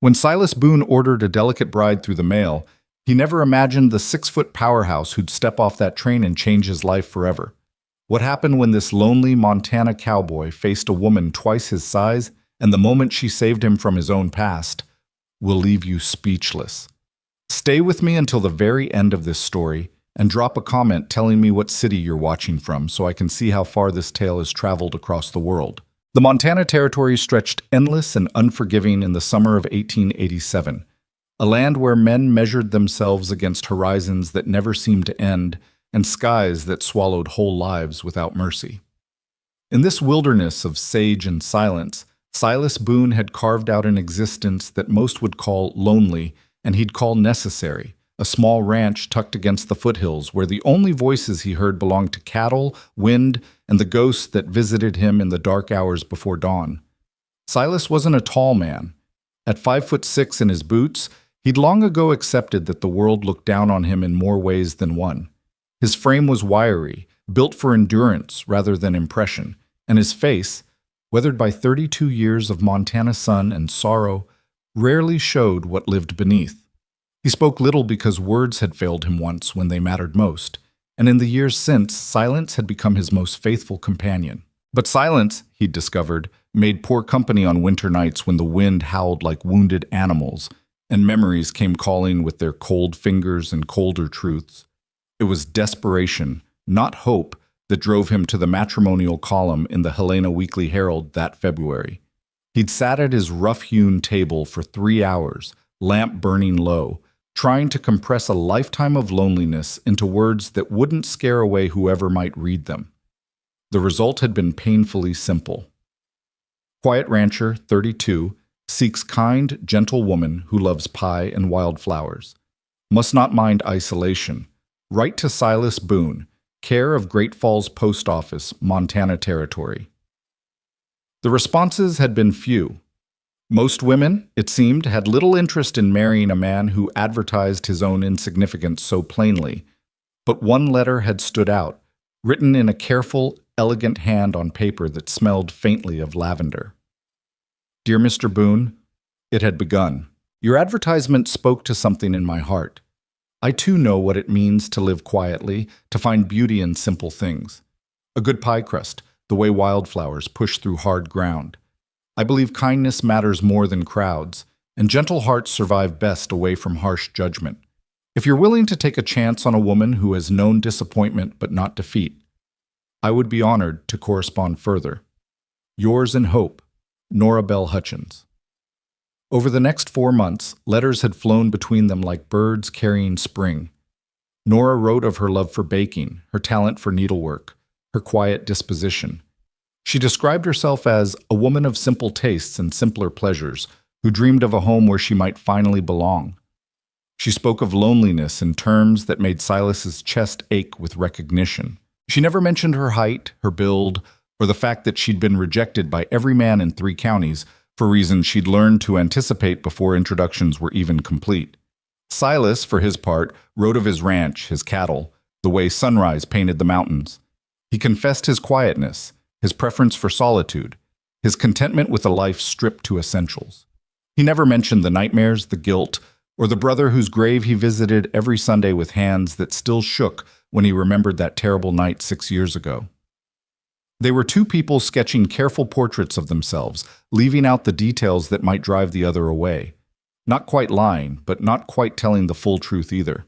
When Silas Boone ordered a delicate bride through the mail, he never imagined the 6-foot powerhouse who'd step off that train and change his life forever. What happened when this lonely Montana cowboy faced a woman twice his size, and the moment she saved him from his own past will leave you speechless. Stay with me until the very end of this story, and drop a comment telling me what city you're watching from so I can see how far this tale has traveled across the world. The Montana Territory stretched endless and unforgiving in the summer of 1887, a land where men measured themselves against horizons that never seemed to end and skies that swallowed whole lives without mercy. In this wilderness of sage and silence, Silas Boone had carved out an existence that most would call lonely and he'd call necessary, a small ranch tucked against the foothills where the only voices he heard belonged to cattle, wind, and the ghosts that visited him in the dark hours before dawn. Silas wasn't a tall man. At 5'6" in his boots, he'd long ago accepted that the world looked down on him in more ways than one. His frame was wiry, built for endurance rather than impression, and his face, weathered by 32 years of Montana sun and sorrow, rarely showed what lived beneath. He spoke little because words had failed him once when they mattered most, and in the years since, silence had become his most faithful companion. But silence, he'd discovered, made poor company on winter nights when the wind howled like wounded animals, and memories came calling with their cold fingers and colder truths. It was desperation, not hope, that drove him to the matrimonial column in the Helena Weekly Herald that February. He'd sat at his rough-hewn table for 3 hours, lamp burning low, trying to compress a lifetime of loneliness into words that wouldn't scare away whoever might read them. The result had been painfully simple. Quiet rancher, 32, seeks kind, gentle woman who loves pie and wildflowers. Must not mind isolation. Write to Silas Boone, care of Great Falls Post Office, Montana Territory. The responses had been few. Most women, it seemed, had little interest in marrying a man who advertised his own insignificance so plainly. But one letter had stood out, written in a careful, elegant hand on paper that smelled faintly of lavender. Dear Mr. Boone, it had begun. Your advertisement spoke to something in my heart. I too know what it means to live quietly, to find beauty in simple things. A good pie crust, the way wildflowers push through hard ground. I believe kindness matters more than crowds, and gentle hearts survive best away from harsh judgment. If you're willing to take a chance on a woman who has known disappointment but not defeat, I would be honored to correspond further. Yours in hope, Nora Bell Hutchins. Over the next 4 months, letters had flown between them like birds carrying spring. Nora wrote of her love for baking, her talent for needlework, her quiet disposition. She described herself as a woman of simple tastes and simpler pleasures, who dreamed of a home where she might finally belong. She spoke of loneliness in terms that made Silas's chest ache with recognition. She never mentioned her height, her build, or the fact that she'd been rejected by every man in 3 counties for reasons she'd learned to anticipate before introductions were even complete. Silas, for his part, wrote of his ranch, his cattle, the way sunrise painted the mountains. He confessed his quietness, his preference for solitude, his contentment with a life stripped to essentials. He never mentioned the nightmares, the guilt, or the brother whose grave he visited every Sunday with hands that still shook when he remembered that terrible night 6 years ago. They were 2 people sketching careful portraits of themselves, leaving out the details that might drive the other away. Not quite lying, but not quite telling the full truth either.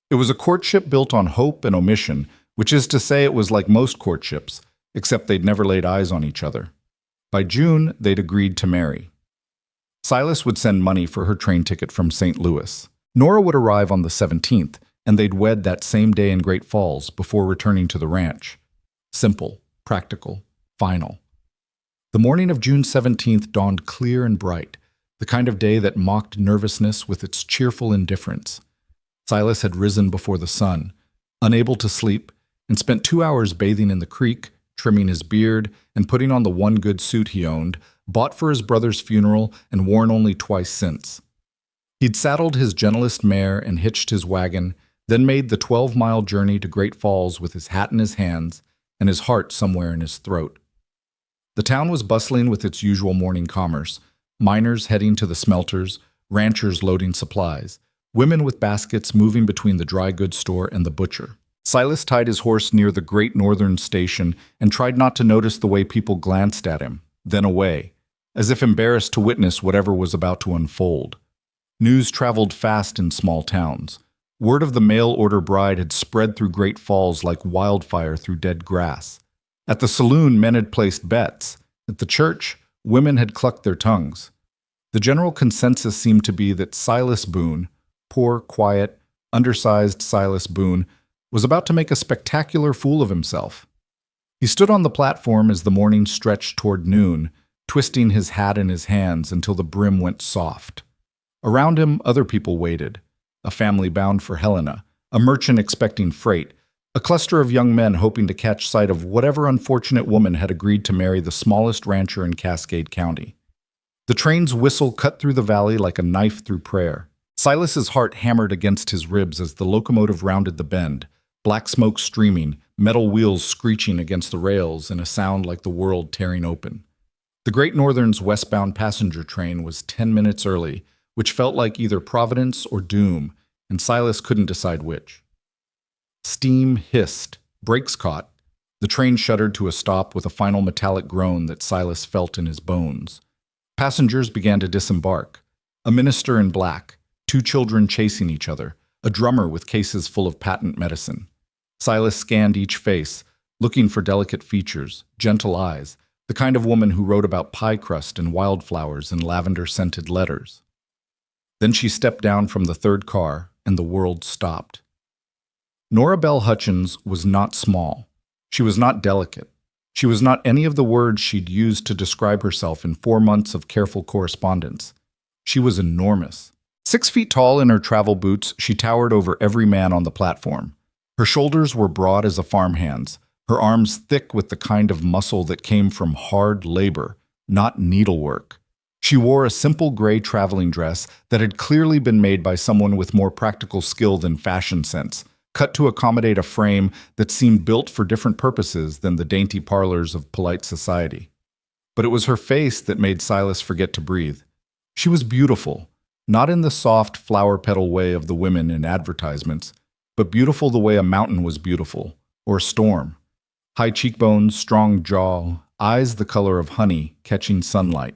It was a courtship built on hope and omission, which is to say it was like most courtships, except they'd never laid eyes on each other. By June, they'd agreed to marry. Silas would send money for her train ticket from St. Louis. Nora would arrive on the 17th, and they'd wed that same day in Great Falls before returning to the ranch. Simple, practical, final. The morning of June 17th dawned clear and bright, the kind of day that mocked nervousness with its cheerful indifference. Silas had risen before the sun, unable to sleep, and spent 2 hours bathing in the creek, trimming his beard, and putting on the one good suit he owned, bought for his brother's funeral and worn only twice since. He'd saddled his gentlest mare and hitched his wagon, then made the 12-mile journey to Great Falls with his hat in his hands and his heart somewhere in his throat. The town was bustling with its usual morning commerce. Miners heading to the smelters, ranchers loading supplies, women with baskets moving between the dry goods store and the butcher. Silas tied his horse near the Great Northern Station and tried not to notice the way people glanced at him, then away, as if embarrassed to witness whatever was about to unfold. News traveled fast in small towns. Word of the mail-order bride had spread through Great Falls like wildfire through dead grass. At the saloon, men had placed bets. At the church, women had clucked their tongues. The general consensus seemed to be that Silas Boone, poor, quiet, undersized Silas Boone, was about to make a spectacular fool of himself. He stood on the platform as the morning stretched toward noon, twisting his hat in his hands until the brim went soft. Around him, other people waited. A family bound for Helena, a merchant expecting freight, a cluster of young men hoping to catch sight of whatever unfortunate woman had agreed to marry the smallest rancher in Cascade County. The train's whistle cut through the valley like a knife through prayer. Silas's heart hammered against his ribs as the locomotive rounded the bend, black smoke streaming, metal wheels screeching against the rails in a sound like the world tearing open. The Great Northern's westbound passenger train was 10 minutes early, which felt like either providence or doom, and Silas couldn't decide which. Steam hissed, brakes caught. The train shuddered to a stop with a final metallic groan that Silas felt in his bones. Passengers began to disembark. A minister in black, 2 children chasing each other, a drummer with cases full of patent medicine. Silas scanned each face, looking for delicate features, gentle eyes, the kind of woman who wrote about pie crust and wildflowers in lavender-scented letters. Then she stepped down from the third car, and the world stopped. Nora Bell Hutchins was not small. She was not delicate. She was not any of the words she'd used to describe herself in 4 months of careful correspondence. She was enormous. 6 feet tall in her travel boots, she towered over every man on the platform. Her shoulders were broad as a farmhand's, her arms thick with the kind of muscle that came from hard labor, not needlework. She wore a simple gray traveling dress that had clearly been made by someone with more practical skill than fashion sense, cut to accommodate a frame that seemed built for different purposes than the dainty parlors of polite society. But it was her face that made Silas forget to breathe. She was beautiful, not in the soft flower petal way of the women in advertisements, but beautiful the way a mountain was beautiful, or a storm. High cheekbones, strong jaw, eyes the color of honey catching sunlight.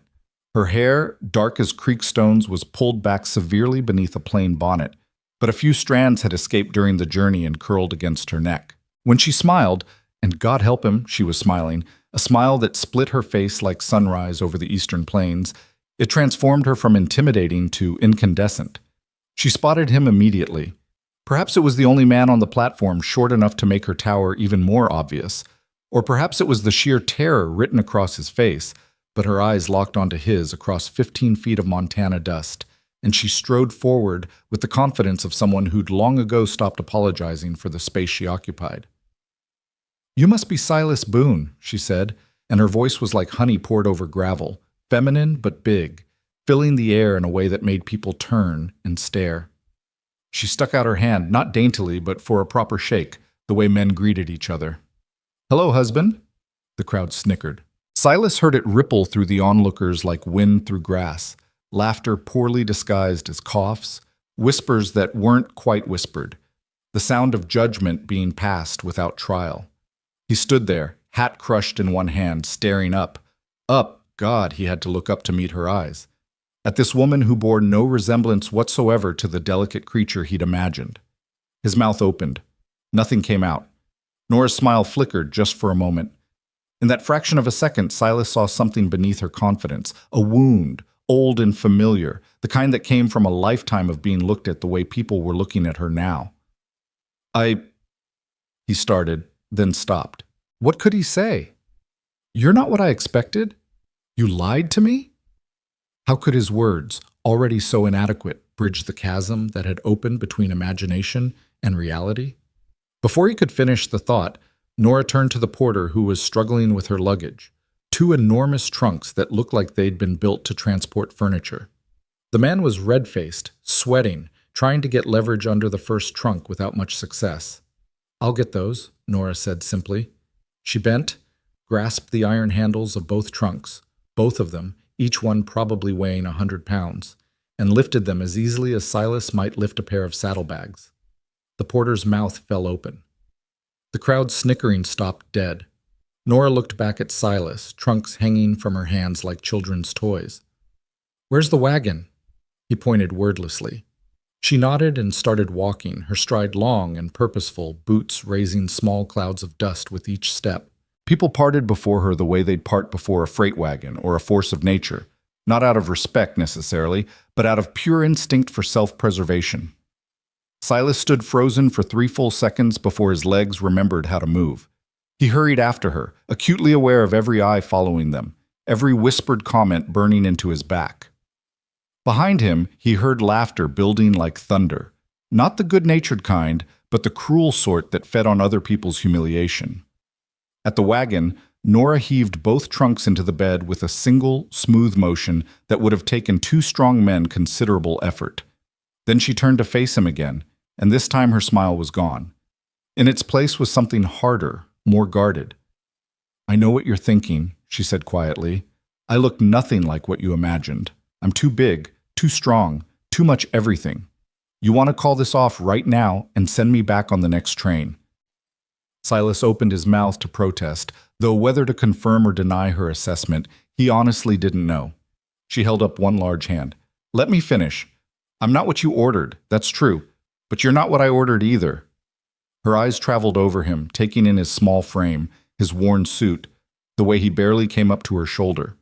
Her hair, dark as creek stones, was pulled back severely beneath a plain bonnet, but a few strands had escaped during the journey and curled against her neck. When she smiled, and God help him, she was smiling, a smile that split her face like sunrise over the eastern plains, it transformed her from intimidating to incandescent. She spotted him immediately. Perhaps it was the only man on the platform short enough to make her tower even more obvious, or perhaps it was the sheer terror written across his face, but her eyes locked onto his across 15 feet of Montana dust, and she strode forward with the confidence of someone who'd long ago stopped apologizing for the space she occupied. "You must be Silas Boone," she said, and her voice was like honey poured over gravel, feminine but big, filling the air in a way that made people turn and stare. She stuck out her hand, not daintily, but for a proper shake, the way men greeted each other. "Hello, husband." The crowd snickered. Silas heard it ripple through the onlookers like wind through grass, laughter poorly disguised as coughs, whispers that weren't quite whispered, the sound of judgment being passed without trial. He stood there, hat crushed in one hand, staring up. Up, God, he had to look up to meet her eyes. At this woman who bore no resemblance whatsoever to the delicate creature he'd imagined. His mouth opened. Nothing came out. Nora's smile flickered just for a moment. In that fraction of a second, Silas saw something beneath her confidence, a wound, old and familiar, the kind that came from a lifetime of being looked at the way people were looking at her now. He started, then stopped. What could he say? "You're not what I expected? You lied to me?" How could his words, already so inadequate, bridge the chasm that had opened between imagination and reality? Before he could finish the thought, Nora turned to the porter who was struggling with her luggage, 2 enormous trunks that looked like they'd been built to transport furniture. The man was red-faced, sweating, trying to get leverage under the first trunk without much success. "I'll get those," Nora said simply. She bent, grasped the iron handles of both trunks, both of them, each one probably weighing 100 pounds, and lifted them as easily as Silas might lift a pair of saddlebags. The porter's mouth fell open. The crowd's snickering stopped dead. Nora looked back at Silas, trunks hanging from her hands like children's toys. "Where's the wagon?" He pointed wordlessly. She nodded and started walking, her stride long and purposeful, boots raising small clouds of dust with each step. People parted before her the way they'd part before a freight wagon or a force of nature, not out of respect necessarily, but out of pure instinct for self-preservation. Silas stood frozen for 3 full seconds before his legs remembered how to move. He hurried after her, acutely aware of every eye following them, every whispered comment burning into his back. Behind him, he heard laughter building like thunder, not the good-natured kind, but the cruel sort that fed on other people's humiliation. At the wagon, Nora heaved both trunks into the bed with a single, smooth motion that would have taken 2 strong men considerable effort. Then she turned to face him again, and this time her smile was gone. In its place was something harder, more guarded. "I know what you're thinking," she said quietly. "I look nothing like what you imagined. I'm too big, too strong, too much everything. You want to call this off right now and send me back on the next train." Silas opened his mouth to protest, though whether to confirm or deny her assessment, he honestly didn't know. She held up one large hand. "Let me finish. I'm not what you ordered, that's true, but you're not what I ordered either." Her eyes traveled over him, taking in his small frame, his worn suit, the way he barely came up to her shoulder.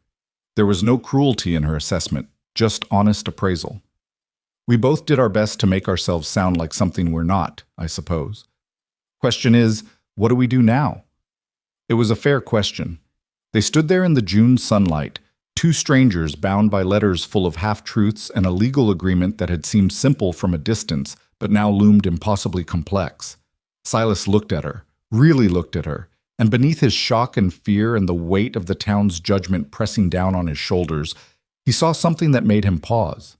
There was no cruelty in her assessment, just honest appraisal. "We both did our best to make ourselves sound like something we're not, I suppose. Question is, what do we do now?" It was a fair question. They stood there in the June sunlight, 2 strangers bound by letters full of half-truths and a legal agreement that had seemed simple from a distance, but now loomed impossibly complex. Silas looked at her, really looked at her, and beneath his shock and fear and the weight of the town's judgment pressing down on his shoulders, he saw something that made him pause.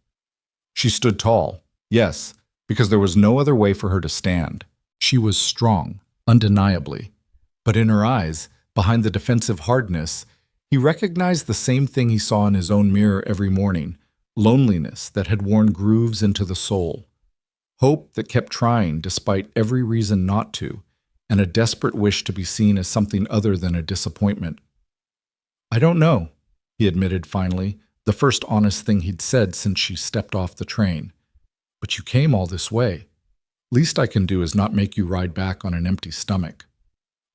She stood tall, yes, because there was no other way for her to stand. She was strong, undeniably. But in her eyes, behind the defensive hardness, he recognized the same thing he saw in his own mirror every morning, loneliness that had worn grooves into the soul. Hope that kept trying despite every reason not to, and a desperate wish to be seen as something other than a disappointment. "I don't know," he admitted finally, the first honest thing he'd said since she stepped off the train. "But you came all this way. Least I can do is not make you ride back on an empty stomach."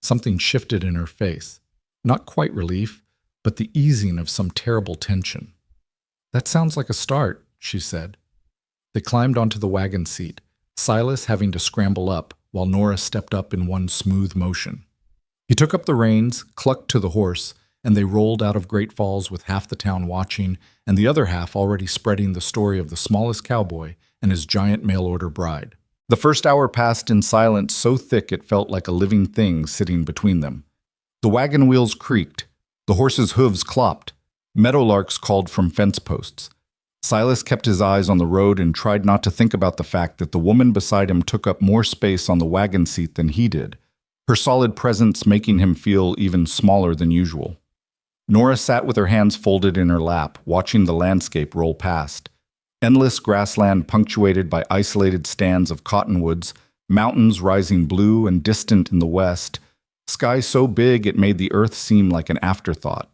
Something shifted in her face. Not quite relief, but the easing of some terrible tension. "That sounds like a start," she said. They climbed onto the wagon seat, Silas having to scramble up, while Nora stepped up in one smooth motion. He took up the reins, clucked to the horse, and they rolled out of Great Falls with half the town watching, and the other half already spreading the story of the smallest cowboy and his giant mail-order bride. The first hour passed in silence so thick it felt like a living thing sitting between them. The wagon wheels creaked, the horses' hooves clopped, meadowlarks called from fence posts. Silas kept his eyes on the road and tried not to think about the fact that the woman beside him took up more space on the wagon seat than he did, her solid presence making him feel even smaller than usual. Nora sat with her hands folded in her lap, watching the landscape roll past. Endless grassland punctuated by isolated stands of cottonwoods, mountains rising blue and distant in the west, sky so big it made the earth seem like an afterthought.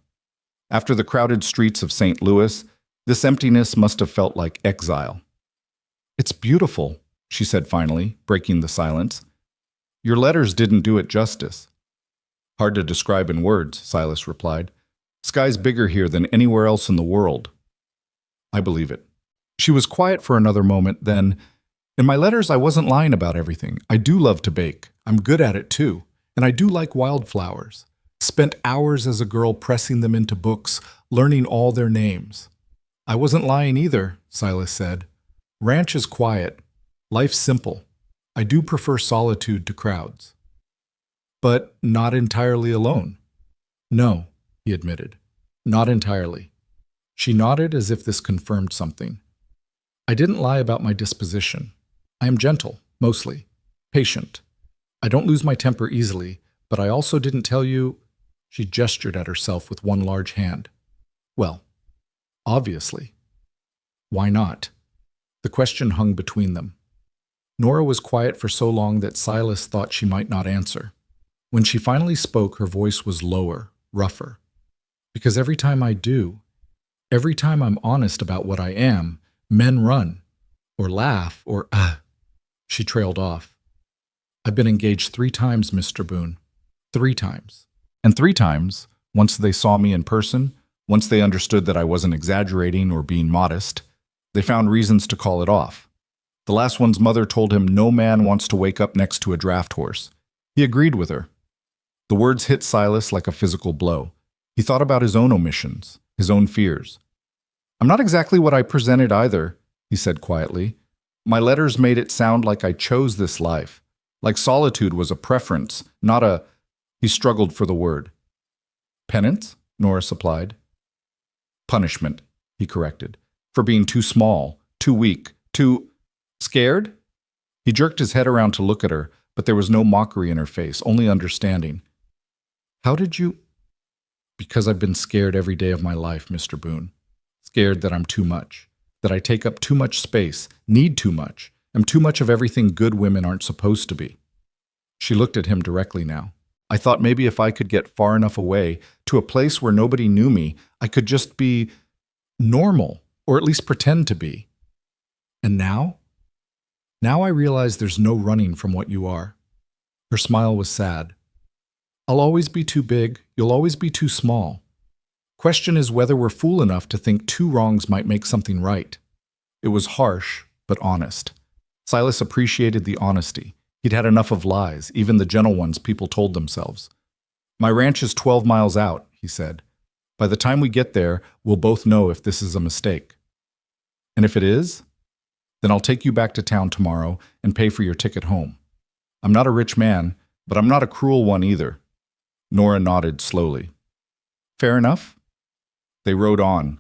After the crowded streets of St. Louis, this emptiness must have felt like exile. "It's beautiful," she said finally, breaking the silence. "Your letters didn't do it justice." "Hard to describe in words," Silas replied. "Sky's bigger here than anywhere else in the world." "I believe it." She was quiet for another moment, then, "In my letters I wasn't lying about everything. I do love to bake. I'm good at it too. And I do like wildflowers. Spent hours as a girl pressing them into books, learning all their names." "I wasn't lying either," Silas said. "Ranch is quiet. Life's simple. I do prefer solitude to crowds." "But not entirely alone." "No," he admitted. "Not entirely." She nodded as if this confirmed something. "I didn't lie about my disposition. I am gentle, mostly. Patient. I don't lose my temper easily, but I also didn't tell you—" She gestured at herself with one large hand. "Well, Obviously. Why not? The question hung between them. Nora was quiet for so long that Silas thought she might not answer. When she finally spoke, her voice was lower, rougher. Because every time I do, every time I'm honest about what I am, men run, or laugh, or She trailed off. I've been engaged 3 times, Mr. Boone. 3 times. And 3 times, once they saw me in person, once they understood that I wasn't exaggerating or being modest, they found reasons to call it off. The last one's mother told him no man wants to wake up next to a draft horse. He agreed with her. The words hit Silas like a physical blow. He thought about his own omissions, his own fears. I'm not exactly what I presented either, he said quietly. My letters made it sound like I chose this life, like solitude was a preference, not a... He struggled for the word. Penance? Nora supplied. Punishment, he corrected, for being too small, too weak, too... Scared? He jerked his head around to look at her, but there was no mockery in her face, only understanding. How did you... Because I've been scared every day of my life, Mr. Boone. Scared that I'm too much, that I take up too much space, need too much, am too much of everything good women aren't supposed to be. She looked at him directly now. I thought maybe if I could get far enough away, to a place where nobody knew me, I could just be normal, or at least pretend to be. And now? Now I realize there's no running from what you are. Her smile was sad. I'll always be too big, you'll always be too small. Question is whether we're fool enough to think 2 wrongs might make something right. It was harsh, but honest. Silas appreciated the honesty. He'd had enough of lies, even the gentle ones people told themselves. My ranch is 12 miles out, he said. By the time we get there, we'll both know if this is a mistake. And if it is, then I'll take you back to town tomorrow and pay for your ticket home. I'm not a rich man, but I'm not a cruel one either. Nora nodded slowly. Fair enough? They rode on.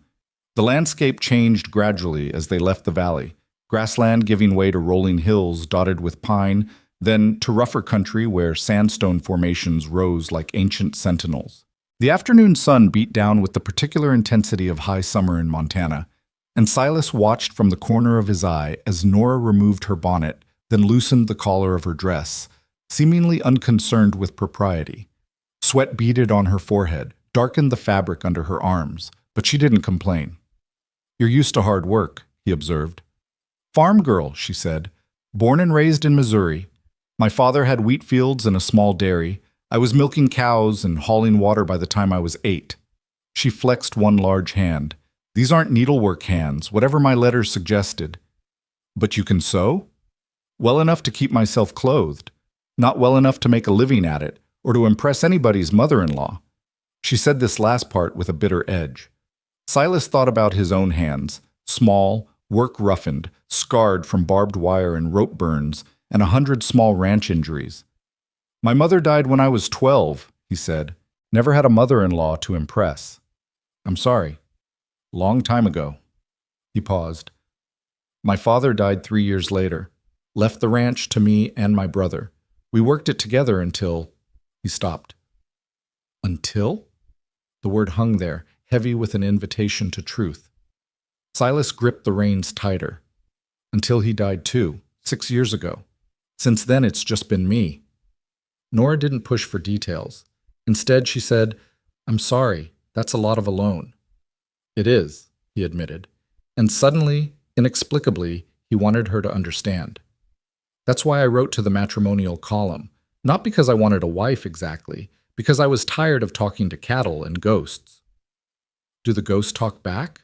The landscape changed gradually as they left the valley, grassland giving way to rolling hills dotted with pine, then to rougher country where sandstone formations rose like ancient sentinels. The afternoon sun beat down with the particular intensity of high summer in Montana, and Silas watched from the corner of his eye as Nora removed her bonnet, then loosened the collar of her dress, seemingly unconcerned with propriety. Sweat beaded on her forehead, darkened the fabric under her arms, but she didn't complain. You're used to hard work, he observed. Farm girl, she said. Born and raised in Missouri. My father had wheat fields and a small dairy. I was milking cows and hauling water by the time I was 8. She flexed one large hand. These aren't needlework hands, whatever my letters suggested. But you can sew? Well enough to keep myself clothed. Not well enough to make a living at it, or to impress anybody's mother-in-law. She said this last part with a bitter edge. Silas thought about his own hands, small, work-roughened, scarred from barbed wire and rope burns, and 100 small ranch injuries. My mother died when I was 12, he said. Never had a mother-in-law to impress. I'm sorry. Long time ago. He paused. My father died 3 years later, left the ranch to me and my brother. We worked it together until... He stopped. Until? The word hung there, heavy with an invitation to truth. Silas gripped the reins tighter. Until he died too, 6 years ago. Since then, it's just been me. Nora didn't push for details. Instead, she said, I'm sorry, that's a lot of alone. It is, he admitted. And suddenly, inexplicably, he wanted her to understand. That's why I wrote to the matrimonial column. Not because I wanted a wife exactly, because I was tired of talking to cattle and ghosts. Do the ghosts talk back?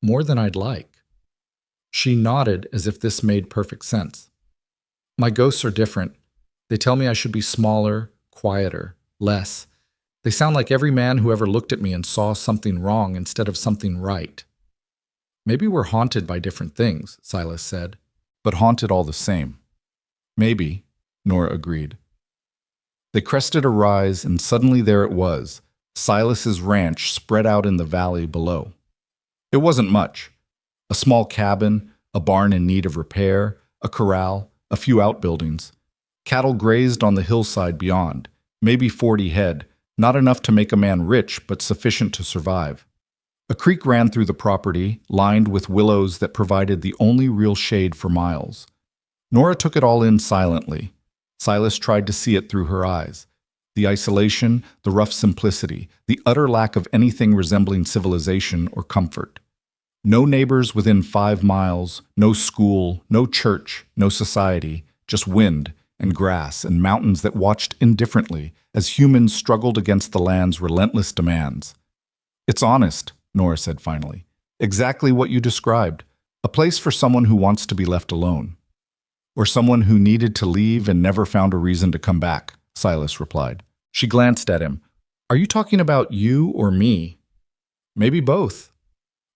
More than I'd like. She nodded as if this made perfect sense. My ghosts are different. They tell me I should be smaller, quieter, less. They sound like every man who ever looked at me and saw something wrong instead of something right. Maybe we're haunted by different things, Silas said, but haunted all the same. Maybe, Nora agreed. They crested a rise, and suddenly there it was, Silas's ranch spread out in the valley below. It wasn't much. A small cabin, a barn in need of repair, a corral, a few outbuildings. Cattle grazed on the hillside beyond, maybe 40 head, not enough to make a man rich, but sufficient to survive. A creek ran through the property, lined with willows that provided the only real shade for miles. Nora took it all in silently. Silas tried to see it through her eyes. The isolation, the rough simplicity, the utter lack of anything resembling civilization or comfort. No neighbors within 5 miles, no school, no church, no society, just wind and grass and mountains that watched indifferently as humans struggled against the land's relentless demands. "It's honest," Nora said finally. "Exactly what you described. A place for someone who wants to be left alone." "Or someone who needed to leave and never found a reason to come back," Silas replied. She glanced at him. "Are you talking about you or me?" "Maybe both."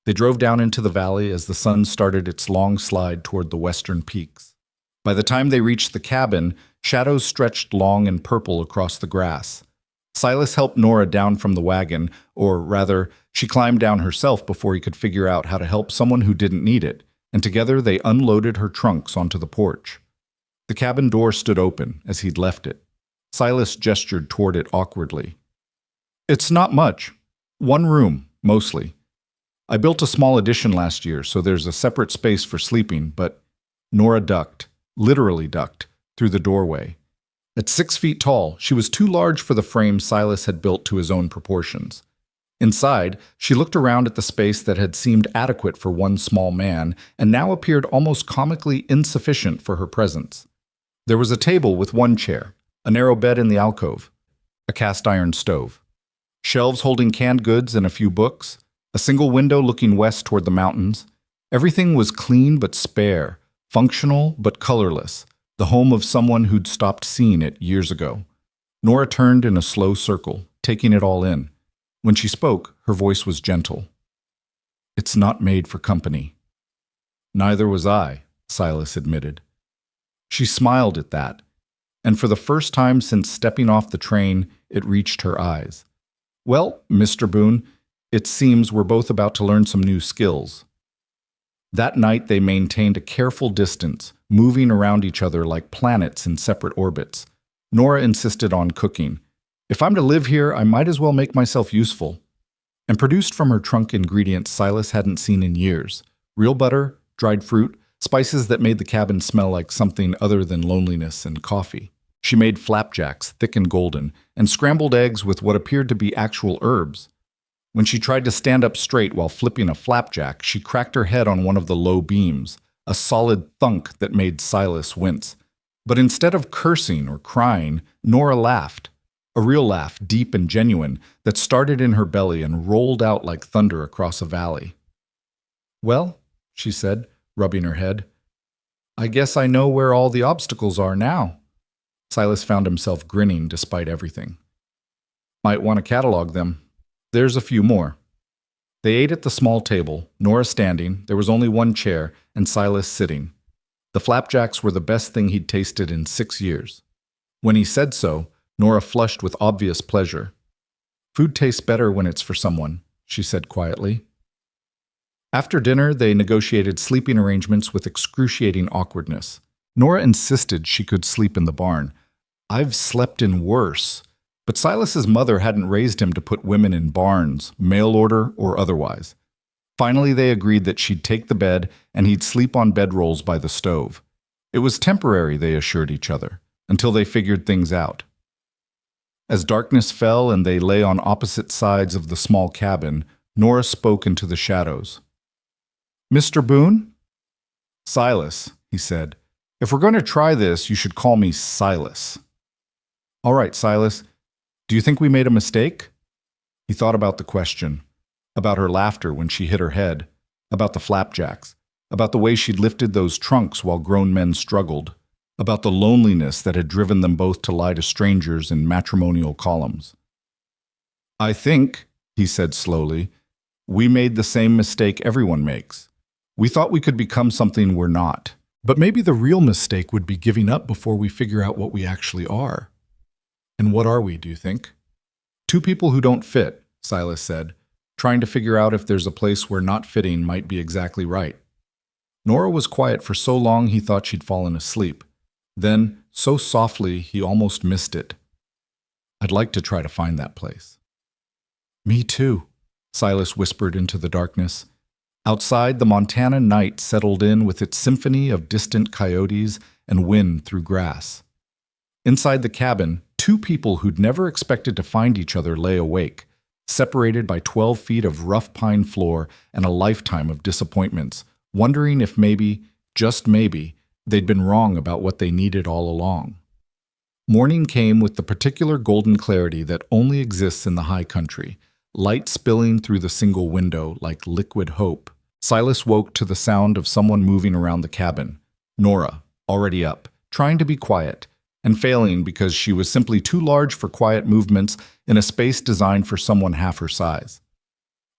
They drove down into the valley as the sun started its long slide toward the western peaks. By the time they reached the cabin, shadows stretched long and purple across the grass. Silas helped Nora down from the wagon, or rather, she climbed down herself before he could figure out how to help someone who didn't need it, and together they unloaded her trunks onto the porch. The cabin door stood open as he'd left it. Silas gestured toward it awkwardly. "It's not much. One room, mostly. I built a small addition last year, so there's a separate space for sleeping, but..." Nora ducked, literally ducked, through the doorway. At 6 feet tall, she was too large for the frame Silas had built to his own proportions. Inside, she looked around at the space that had seemed adequate for one small man and now appeared almost comically insufficient for her presence. There was a table with one chair, a narrow bed in the alcove, a cast-iron stove, shelves holding canned goods and a few books, a single window looking west toward the mountains. Everything was clean but spare, functional but colorless, the home of someone who'd stopped seeing it years ago. Nora turned in a slow circle, taking it all in. When she spoke, her voice was gentle. "It's not made for company." "Neither was I," Silas admitted. She smiled at that, and for the first time since stepping off the train, it reached her eyes. "Well, Mr. Boone, it seems we're both about to learn some new skills." That night they maintained a careful distance, moving around each other like planets in separate orbits. Nora insisted on cooking. "If I'm to live here, I might as well make myself useful." And produced from her trunk ingredients Silas hadn't seen in years. Real butter, dried fruit, spices that made the cabin smell like something other than loneliness and coffee. She made flapjacks, thick and golden, and scrambled eggs with what appeared to be actual herbs. When she tried to stand up straight while flipping a flapjack, she cracked her head on one of the low beams, a solid thunk that made Silas wince. But instead of cursing or crying, Nora laughed. A real laugh, deep and genuine, that started in her belly and rolled out like thunder across a valley. "Well," she said, rubbing her head, "I guess I know where all the obstacles are now." Silas found himself grinning despite everything. "Might want to catalog them. There's a few more." They ate at the small table, Nora standing, there was only one chair, and Silas sitting. The flapjacks were the best thing he'd tasted in 6 years. When he said so, Nora flushed with obvious pleasure. "Food tastes better when it's for someone," she said quietly. After dinner, they negotiated sleeping arrangements with excruciating awkwardness. Nora insisted she could sleep in the barn. "I've slept in worse." But Silas's mother hadn't raised him to put women in barns, mail order or otherwise. Finally, they agreed that she'd take the bed and he'd sleep on bedrolls by the stove. It was temporary, they assured each other, until they figured things out. As darkness fell and they lay on opposite sides of the small cabin, Nora spoke into the shadows. "Mr. Boone?" "Silas," he said. "If we're going to try this, you should call me Silas." "All right, Silas. Do you think we made a mistake?" He thought about the question, about her laughter when she hit her head, about the flapjacks, about the way she'd lifted those trunks while grown men struggled, about the loneliness that had driven them both to lie to strangers in matrimonial columns. "I think," he said slowly, "we made the same mistake everyone makes. We thought we could become something we're not. But maybe the real mistake would be giving up before we figure out what we actually are. And what are we, do you think?" "Two people who don't fit," Silas said, trying to figure out if there's a place where not fitting might be exactly right. Nora was quiet for so long he thought she'd fallen asleep. Then, so softly, he almost missed it. "I'd like to try to find that place." "Me too," Silas whispered into the darkness. Outside, the Montana night settled in with its symphony of distant coyotes and wind through grass. Inside the cabin, two people who'd never expected to find each other lay awake, separated by 12 feet of rough pine floor and a lifetime of disappointments, wondering if maybe, just maybe, they'd been wrong about what they needed all along. Morning came with the particular golden clarity that only exists in the high country, light spilling through the single window like liquid hope. Silas woke to the sound of someone moving around the cabin. Nora, already up, trying to be quiet, and failing because she was simply too large for quiet movements in a space designed for someone half her size.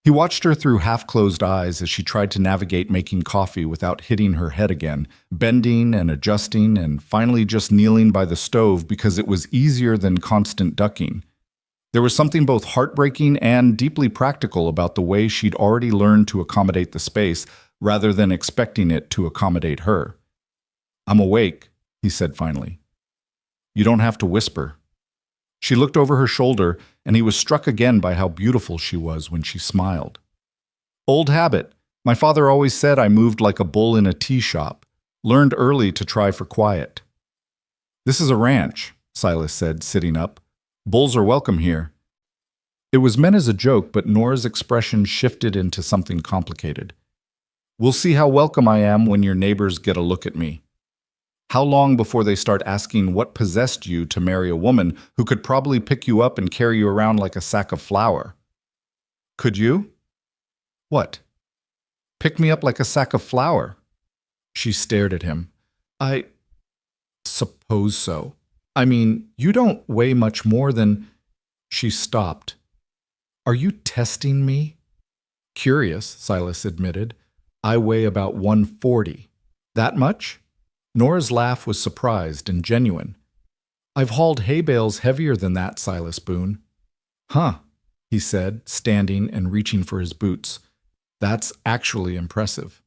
He watched her through half-closed eyes as she tried to navigate making coffee without hitting her head again, bending and adjusting and finally just kneeling by the stove because it was easier than constant ducking. There was something both heartbreaking and deeply practical about the way she'd already learned to accommodate the space rather than expecting it to accommodate her. "I'm awake," he said finally. "You don't have to whisper." She looked over her shoulder, and he was struck again by how beautiful she was when she smiled. "Old habit. My father always said I moved like a bull in a tea shop. Learned early to try for quiet." "This is a ranch," Silas said, sitting up. "Bulls are welcome here." It was meant as a joke, but Nora's expression shifted into something complicated. "We'll see how welcome I am when your neighbors get a look at me. How long before they start asking what possessed you to marry a woman who could probably pick you up and carry you around like a sack of flour?" "Could you?" "What?" "Pick me up like a sack of flour." She stared at him. "I suppose so. I mean, you don't weigh much more than—" She stopped. "Are you testing me?" "Curious," Silas admitted. "I weigh about 140. That much?" Nora's laugh was surprised and genuine. "I've hauled hay bales heavier than that, Silas Boone." "Huh," he said, standing and reaching for his boots. "That's actually impressive."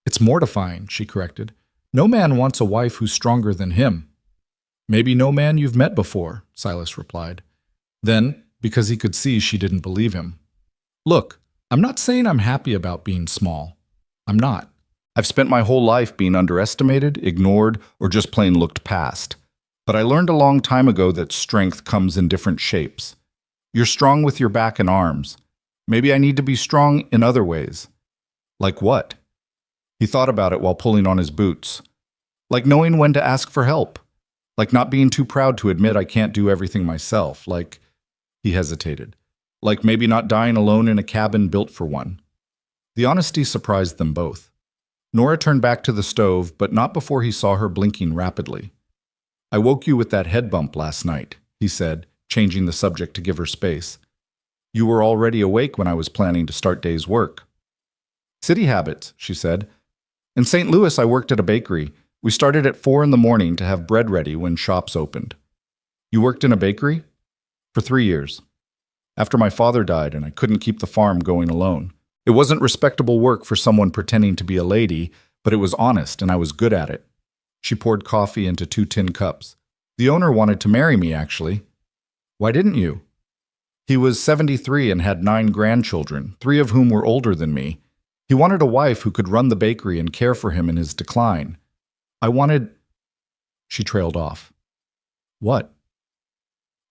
"It's mortifying," she corrected. "No man wants a wife who's stronger than him." "Maybe no man you've met before," Silas replied. Then, because he could see she didn't believe him. "Look, I'm not saying I'm happy about being small. I'm not. I've spent my whole life being underestimated, ignored, or just plain looked past. But I learned a long time ago that strength comes in different shapes. You're strong with your back and arms. Maybe I need to be strong in other ways." "Like what?" He thought about it while pulling on his boots. "Like knowing when to ask for help. Like not being too proud to admit I can't do everything myself. Like—" He hesitated. "Like maybe not dying alone in a cabin built for one." The honesty surprised them both. Nora turned back to the stove, but not before he saw her blinking rapidly. "I woke you with that head bump last night," he said, changing the subject to give her space. "You were already awake when I was planning to start day's work." "City habits," she said. "In St. Louis, I worked at a bakery. We started at 4 in the morning to have bread ready when shops opened." "You worked in a bakery?" "For 3 years. After my father died and I couldn't keep the farm going alone. It wasn't respectable work for someone pretending to be a lady, but it was honest and I was good at it." She poured coffee into 2 tin cups. "The owner wanted to marry me, actually." "Why didn't you?" "He was 73 and had 9 grandchildren, 3 of whom were older than me. He wanted a wife who could run the bakery and care for him in his decline. I wanted—" She trailed off. "What?"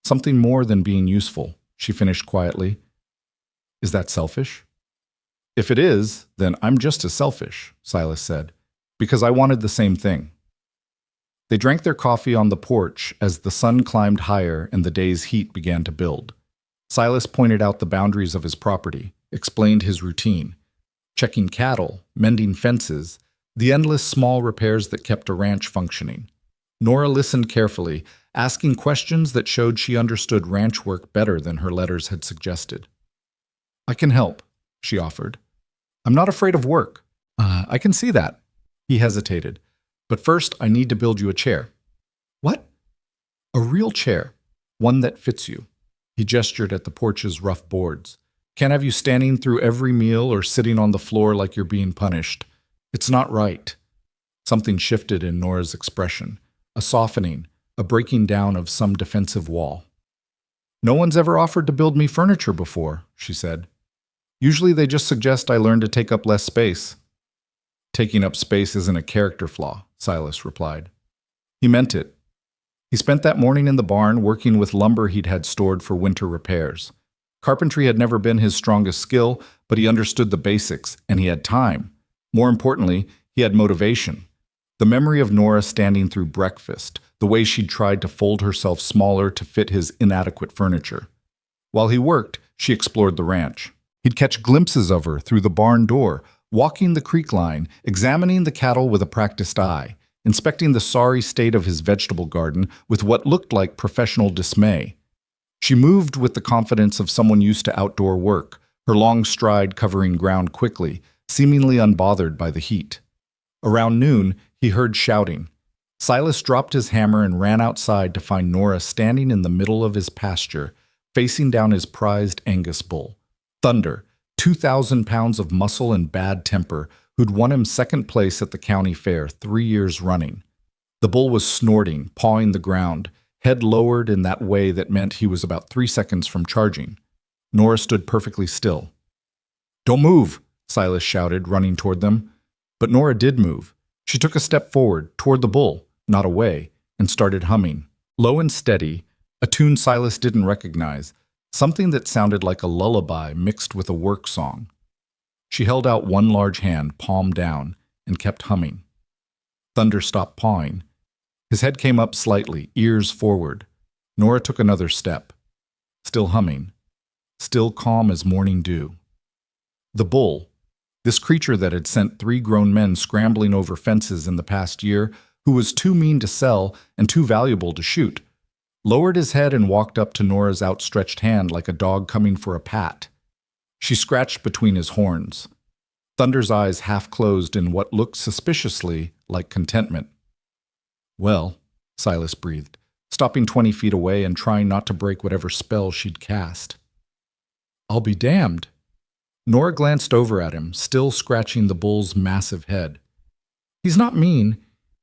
"Something more than being useful," she finished quietly. "Is that selfish?" "If it is, then I'm just as selfish," Silas said, "because I wanted the same thing." They drank their coffee on the porch as the sun climbed higher and the day's heat began to build. Silas pointed out the boundaries of his property, explained his routine, checking cattle, mending fences, the endless small repairs that kept a ranch functioning. Nora listened carefully, asking questions that showed she understood ranch work better than her letters had suggested. "I can help," she offered. "I'm not afraid of work." I can see that." He hesitated. "But first, I need to build you a chair." "What?" "A real chair. One that fits you." He gestured at the porch's rough boards. "Can't have you standing through every meal or sitting on the floor like you're being punished. It's not right." Something shifted in Nora's expression. A softening, a breaking down of some defensive wall. "No one's ever offered to build me furniture before," she said. Usually they just suggest I learn to take up less space. Taking up space isn't a character flaw, Silas replied. He meant it. He spent that morning in the barn working with lumber he'd had stored for winter repairs. Carpentry had never been his strongest skill, but he understood the basics, and he had time. More importantly, he had motivation. The memory of Nora standing through breakfast, the way she'd tried to fold herself smaller to fit his inadequate furniture. While he worked, she explored the ranch. He'd catch glimpses of her through the barn door, walking the creek line, examining the cattle with a practiced eye, inspecting the sorry state of his vegetable garden with what looked like professional dismay. She moved with the confidence of someone used to outdoor work, her long stride covering ground quickly, seemingly unbothered by the heat. Around noon, he heard shouting. Silas dropped his hammer and ran outside to find Nora standing in the middle of his pasture, facing down his prized Angus bull. Thunder, 2,000 pounds of muscle and bad temper, who'd won him second place at the county fair 3 years running. The bull was snorting, pawing the ground, head lowered in that way that meant he was about 3 seconds from charging. Nora stood perfectly still. "Don't move," Silas shouted, running toward them. But Nora did move. She took a step forward, toward the bull, not away, and started humming. Low and steady, a tune Silas didn't recognize, something that sounded like a lullaby mixed with a work song. She held out one large hand, palm down, and kept humming. Thunder stopped pawing. His head came up slightly, ears forward. Nora took another step. Still humming. Still calm as morning dew. The bull, this creature that had sent 3 grown men scrambling over fences in the past year, who was too mean to sell and too valuable to shoot, lowered his head and walked up to Nora's outstretched hand like a dog coming for a pat. She scratched between his horns. Thunder's eyes half closed in what looked suspiciously like contentment. "Well," Silas breathed, stopping 20 feet away and trying not to break whatever spell she'd cast. "I'll be damned." Nora glanced over at him, still scratching the bull's massive head. "He's not mean.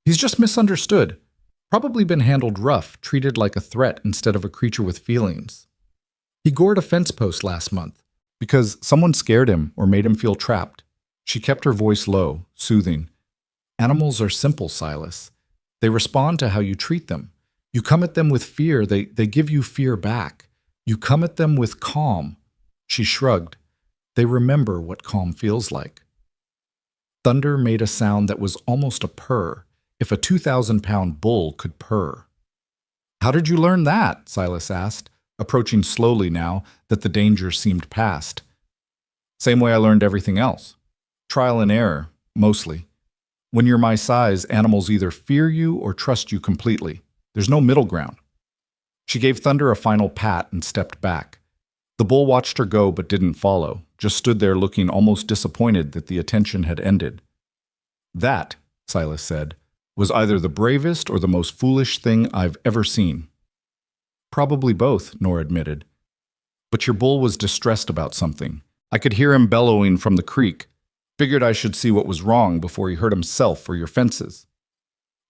He's just misunderstood. Probably been handled rough, treated like a threat instead of a creature with feelings. He gored a fence post last month because someone scared him or made him feel trapped." She kept her voice low, soothing. "Animals are simple, Silas. They respond to how you treat them. You come at them with fear, they give you fear back. You come at them with calm." She shrugged. "They remember what calm feels like." Thunder made a sound that was almost a purr, if a 2,000-pound bull could purr. "How did you learn that?" Silas asked, approaching slowly now that the danger seemed past. "Same way I learned everything else. Trial and error, mostly. When you're my size, animals either fear you or trust you completely. There's no middle ground." She gave Thunder a final pat and stepped back. The bull watched her go but didn't follow, just stood there looking almost disappointed that the attention had ended. "That," Silas said, "was either the bravest or the most foolish thing I've ever seen." "Probably both," Nora admitted. "But your bull was distressed about something. I could hear him bellowing from the creek. Figured I should see what was wrong before he hurt himself or your fences."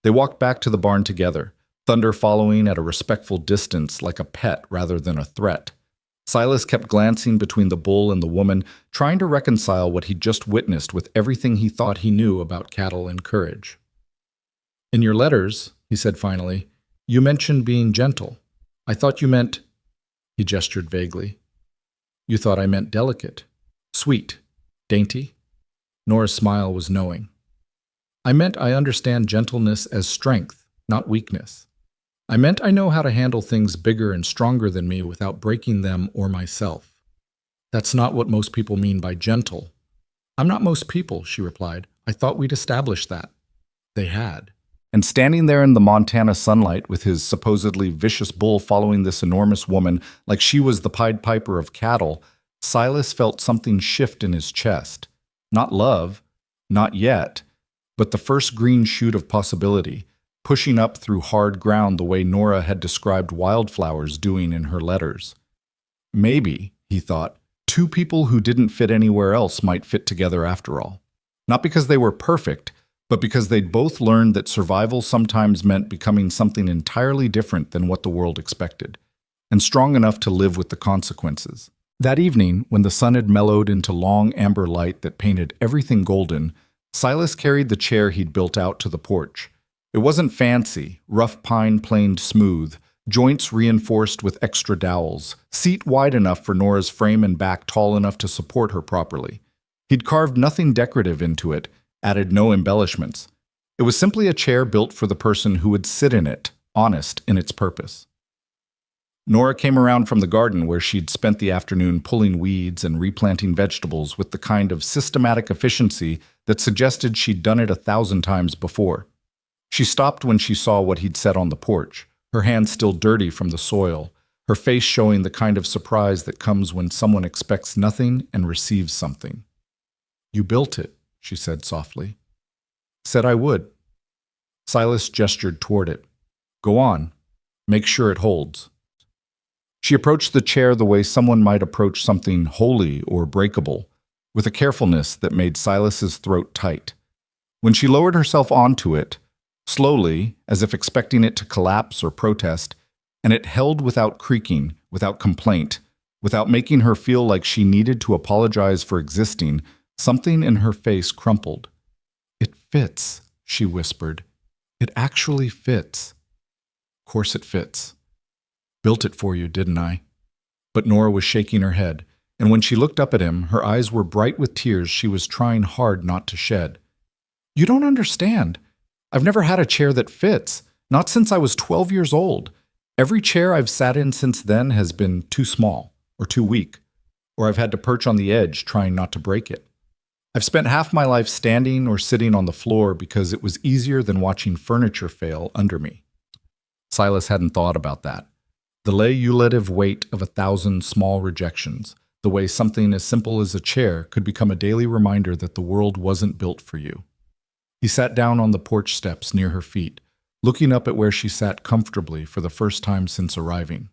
They walked back to the barn together, Thunder following at a respectful distance like a pet rather than a threat. Silas kept glancing between the bull and the woman, trying to reconcile what he'd just witnessed with everything he thought he knew about cattle and courage. "In your letters," he said finally, "you mentioned being gentle. I thought you meant—" He gestured vaguely. "You thought I meant delicate, sweet, dainty?" Nora's smile was knowing. "I meant I understand gentleness as strength, not weakness. I meant I know how to handle things bigger and stronger than me without breaking them or myself. That's not what most people mean by gentle." "I'm not most people," she replied. "I thought we'd established that." They had. And standing there in the Montana sunlight with his supposedly vicious bull following this enormous woman like she was the Pied Piper of cattle, Silas felt something shift in his chest. Not love, not yet, but the first green shoot of possibility, pushing up through hard ground the way Nora had described wildflowers doing in her letters. Maybe, he thought, 2 people who didn't fit anywhere else might fit together after all. Not because they were perfect, but because they'd both learned that survival sometimes meant becoming something entirely different than what the world expected, and strong enough to live with the consequences. That evening, when the sun had mellowed into long amber light that painted everything golden, Silas carried the chair he'd built out to the porch. It wasn't fancy, rough pine planed smooth, joints reinforced with extra dowels, seat wide enough for Nora's frame and back tall enough to support her properly. He'd carved nothing decorative into it, added no embellishments. It was simply a chair built for the person who would sit in it, honest in its purpose. Nora came around from the garden where she'd spent the afternoon pulling weeds and replanting vegetables with the kind of systematic efficiency that suggested she'd done it 1,000 times before. She stopped when she saw what he'd set on the porch, her hands still dirty from the soil, her face showing the kind of surprise that comes when someone expects nothing and receives something. "You built it," she said softly. "Said I would." Silas gestured toward it. "Go on. Make sure it holds." She approached the chair the way someone might approach something holy or breakable, with a carefulness that made Silas's throat tight. When she lowered herself onto it, slowly, as if expecting it to collapse or protest, and it held without creaking, without complaint, without making her feel like she needed to apologize for existing, something in her face crumpled. "It fits," she whispered. "It actually fits." "Of course it fits. Built it for you, didn't I?" But Nora was shaking her head, and when she looked up at him, her eyes were bright with tears she was trying hard not to shed. "You don't understand. I've never had a chair that fits, not since I was 12 years old. Every chair I've sat in since then has been too small, or too weak, or I've had to perch on the edge trying not to break it. I've spent half my life standing or sitting on the floor because it was easier than watching furniture fail under me." Silas hadn't thought about that. The cumulative weight of 1,000 small rejections, the way something as simple as a chair could become a daily reminder that the world wasn't built for you. He sat down on the porch steps near her feet, looking up at where she sat comfortably for the first time since arriving.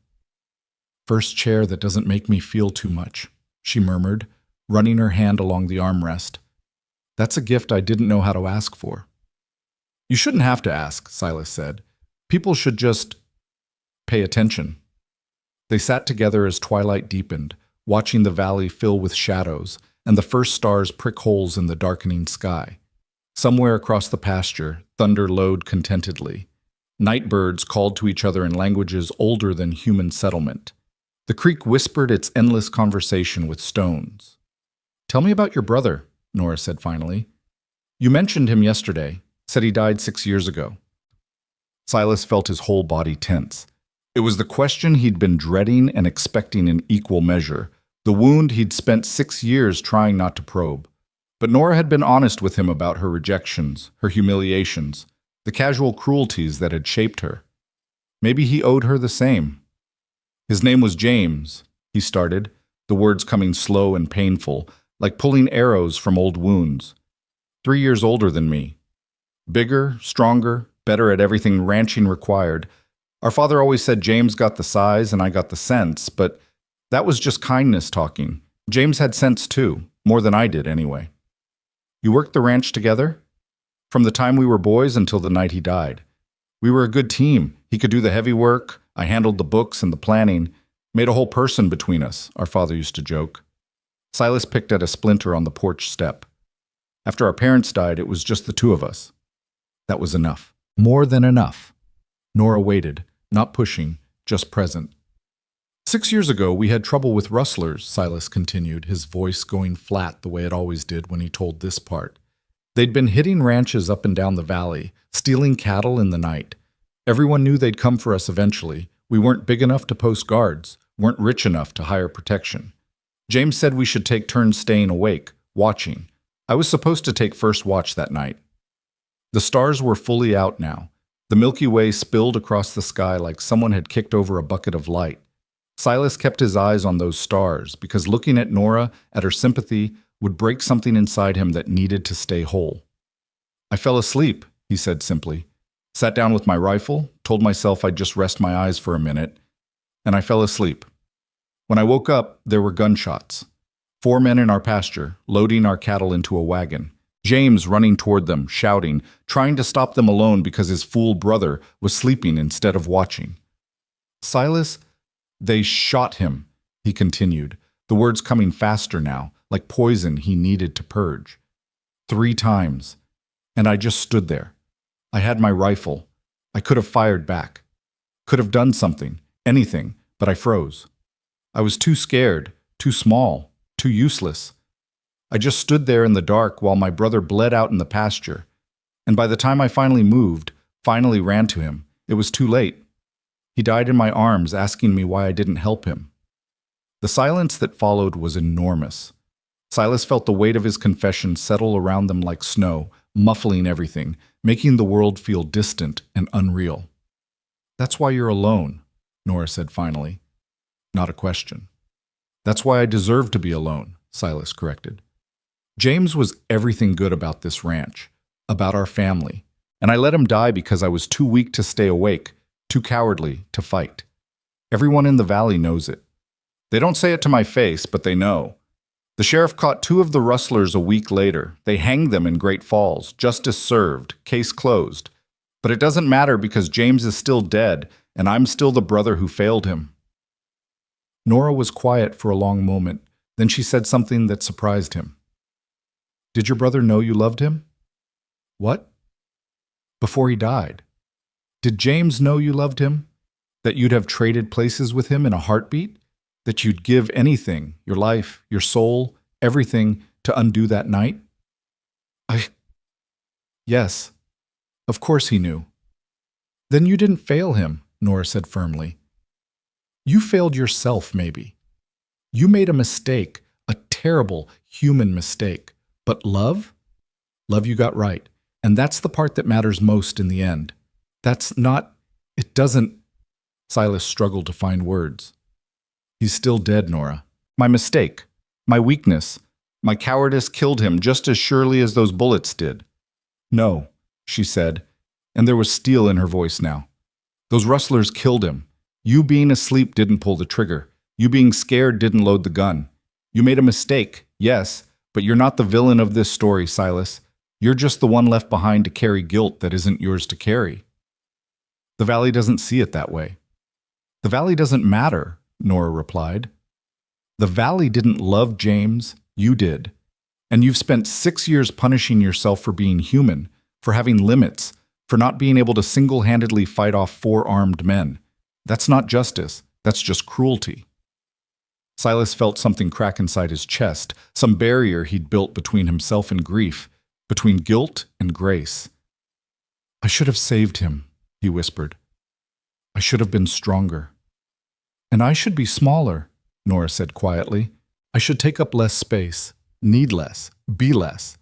"First chair that doesn't make me feel too much," she murmured, running her hand along the armrest. "That's a gift I didn't know how to ask for." "You shouldn't have to ask," Silas said. "People should just pay attention." They sat together as twilight deepened, watching the valley fill with shadows and the first stars prick holes in the darkening sky. Somewhere across the pasture, thunder lowed contentedly. Night birds called to each other in languages older than human settlement. The creek whispered its endless conversation with stones. "Tell me about your brother," Nora said finally. "You mentioned him yesterday, said he died 6 years ago." Silas felt his whole body tense. It was the question he'd been dreading and expecting in equal measure, the wound he'd spent 6 years trying not to probe. But Nora had been honest with him about her rejections, her humiliations, the casual cruelties that had shaped her. Maybe he owed her the same. "His name was James," he started, the words coming slow and painful, like pulling arrows from old wounds. 3 years older than me. Bigger, stronger, better at everything ranching required. Our father always said James got the size and I got the sense, but that was just kindness talking. James had sense too, more than I did anyway. "You worked the ranch together?" "From the time we were boys until the night he died. We were a good team. He could do the heavy work, I handled the books and the planning. Made a whole person between us," our father used to joke. Silas picked at a splinter on the porch step. "After our parents died, it was just the two of us. That was enough. More than enough." Nora waited, not pushing, just present. 6 years ago, we had trouble with rustlers," Silas continued, his voice going flat the way it always did when he told this part. "They'd been hitting ranches up and down the valley, stealing cattle in the night. Everyone knew they'd come for us eventually. We weren't big enough to post guards, weren't rich enough to hire protection. James said we should take turns staying awake, watching. I was supposed to take first watch that night. The stars were fully out now. The Milky Way spilled across the sky like someone had kicked over a bucket of light. Silas kept his eyes on those stars because looking at Nora, at her sympathy, would break something inside him that needed to stay whole. "I fell asleep," he said simply. "Sat down with my rifle, told myself I'd just rest my eyes for a minute, and I fell asleep. When I woke up, there were gunshots. 4 men in our pasture, loading our cattle into a wagon. James running toward them, shouting, trying to stop them alone because his fool brother was sleeping instead of watching. Silas, they shot him," he continued, the the words coming faster now, like poison he needed to purge. 3 times. And I just stood there. I had my rifle. I could have fired back. Could have done something, anything, but I froze. I was too scared, too small, too useless. I just stood there in the dark while my brother bled out in the pasture. And by the time I finally moved, finally ran to him, it was too late. He died in my arms, asking me why I didn't help him. The silence that followed was enormous. Silas felt the weight of his confession settle around them like snow, muffling everything, making the world feel distant and unreal. "That's why you're alone," Nora said finally. Not a question. "That's why I deserve to be alone," Silas corrected. "James was everything good about this ranch, about our family, and I let him die because I was too weak to stay awake, too cowardly to fight. Everyone in the valley knows it. They don't say it to my face, but they know. The sheriff caught 2 of the rustlers a week later. They hanged them in Great Falls. Justice served. Case closed. But it doesn't matter because James is still dead, and I'm still the brother who failed him." Nora was quiet for a long moment. Then she said something that surprised him. "Did your brother know you loved him?" "What?" "Before he died. Did James know you loved him? That you'd have traded places with him in a heartbeat? That you'd give anything, your life, your soul, everything, to undo that night?" Yes. Of course he knew." "Then you didn't fail him," Nora said firmly. "You failed yourself, maybe. You made a mistake, a terrible human mistake. But love? Love you got right. And that's the part that matters most in the end. It doesn't." Silas struggled to find words. "He's still dead, Nora. My mistake, my weakness, my cowardice killed him just as surely as those bullets did." "No," she said, and there was steel in her voice now. "Those rustlers killed him. You being asleep didn't pull the trigger. You being scared didn't load the gun. You made a mistake, yes, but you're not the villain of this story, Silas. You're just the one left behind to carry guilt that isn't yours to carry." "The valley doesn't see it that way." "The valley doesn't matter," Nora replied. "The valley didn't love James, you did. And you've spent 6 years punishing yourself for being human, for having limits, for not being able to single-handedly fight off 4 armed men. That's not justice, that's just cruelty." Silas felt something crack inside his chest, some barrier he'd built between himself and grief, between guilt and grace. "I should have saved him," he whispered. "I should have been stronger." "And I should be smaller," Nora said quietly. "I should take up less space, need less, be less.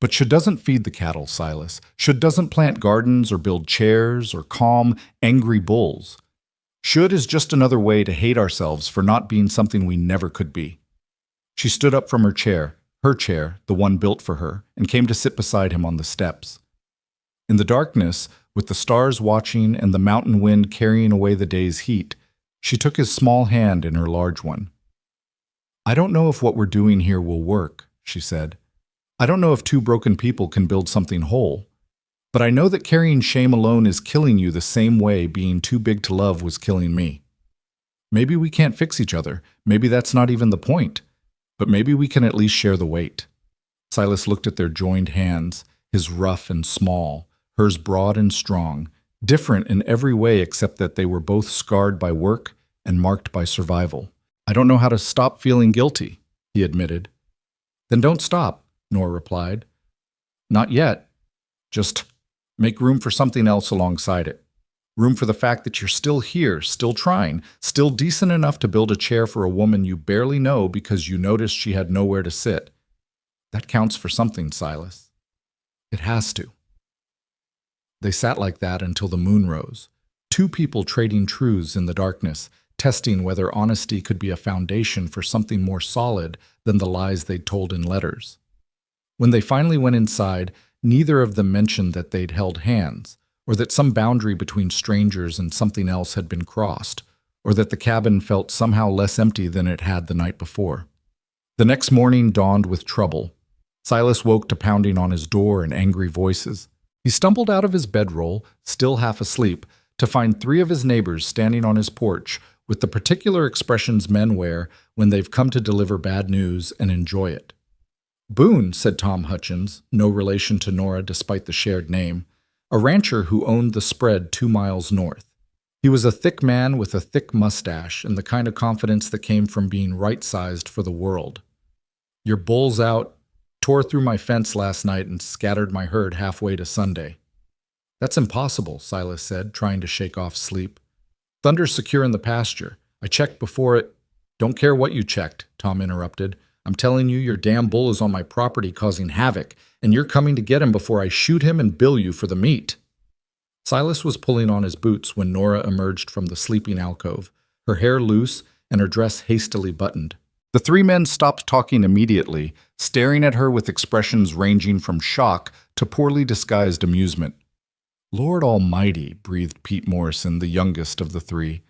But should doesn't feed the cattle, Silas. Should doesn't plant gardens or build chairs or calm, angry bulls. Should is just another way to hate ourselves for not being something we never could be." She stood up from her chair, the one built for her, and came to sit beside him on the steps. In the darkness, with the stars watching and the mountain wind carrying away the day's heat, she took his small hand in her large one. "I don't know if what we're doing here will work," she said. "I don't know if 2 broken people can build something whole. But I know that carrying shame alone is killing you the same way being too big to love was killing me. Maybe we can't fix each other. Maybe that's not even the point. But maybe we can at least share the weight." Silas looked at their joined hands, his rough and small, hers broad and strong, different in every way except that they were both scarred by work and marked by survival. "I don't know how to stop feeling guilty," he admitted. "Then don't stop," Nora replied. "Not yet. Just make room for something else alongside it. Room for the fact that you're still here, still trying, still decent enough to build a chair for a woman you barely know because you noticed she had nowhere to sit. That counts for something, Silas. It has to." They sat like that until the moon rose, 2 people trading truths in the darkness, testing whether honesty could be a foundation for something more solid than the lies they'd told in letters. When they finally went inside, neither of them mentioned that they'd held hands, or that some boundary between strangers and something else had been crossed, or that the cabin felt somehow less empty than it had the night before. The next morning dawned with trouble. Silas woke to pounding on his door and angry voices. He stumbled out of his bedroll, still half asleep, to find 3 of his neighbors standing on his porch, with the particular expressions men wear when they've come to deliver bad news and enjoy it. Boone, said Tom Hutchins, no relation to Nora despite the shared name, a rancher who owned the spread 2 miles north. He was a thick man with a thick mustache and the kind of confidence that came from being right-sized for the world. Your bull's out, tore through my fence last night and scattered my herd halfway to Sunday. That's impossible, Silas said, trying to shake off sleep. Thunder's secure in the pasture. I checked before it— Don't care what you checked, Tom interrupted. I'm telling you your damn bull is on my property causing havoc, and you're coming to get him before I shoot him and bill you for the meat. Silas was pulling on his boots when Nora emerged from the sleeping alcove, her hair loose and her dress hastily buttoned. The 3 men stopped talking immediately, staring at her with expressions ranging from shock to poorly disguised amusement. Lord Almighty, breathed Pete Morrison, the youngest of the 3.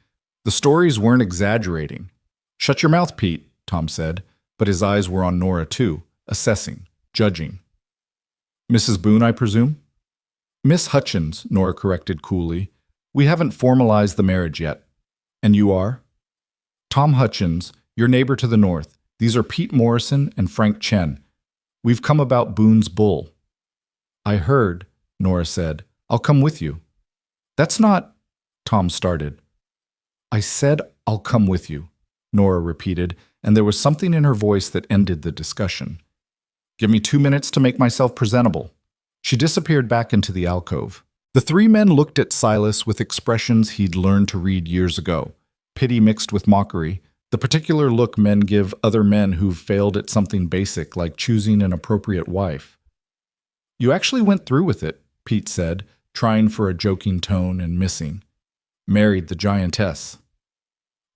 The stories weren't exaggerating. Shut your mouth, Pete, Tom said, but his eyes were on Nora too, assessing, judging. Mrs. Boone, I presume? Miss Hutchins, Nora corrected coolly. We haven't formalized the marriage yet. And you are? Tom Hutchins, your neighbor to the north. These are Pete Morrison and Frank Chen. We've come about Boone's bull. I heard, Nora said. I'll come with you. That's not— Tom started. I said I'll come with you, Nora repeated, and there was something in her voice that ended the discussion. Give me 2 minutes to make myself presentable. She disappeared back into the alcove. The 3 men looked at Silas with expressions he'd learned to read years ago, pity mixed with mockery, the particular look men give other men who've failed at something basic like choosing an appropriate wife. You actually went through with it, Pete said, trying for a joking tone and missing. Married the giantess.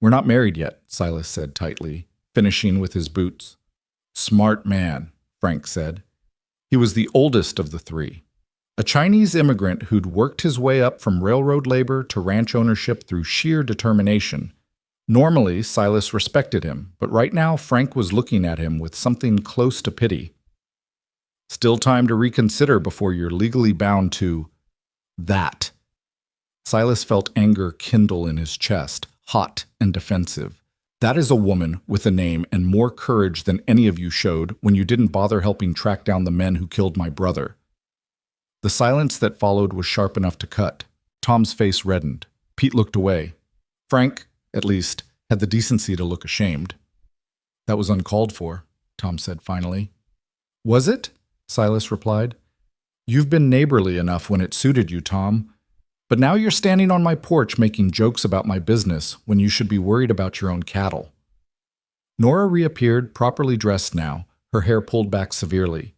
We're not married yet, Silas said tightly, finishing with his boots. Smart man, Frank said. He was the oldest of the 3. A Chinese immigrant who'd worked his way up from railroad labor to ranch ownership through sheer determination. Normally, Silas respected him, but right now Frank was looking at him with something close to pity. Still time to reconsider before you're legally bound to— that. Silas felt anger kindle in his chest, hot and defensive. That is a woman with a name and more courage than any of you showed when you didn't bother helping track down the men who killed my brother. The silence that followed was sharp enough to cut. Tom's face reddened. Pete looked away. Frank, at least, had the decency to look ashamed. That was uncalled for, Tom said finally. Was it? Silas replied. You've been neighborly enough when it suited you, Tom. But now you're standing on my porch making jokes about my business when you should be worried about your own cattle. Nora reappeared, properly dressed now, her hair pulled back severely.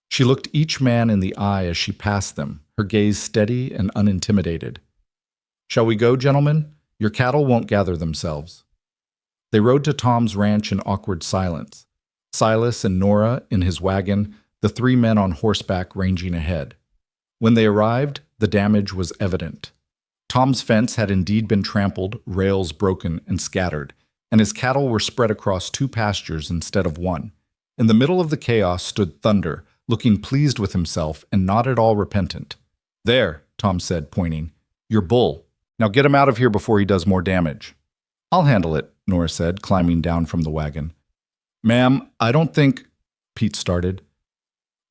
She looked each man in the eye as she passed them, her gaze steady and unintimidated. Shall we go, gentlemen? Your cattle won't gather themselves. They rode to Tom's ranch in awkward silence. Silas and Nora in his wagon, the 3 men on horseback ranging ahead. When they arrived, the damage was evident. Tom's fence had indeed been trampled, rails broken and scattered, and his cattle were spread across 2 pastures instead of 1. In the middle of the chaos stood Thunder, looking pleased with himself and not at all repentant. There, Tom said, pointing. Your bull. Now get him out of here before he does more damage. I'll handle it, Nora said, climbing down from the wagon. Ma'am, I don't think— Pete started.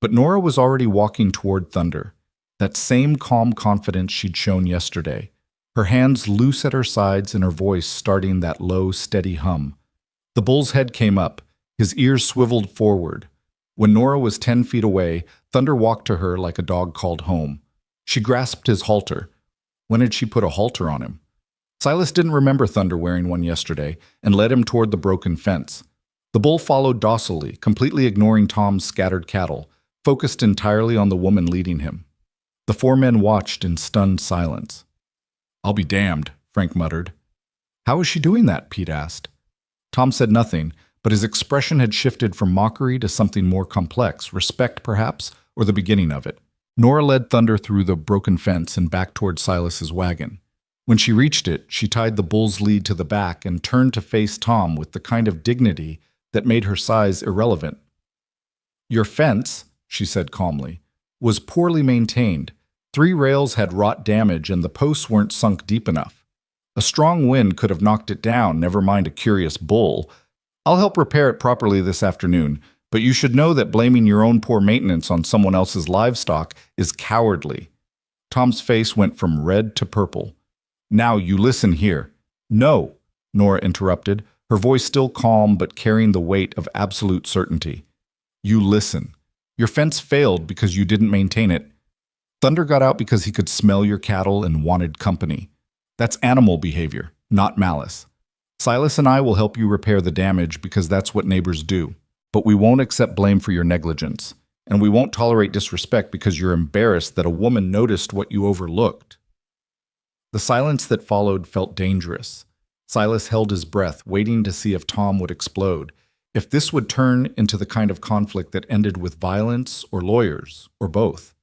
But Nora was already walking toward Thunder, that same calm confidence she'd shown yesterday, her hands loose at her sides and her voice starting that low, steady hum. The bull's head came up, his ears swiveled forward. When Nora was 10 feet away, Thunder walked to her like a dog called home. She grasped his halter. When had she put a halter on him? Silas didn't remember Thunder wearing one yesterday and led him toward the broken fence. The bull followed docilely, completely ignoring Tom's scattered cattle, focused entirely on the woman leading him. The 4 men watched in stunned silence. I'll be damned, Frank muttered. How is she doing that? Pete asked. Tom said nothing, but his expression had shifted from mockery to something more complex, respect perhaps, or the beginning of it. Nora led Thunder through the broken fence and back toward Silas's wagon. When she reached it, she tied the bull's lead to the back and turned to face Tom with the kind of dignity that made her size irrelevant. Your fence, she said calmly, was poorly maintained. 3 rails had wrought damage and the posts weren't sunk deep enough. A strong wind could have knocked it down, never mind a curious bull. I'll help repair it properly this afternoon, but you should know that blaming your own poor maintenance on someone else's livestock is cowardly. Tom's face went from red to purple. Now you listen here. No, Nora interrupted, her voice still calm but carrying the weight of absolute certainty. You listen. Your fence failed because you didn't maintain it. Thunder got out because he could smell your cattle and wanted company. That's animal behavior, not malice. Silas and I will help you repair the damage because that's what neighbors do. But we won't accept blame for your negligence. And we won't tolerate disrespect because you're embarrassed that a woman noticed what you overlooked. The silence that followed felt dangerous. Silas held his breath, waiting to see if Tom would explode, if this would turn into the kind of conflict that ended with violence or lawyers, or both.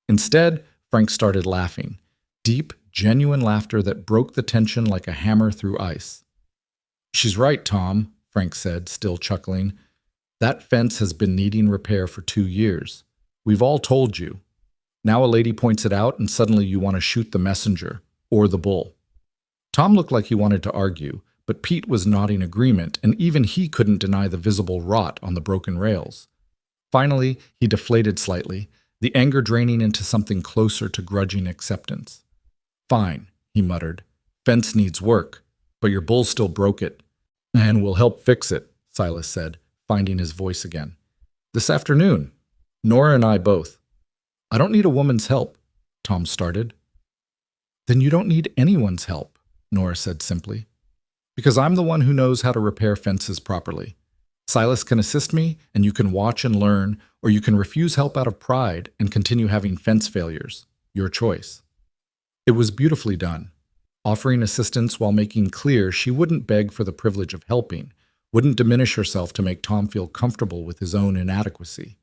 Instead, Frank started laughing, deep, genuine laughter that broke the tension like a hammer through ice. She's right, Tom, Frank said, still chuckling. That fence has been needing repair for 2 years. We've all told you. Now a lady points it out and suddenly you want to shoot the messenger, or the bull. Tom looked like he wanted to argue, but Pete was nodding agreement, and even he couldn't deny the visible rot on the broken rails. Finally, he deflated slightly, the anger draining into something closer to grudging acceptance. Fine, he muttered. Fence needs work, but your bull still broke it. And we'll help fix it, Silas said, finding his voice again. This afternoon. Nora and I both. I don't need a woman's help, Tom started. Then you don't need anyone's help, Nora said simply. Because I'm the one who knows how to repair fences properly. Silas can assist me, and you can watch and learn, or you can refuse help out of pride and continue having fence failures. Your choice. It was beautifully done, offering assistance while making clear she wouldn't beg for the privilege of helping, wouldn't diminish herself to make Tom feel comfortable with his own inadequacy.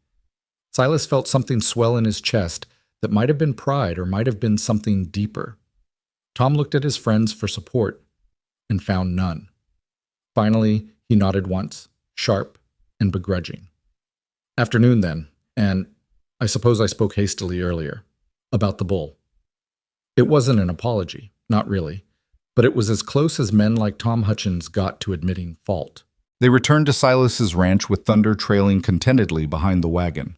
Silas felt something swell in his chest that might have been pride or might have been something deeper. Tom looked at his friends for support and found none. Finally, he nodded once, sharp and begrudging. Afternoon then, and I suppose I spoke hastily earlier, about the bull. It wasn't an apology, not really, but it was as close as men like Tom Hutchins got to admitting fault. They returned to Silas's ranch with Thunder trailing contentedly behind the wagon.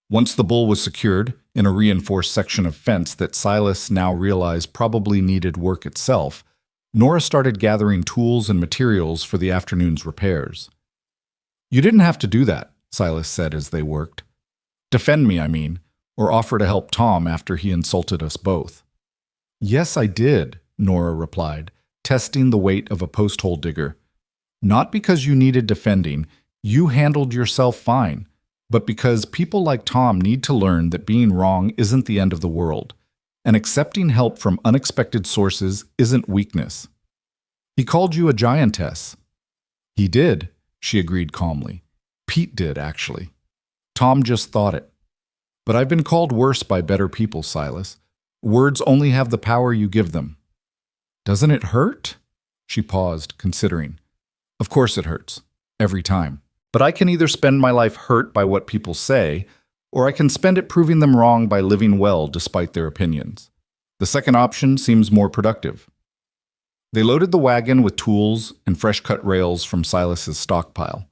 Once the bull was secured, in a reinforced section of fence that Silas now realized probably needed work itself, Nora started gathering tools and materials for the afternoon's repairs. You didn't have to do that, Silas said as they worked. Defend me, I mean, or offer to help Tom after he insulted us both. Yes, I did, Nora replied, testing the weight of a post-hole digger. Not because you needed defending, you handled yourself fine, but because people like Tom need to learn that being wrong isn't the end of the world, and accepting help from unexpected sources isn't weakness. He called you a giantess. He did, she agreed calmly. Pete did, actually. Tom just thought it. But I've been called worse by better people, Silas. Words only have the power you give them. Doesn't it hurt? She paused, considering. Of course it hurts. Every time. But I can either spend my life hurt by what people say, or I can spend it proving them wrong by living well despite their opinions. The second option seems more productive. They loaded the wagon with tools and fresh-cut rails from Silas's stockpile.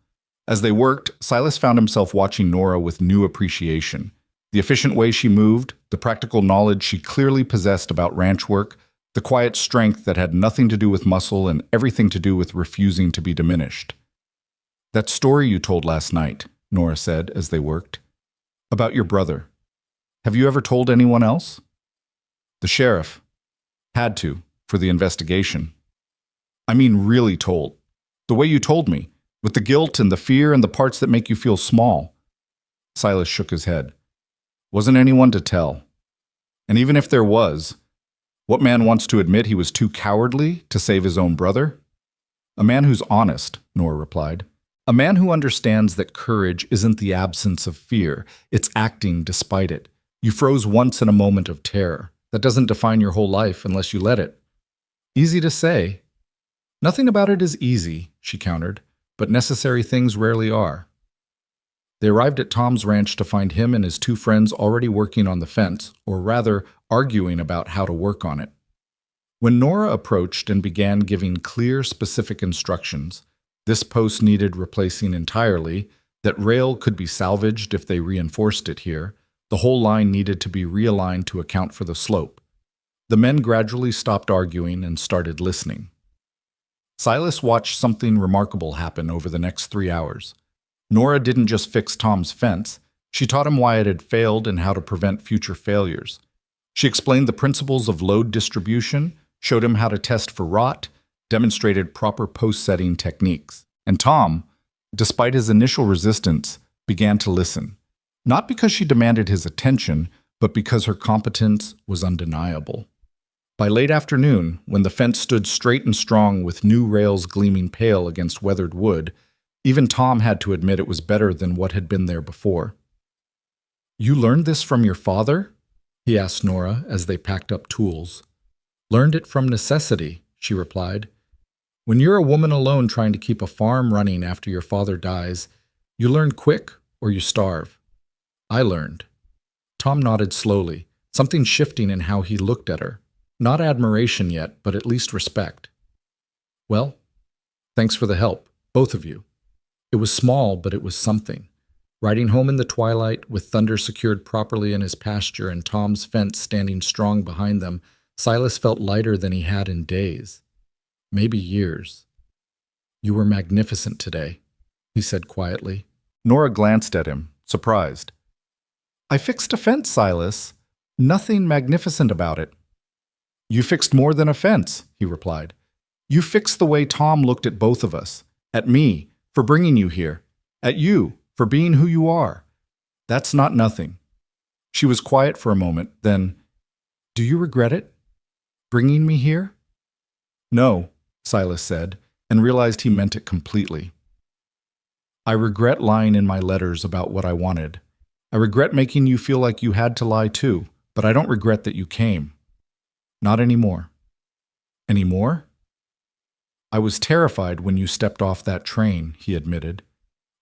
As they worked, Silas found himself watching Nora with new appreciation. The efficient way she moved, the practical knowledge she clearly possessed about ranch work, the quiet strength that had nothing to do with muscle and everything to do with refusing to be diminished. That story you told last night, Nora said as they worked. About your brother. Have you ever told anyone else? The sheriff. Had to, for the investigation. I mean really told. The way you told me, with the guilt and the fear and the parts that make you feel small. Silas shook his head. Wasn't anyone to tell. And even if there was, what man wants to admit he was too cowardly to save his own brother? A man who's honest, Nora replied. A man who understands that courage isn't the absence of fear, it's acting despite it. You froze once in a moment of terror. That doesn't define your whole life unless you let it. Easy to say. Nothing about it is easy, she countered, but necessary things rarely are. They arrived at Tom's ranch to find him and his two friends already working on the fence, or rather, arguing about how to work on it. When Nora approached and began giving clear, specific instructions, this post needed replacing entirely, that rail could be salvaged if they reinforced it here, the whole line needed to be realigned to account for the slope. The men gradually stopped arguing and started listening. Silas watched something remarkable happen over the next 3 hours. Nora didn't just fix Tom's fence, she taught him why it had failed and how to prevent future failures. She explained the principles of load distribution, showed him how to test for rot, demonstrated proper post-setting techniques. And Tom, despite his initial resistance, began to listen. Not because she demanded his attention, but because her competence was undeniable. By late afternoon, when the fence stood straight and strong with new rails gleaming pale against weathered wood, even Tom had to admit it was better than what had been there before. "You learned this from your father?" he asked Nora as they packed up tools. "Learned it from necessity," she replied. "When you're a woman alone trying to keep a farm running after your father dies, you learn quick or you starve. I learned." Tom nodded slowly, something shifting in how he looked at her. Not admiration yet, but at least respect. "Well, thanks for the help, both of you." It was small, but it was something. Riding home in the twilight, with Thunder secured properly in his pasture and Tom's fence standing strong behind them, Silas felt lighter than he had in days. Maybe years. "You were magnificent today," he said quietly. Nora glanced at him, surprised. "I fixed a fence, Silas. Nothing magnificent about it." "You fixed more than a fence," he replied. "You fixed the way Tom looked at both of us, at me, for bringing you here, at you, for being who you are. That's not nothing." She was quiet for a moment, then, "Do you regret it? Bringing me here?" "No," Silas said, and realized he meant it completely. "I regret lying in my letters about what I wanted. I regret making you feel like you had to lie too, but I don't regret that you came. Not anymore." "Anymore?" "I was terrified when you stepped off that train," he admitted.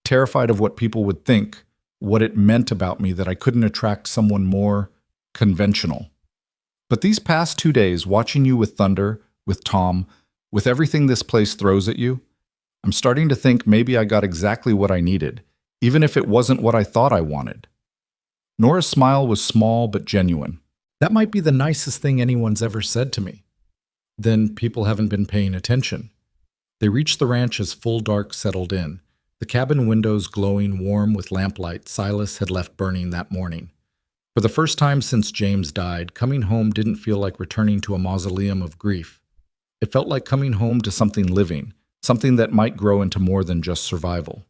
"Terrified of what people would think, what it meant about me that I couldn't attract someone more conventional. But these past 2 days, watching you with Thunder, with Tom, with everything this place throws at you, I'm starting to think maybe I got exactly what I needed, even if it wasn't what I thought I wanted." Nora's smile was small but genuine. "That might be the nicest thing anyone's ever said to me." "Then people haven't been paying attention." They reached the ranch as full dark settled in, the cabin windows glowing warm with lamplight Silas had left burning that morning. For the first time since James died, coming home didn't feel like returning to a mausoleum of grief. It felt like coming home to something living, something that might grow into more than just survival.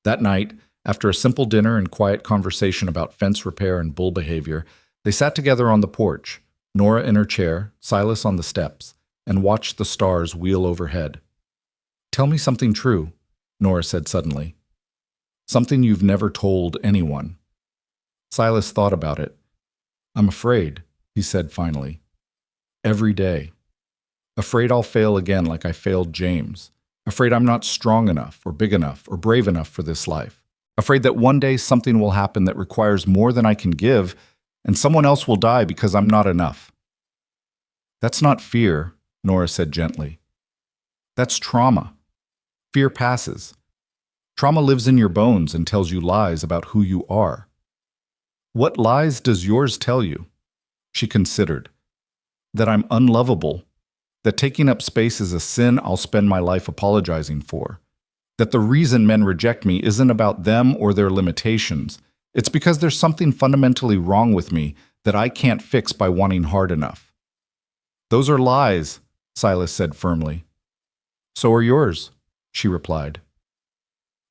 That night, after a simple dinner and quiet conversation about fence repair and bull behavior, they sat together on the porch, Nora in her chair, Silas on the steps, and watched the stars wheel overhead. "Tell me something true," Nora said suddenly. "Something you've never told anyone." Silas thought about it. "I'm afraid," he said finally. "Every day. Afraid I'll fail again like I failed James. Afraid I'm not strong enough or big enough or brave enough for this life. Afraid that one day something will happen that requires more than I can give, and someone else will die because I'm not enough." "That's not fear," Nora said gently. "That's trauma. Fear passes. Trauma lives in your bones and tells you lies about who you are." "What lies does yours tell you?" She considered. "That I'm unlovable. That taking up space is a sin I'll spend my life apologizing for. That the reason men reject me isn't about them or their limitations. It's because there's something fundamentally wrong with me that I can't fix by wanting hard enough." "Those are lies," Silas said firmly. "So are yours," she replied.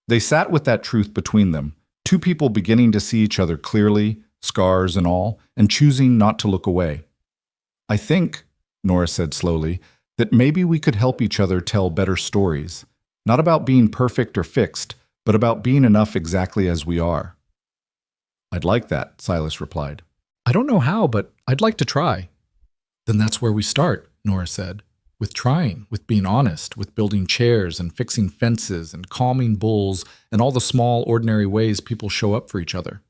They sat with that truth between them, two people beginning to see each other clearly, scars and all, and choosing not to look away. "I think," Nora said slowly, "that maybe we could help each other tell better stories, not about being perfect or fixed, but about being enough exactly as we are." "I'd like that," Silas replied. "I don't know how, but I'd like to try." "Then that's where we start," Nora said. "With trying, with being honest, with building chairs and fixing fences and calming bulls and all the small, ordinary ways people show up for each other."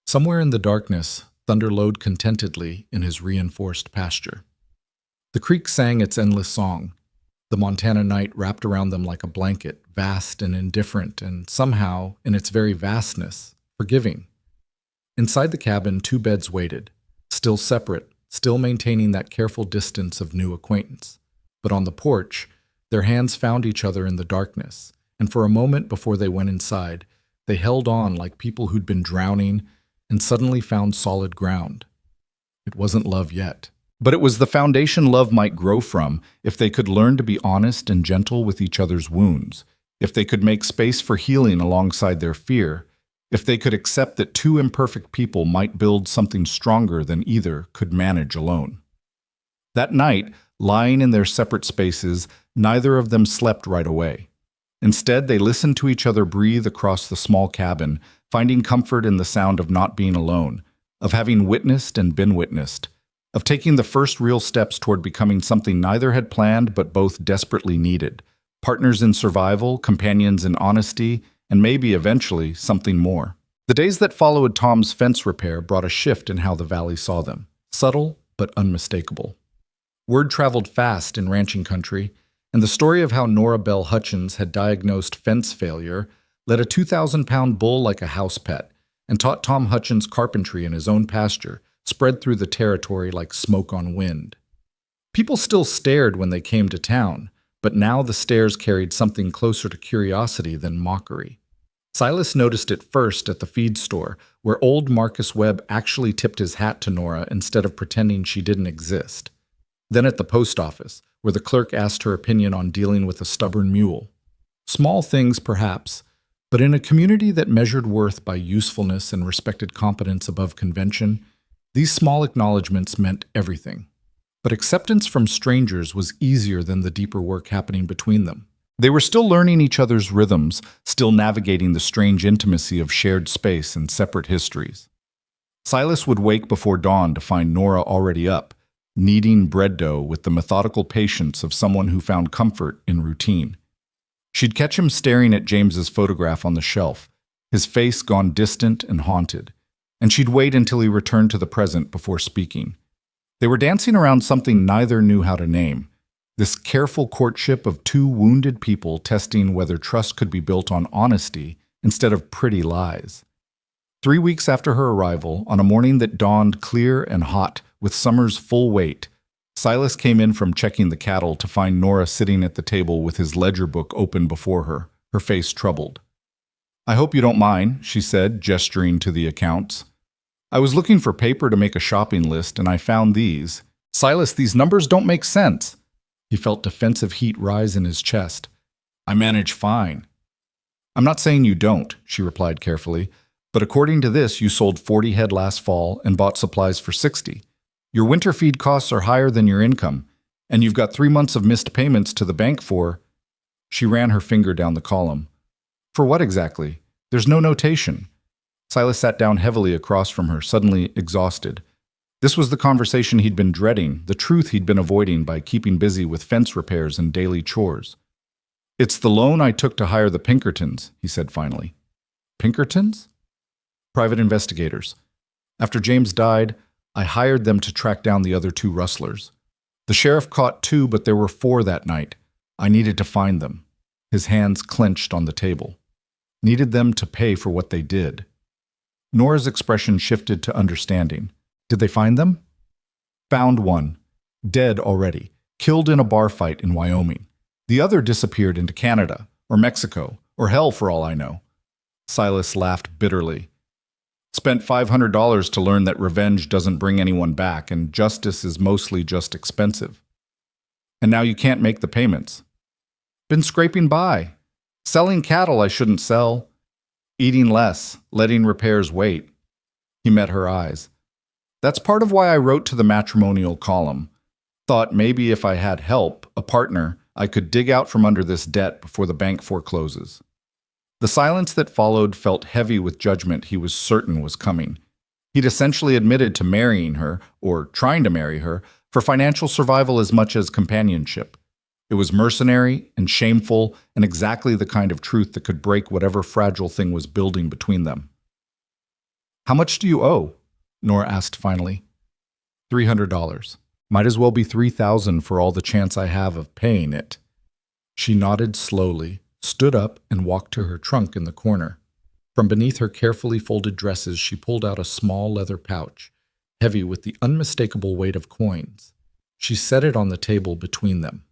Somewhere in the darkness, Thunder lowed contentedly in his reinforced pasture. The creek sang its endless song. The Montana night wrapped around them like a blanket, vast and indifferent, and somehow, in its very vastness, forgiving. Inside the cabin, two beds waited, still separate, still maintaining that careful distance of new acquaintance. But on the porch, their hands found each other in the darkness, and for a moment before they went inside, they held on like people who'd been drowning and suddenly found solid ground. It wasn't love yet. But it was the foundation love might grow from if they could learn to be honest and gentle with each other's wounds, if they could make space for healing alongside their fear, if they could accept that two imperfect people might build something stronger than either could manage alone. That night, lying in their separate spaces, neither of them slept right away. Instead, they listened to each other breathe across the small cabin, finding comfort in the sound of not being alone, of having witnessed and been witnessed, of taking the first real steps toward becoming something neither had planned but both desperately needed, partners in survival, companions in honesty, and maybe eventually something more. The days that followed Tom's fence repair brought a shift in how the valley saw them, subtle but unmistakable. Word traveled fast in ranching country, and the story of how Nora Bell Hutchins had diagnosed fence failure led a 2,000-pound bull like a house pet and taught Tom Hutchins carpentry in his own pasture, spread through the territory like smoke on wind. People still stared when they came to town, but now the stares carried something closer to curiosity than mockery. Silas noticed it first at the feed store, where old Marcus Webb actually tipped his hat to Nora instead of pretending she didn't exist. Then at the post office, where the clerk asked her opinion on dealing with a stubborn mule. Small things, perhaps, but in a community that measured worth by usefulness and respected competence above convention, these small acknowledgments meant everything. But acceptance from strangers was easier than the deeper work happening between them. They were still learning each other's rhythms, still navigating the strange intimacy of shared space and separate histories. Silas would wake before dawn to find Nora already up, kneading bread dough with the methodical patience of someone who found comfort in routine. She'd catch him staring at James's photograph on the shelf, his face gone distant and haunted, and she'd wait until he returned to the present before speaking. They were dancing around something neither knew how to name, this careful courtship of two wounded people testing whether trust could be built on honesty instead of pretty lies. 3 weeks after her arrival, on a morning that dawned clear and hot with summer's full weight, Silas came in from checking the cattle to find Nora sitting at the table with his ledger book open before her, her face troubled. "I hope you don't mind," she said, gesturing to the accounts. "I was looking for paper to make a shopping list, and I found these. Silas, these numbers don't make sense." He felt defensive heat rise in his chest. "I manage fine." "I'm not saying you don't," she replied carefully, "but according to this, you sold 40 head last fall and bought supplies for 60. Your winter feed costs are higher than your income, and you've got 3 months of missed payments to the bank for—" She ran her finger down the column. "For what exactly? There's no notation." Silas sat down heavily across from her, suddenly exhausted. This was the conversation he'd been dreading, the truth he'd been avoiding by keeping busy with fence repairs and daily chores. "It's the loan I took to hire the Pinkertons," he said finally. "Pinkertons?" "Private investigators. After James died, I hired them to track down the other 2 rustlers. The sheriff caught 2, but there were 4 that night. I needed to find them." His hands clenched on the table. "Needed them to pay for what they did." Nora's expression shifted to understanding. "Did they find them?" "Found one. Dead already. Killed in a bar fight in Wyoming. The other disappeared into Canada, or Mexico, or hell for all I know." Silas laughed bitterly. "Spent $500 to learn that revenge doesn't bring anyone back, and justice is mostly just expensive. And now you can't make the payments." "Been scraping by. Selling cattle I shouldn't sell. Eating less, letting repairs wait." He met her eyes. "That's part of why I wrote to the matrimonial column. Thought maybe if I had help, a partner, I could dig out from under this debt before the bank forecloses." The silence that followed felt heavy with judgment he was certain was coming. He'd essentially admitted to marrying her, or trying to marry her, for financial survival as much as companionship. It was mercenary and shameful and exactly the kind of truth that could break whatever fragile thing was building between them. "How much do you owe?" Nora asked finally. $300. Might as well be 3,000 for all the chance I have of paying it. She nodded slowly, stood up, and walked to her trunk in the corner. From beneath her carefully folded dresses, she pulled out a small leather pouch, heavy with the unmistakable weight of coins. She set it on the table between them.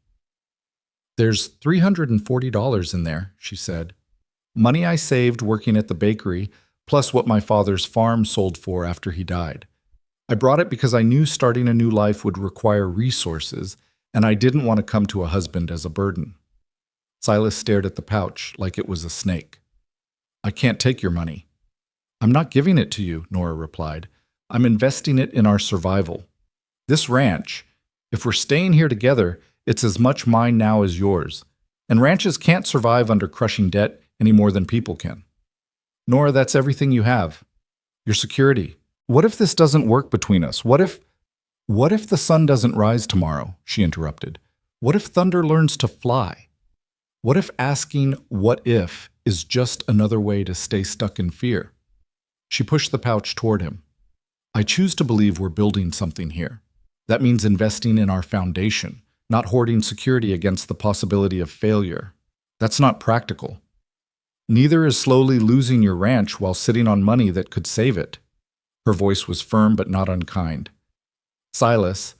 "There's $340 in there," she said. "Money I saved working at the bakery, plus what my father's farm sold for after he died. I brought it because I knew starting a new life would require resources, and I didn't want to come to a husband as a burden." Silas stared at the pouch like it was a snake. "I can't take your money." "I'm not giving it to you," Nora replied. "I'm investing it in our survival. This ranch, if we're staying here together, it's as much mine now as yours. And ranches can't survive under crushing debt any more than people can. Nora, that's everything you have. Your security. What if this doesn't work between us? What if the sun doesn't rise tomorrow?" she interrupted. "What if thunder learns to fly? What if asking what if is just another way to stay stuck in fear?" She pushed the pouch toward him. "I choose to believe we're building something here. That means investing in our foundation, not hoarding security against the possibility of failure. That's not practical. Neither is slowly losing your ranch while sitting on money that could save it." Her voice was firm but not unkind. "Silas,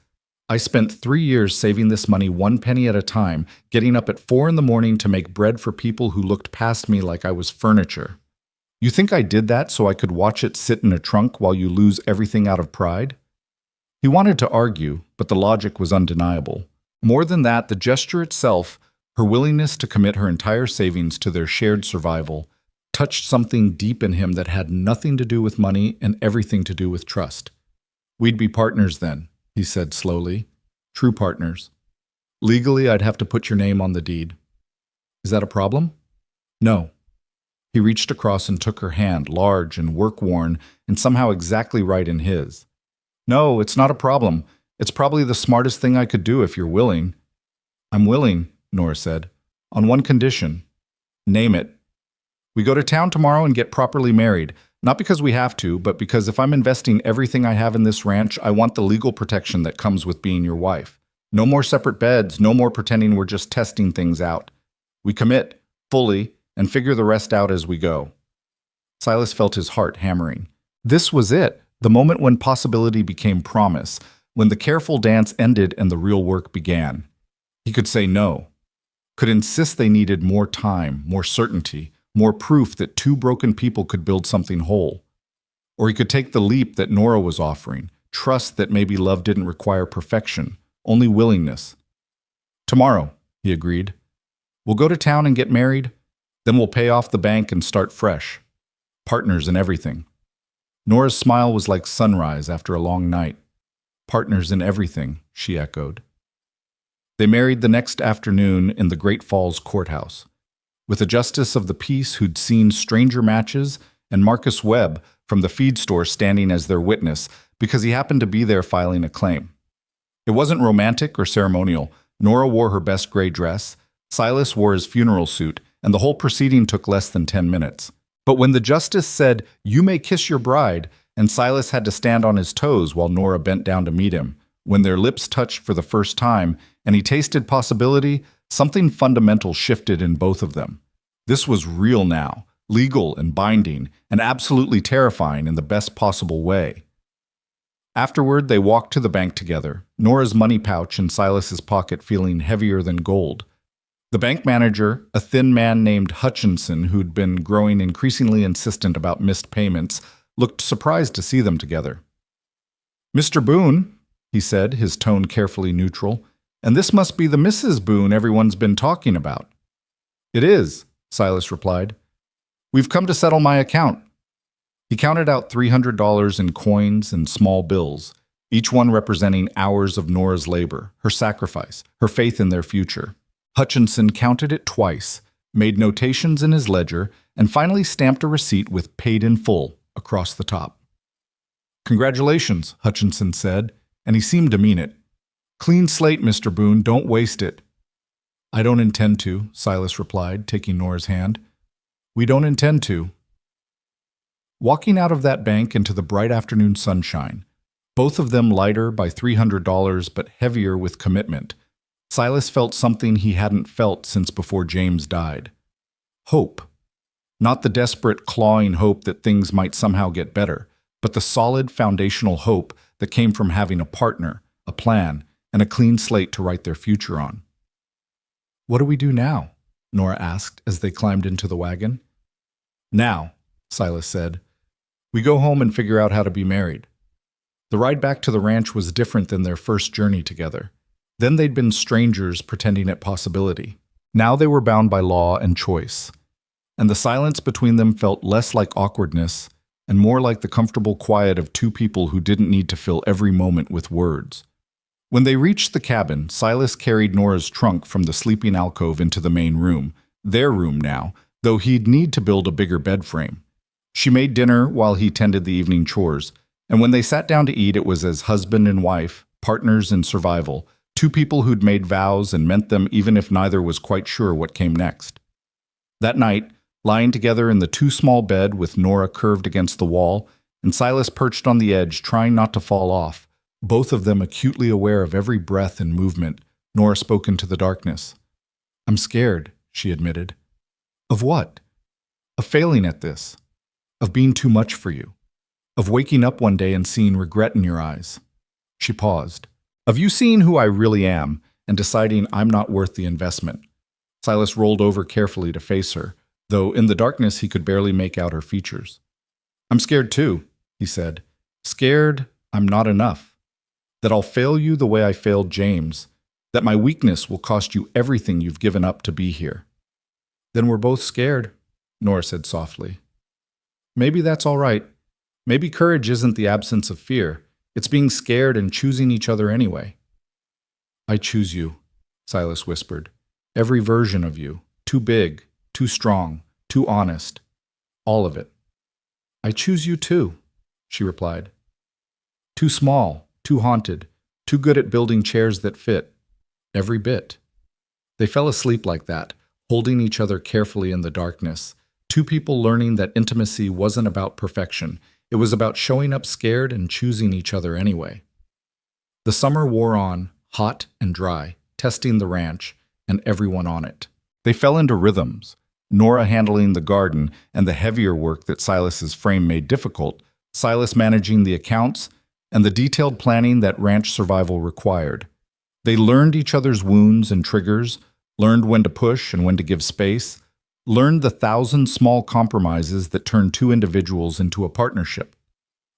I spent 3 years saving this money 1 penny at a time, getting up at 4 in the morning to make bread for people who looked past me like I was furniture. You think I did that so I could watch it sit in a trunk while you lose everything out of pride?" He wanted to argue, but the logic was undeniable. More than that, the gesture itself, her willingness to commit her entire savings to their shared survival, touched something deep in him that had nothing to do with money and everything to do with trust. "We'd be partners then," he said slowly. "True partners. Legally, I'd have to put your name on the deed. Is that a problem?" "No." He reached across and took her hand, large and work-worn, and somehow exactly right in his. "No, it's not a problem. It's probably the smartest thing I could do if you're willing." "I'm willing," Nora said, "on one condition." "Name it." "We go to town tomorrow and get properly married. Not because we have to, but because if I'm investing everything I have in this ranch, I want the legal protection that comes with being your wife. No more separate beds, no more pretending we're just testing things out. We commit, fully, and figure the rest out as we go." Silas felt his heart hammering. This was it, the moment when possibility became promise, when the careful dance ended and the real work began. He could say no, could insist they needed more time, more certainty, more proof that two broken people could build something whole. Or he could take the leap that Nora was offering, trust that maybe love didn't require perfection, only willingness. "Tomorrow," he agreed. "We'll go to town and get married, then we'll pay off the bank and start fresh. Partners in everything." Nora's smile was like sunrise after a long night. "Partners in everything," she echoed. They married the next afternoon in the Great Falls courthouse, with a justice of the peace who'd seen stranger matches and Marcus Webb from the feed store standing as their witness because he happened to be there filing a claim. It wasn't romantic or ceremonial. Nora wore her best gray dress, Silas wore his funeral suit, and the whole proceeding took less than 10 minutes. But when the justice said, "You may kiss your bride," and Silas had to stand on his toes while Nora bent down to meet him, when their lips touched for the first time and he tasted possibility, something fundamental shifted in both of them. This was real now, legal and binding, and absolutely terrifying in the best possible way. Afterward, they walked to the bank together, Nora's money pouch in Silas's pocket feeling heavier than gold. The bank manager, a thin man named Hutchinson who'd been growing increasingly insistent about missed payments, looked surprised to see them together. "Mr. Boone," he said, his tone carefully neutral, "and this must be the Mrs. Boone everyone's been talking about." "It is," Silas replied. "We've come to settle my account." He counted out $300 in coins and small bills, each one representing hours of Nora's labor, her sacrifice, her faith in their future. Hutchinson counted it twice, made notations in his ledger, and finally stamped a receipt with "paid in full" across the top. "Congratulations," Hutchinson said, and he seemed to mean it. "Clean slate, Mr. Boone, don't waste it." "I don't intend to," Silas replied, taking Nora's hand. "We don't intend to." Walking out of that bank into the bright afternoon sunshine, both of them lighter by $300 but heavier with commitment. Silas felt something he hadn't felt since before James died. Hope. Not the desperate, clawing hope that things might somehow get better, but the solid, foundational hope that came from having a partner, a plan, and a clean slate to write their future on. "What do we do now?" Nora asked as they climbed into the wagon. "Now," Silas said, "we go home and figure out how to be married." The ride back to the ranch was different than their first journey together. Then they'd been strangers pretending at possibility. Now they were bound by law and choice. And the silence between them felt less like awkwardness and more like the comfortable quiet of two people who didn't need to fill every moment with words. When they reached the cabin, Silas carried Nora's trunk from the sleeping alcove into the main room, their room now, though he'd need to build a bigger bed frame. She made dinner while he tended the evening chores, and when they sat down to eat, it was as husband and wife, partners in survival, two people who'd made vows and meant them even if neither was quite sure what came next. That night, lying together in the too-small bed with Nora curved against the wall and Silas perched on the edge trying not to fall off, both of them acutely aware of every breath and movement, Nora spoke into the darkness. "I'm scared," she admitted. "Of what?" "Of failing at this. Of being too much for you. Of waking up one day and seeing regret in your eyes." She paused. "Of you seeing who I really am and deciding I'm not worth the investment." Silas rolled over carefully to face her, though in the darkness he could barely make out her features. "I'm scared too," he said. "Scared I'm not enough. That I'll fail you the way I failed James. That my weakness will cost you everything you've given up to be here." "Then we're both scared," Nora said softly. "Maybe that's all right. Maybe courage isn't the absence of fear. It's being scared and choosing each other anyway." "I choose you," Silas whispered. "Every version of you. Too big, too strong, too honest. All of it." "I choose you too," she replied. "Too small, too haunted, too good at building chairs that fit. Every bit." They fell asleep like that, holding each other carefully in the darkness. Two people learning that intimacy wasn't about perfection. It was about showing up scared and choosing each other anyway. The summer wore on, hot and dry, testing the ranch and everyone on it. They fell into rhythms, Nora handling the garden and the heavier work that Silas's frame made difficult, Silas managing the accounts, and the detailed planning that ranch survival required. They learned each other's wounds and triggers, learned when to push and when to give space, learned the 1,000 small compromises that turned two individuals into a partnership.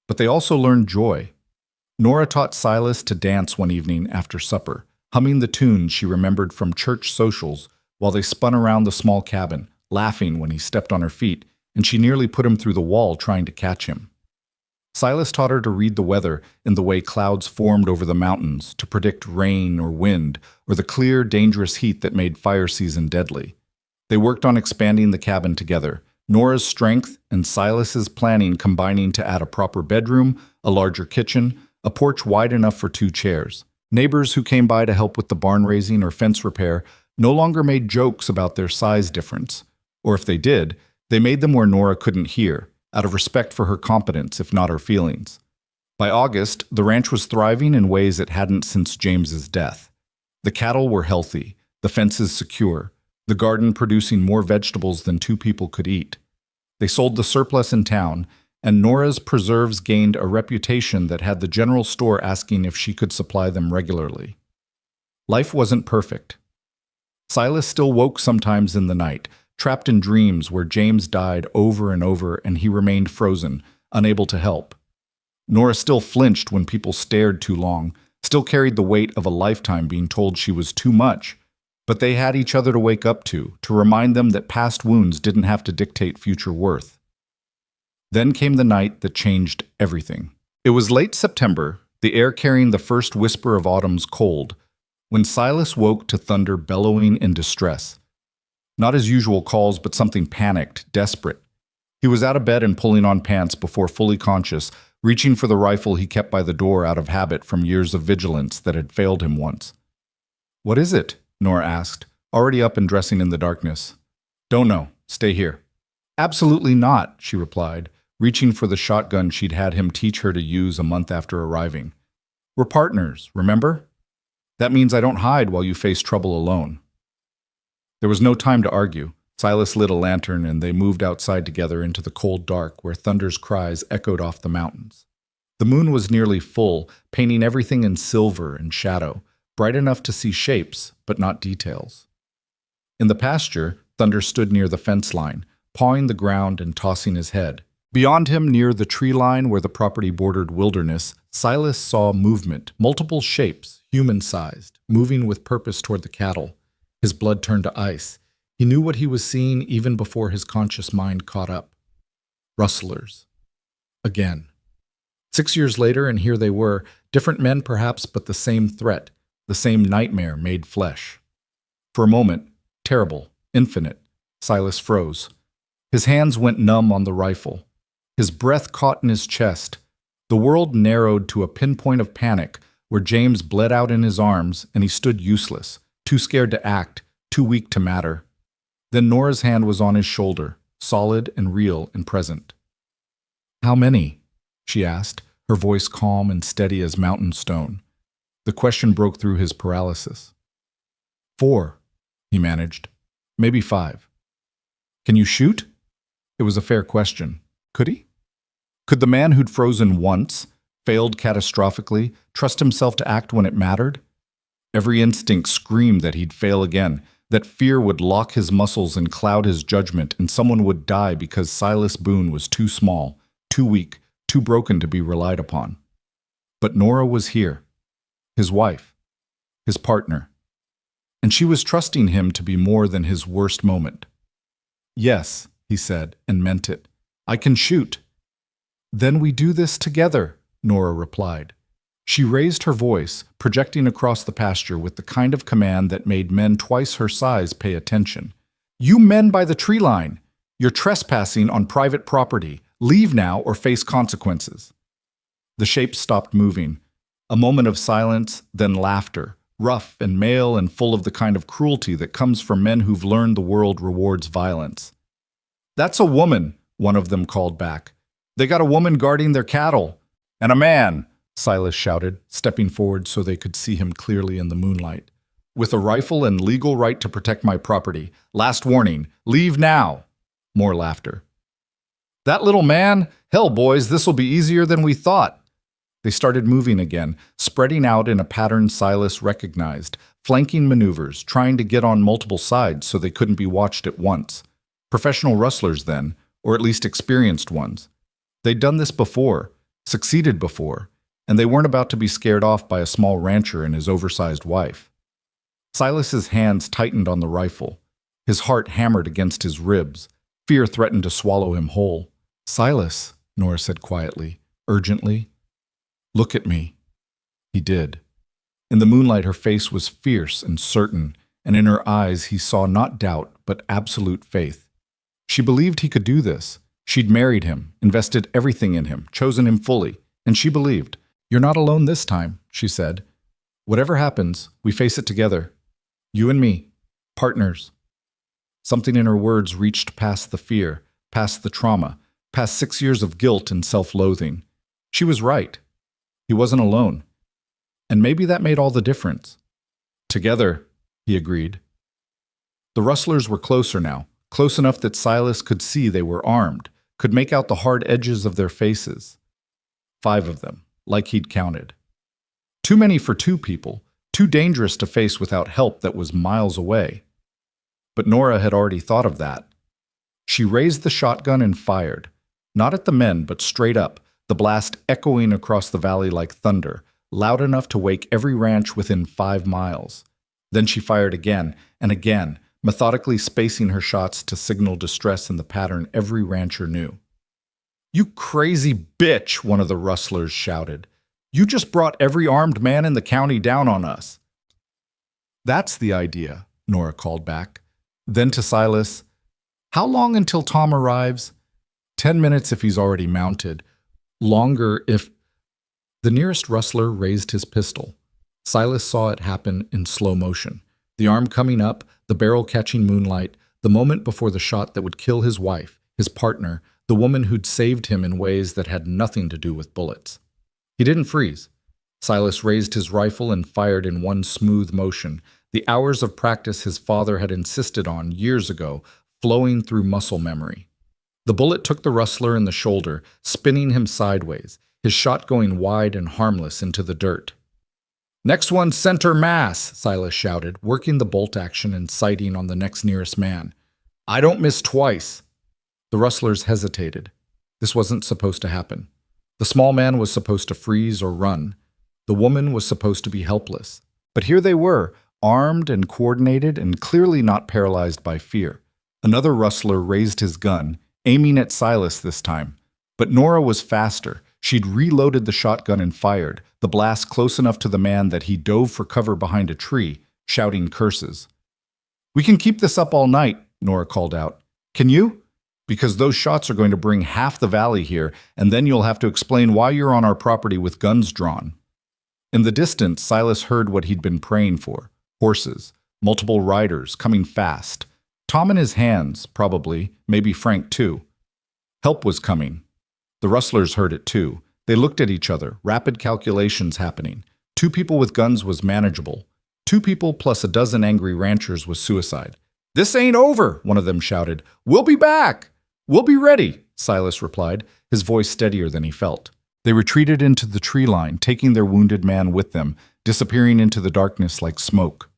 But they also learned joy. Nora taught Silas to dance one evening after supper, humming the tunes she remembered from church socials while they spun around the small cabin, laughing when he stepped on her feet, and she nearly put him through the wall trying to catch him. Silas taught her to read the weather in the way clouds formed over the mountains to predict rain or wind or the clear, dangerous heat that made fire season deadly. They worked on expanding the cabin together, Nora's strength and Silas's planning combining to add a proper bedroom, a larger kitchen, a porch wide enough for 2 chairs. Neighbors who came by to help with the barn raising or fence repair no longer made jokes about their size difference. Or if they did, they made them where Nora couldn't hear, out of respect for her competence, if not her feelings. By August, the ranch was thriving in ways it hadn't since James's death. The cattle were healthy, the fences secure, the garden producing more vegetables than 2 people could eat. They sold the surplus in town, and Nora's preserves gained a reputation that had the general store asking if she could supply them regularly. Life wasn't perfect. Silas still woke sometimes in the night, trapped in dreams where James died over and over and he remained frozen, unable to help. Nora still flinched when people stared too long, still carried the weight of a lifetime being told she was too much, but they had each other to wake up to remind them that past wounds didn't have to dictate future worth. Then came the night that changed everything. It was late September, the air carrying the first whisper of autumn's cold, when Silas woke to thunder bellowing in distress. Not his usual calls, but something panicked, desperate. He was out of bed and pulling on pants before fully conscious, reaching for the rifle he kept by the door out of habit from years of vigilance that had failed him once. "What is it?" Nora asked, already up and dressing in the darkness. "Don't know. Stay here." "Absolutely not," she replied, reaching for the shotgun she'd had him teach her to use a month after arriving. "We're partners, remember? That means I don't hide while you face trouble alone." There was no time to argue. Silas lit a lantern and they moved outside together into the cold dark where Thunder's cries echoed off the mountains. The moon was nearly full, painting everything in silver and shadow, bright enough to see shapes, but not details. In the pasture, Thunder stood near the fence line, pawing the ground and tossing his head. Beyond him, near the tree line where the property bordered wilderness, Silas saw movement, multiple shapes, human-sized, moving with purpose toward the cattle. His blood turned to ice. He knew what he was seeing even before his conscious mind caught up. Rustlers. Again. 6 years later, and here they were, different men perhaps, but the same threat, the same nightmare made flesh. For a moment, terrible, infinite, Silas froze. His hands went numb on the rifle. His breath caught in his chest. The world narrowed to a pinpoint of panic where James bled out in his arms and he stood useless, too scared to act, too weak to matter. Then Nora's hand was on his shoulder, solid and real and present. "How many?" she asked, her voice calm and steady as mountain stone. The question broke through his paralysis. "4," he managed. "Maybe 5. "Can you shoot?" It was a fair question. Could he? Could the man who'd frozen once, failed catastrophically, trust himself to act when it mattered? Every instinct screamed that he'd fail again, that fear would lock his muscles and cloud his judgment, and someone would die because Silas Boone was too small, too weak, too broken to be relied upon. But Nora was here, his wife, his partner, and she was trusting him to be more than his worst moment. "Yes," he said, and meant it. "I can shoot." "Then we do this together," Nora replied. She raised her voice, projecting across the pasture with the kind of command that made men twice her size pay attention. "You men by the tree line, you're trespassing on private property. Leave now or face consequences." The shapes stopped moving. A moment of silence, then laughter, rough and male and full of the kind of cruelty that comes from men who've learned the world rewards violence. "That's a woman," one of them called back. "They got a woman guarding their cattle." "And a man," Silas shouted, stepping forward so they could see him clearly in the moonlight. "With a rifle and legal right to protect my property. Last warning, leave now." More laughter. "That little man? Hell, boys, this'll be easier than we thought." They started moving again, spreading out in a pattern Silas recognized, flanking maneuvers, trying to get on multiple sides so they couldn't be watched at once. Professional rustlers then, or at least experienced ones. They'd done this before, succeeded before, and they weren't about to be scared off by a small rancher and his oversized wife. Silas's hands tightened on the rifle. His heart hammered against his ribs. Fear threatened to swallow him whole. "Silas," Nora said quietly, urgently, "look at me." He did. In the moonlight her face was fierce and certain, and in her eyes he saw not doubt but absolute faith. She believed he could do this. She'd married him, invested everything in him, chosen him fully, and she believed. "You're not alone this time," she said. "Whatever happens, we face it together. You and me, partners." Something in her words reached past the fear, past the trauma, past 6 years of guilt and self-loathing. She was right. He wasn't alone. And maybe that made all the difference. "Together," he agreed. The rustlers were closer now, close enough that Silas could see they were armed, could make out the hard edges of their faces. 5 of them, like he'd counted. Too many for 2 people, too dangerous to face without help that was miles away. But Nora had already thought of that. She raised the shotgun and fired, not at the men, but straight up, the blast echoing across the valley like thunder, loud enough to wake every ranch within 5 miles. Then she fired again and again, methodically spacing her shots to signal distress in the pattern every rancher knew. "You crazy bitch," one of the rustlers shouted. "You just brought every armed man in the county down on us." "That's the idea," Nora called back. Then to Silas, "How long until Tom arrives?" 10 minutes if he's already mounted. Longer if... The nearest rustler raised his pistol. Silas saw it happen in slow motion. The arm coming up, the barrel catching moonlight, the moment before the shot that would kill his wife, his partner, the woman who'd saved him in ways that had nothing to do with bullets. He didn't freeze. Silas raised his rifle and fired in one smooth motion, the hours of practice his father had insisted on years ago, flowing through muscle memory. The bullet took the rustler in the shoulder, spinning him sideways, his shot going wide and harmless into the dirt. "Next one, center mass," Silas shouted, working the bolt action and sighting on the next nearest man. "I don't miss twice." The rustlers hesitated. This wasn't supposed to happen. The small man was supposed to freeze or run. The woman was supposed to be helpless. But here they were, armed and coordinated and clearly not paralyzed by fear. Another rustler raised his gun, aiming at Silas this time. But Nora was faster. She'd reloaded the shotgun and fired, the blast close enough to the man that he dove for cover behind a tree, shouting curses. "We can keep this up all night," Nora called out. "Can you? Because those shots are going to bring half the valley here, and then you'll have to explain why you're on our property with guns drawn." In the distance, Silas heard what he'd been praying for. Horses, multiple riders, coming fast. Tom in his hands, probably, maybe Frank too. Help was coming. The rustlers heard it too. They looked at each other, rapid calculations happening. 2 people with guns was manageable. 2 people plus a dozen angry ranchers was suicide. "This ain't over," one of them shouted. "We'll be back." "We'll be ready," Silas replied, his voice steadier than he felt. They retreated into the tree line, taking their wounded man with them, disappearing into the darkness like smoke.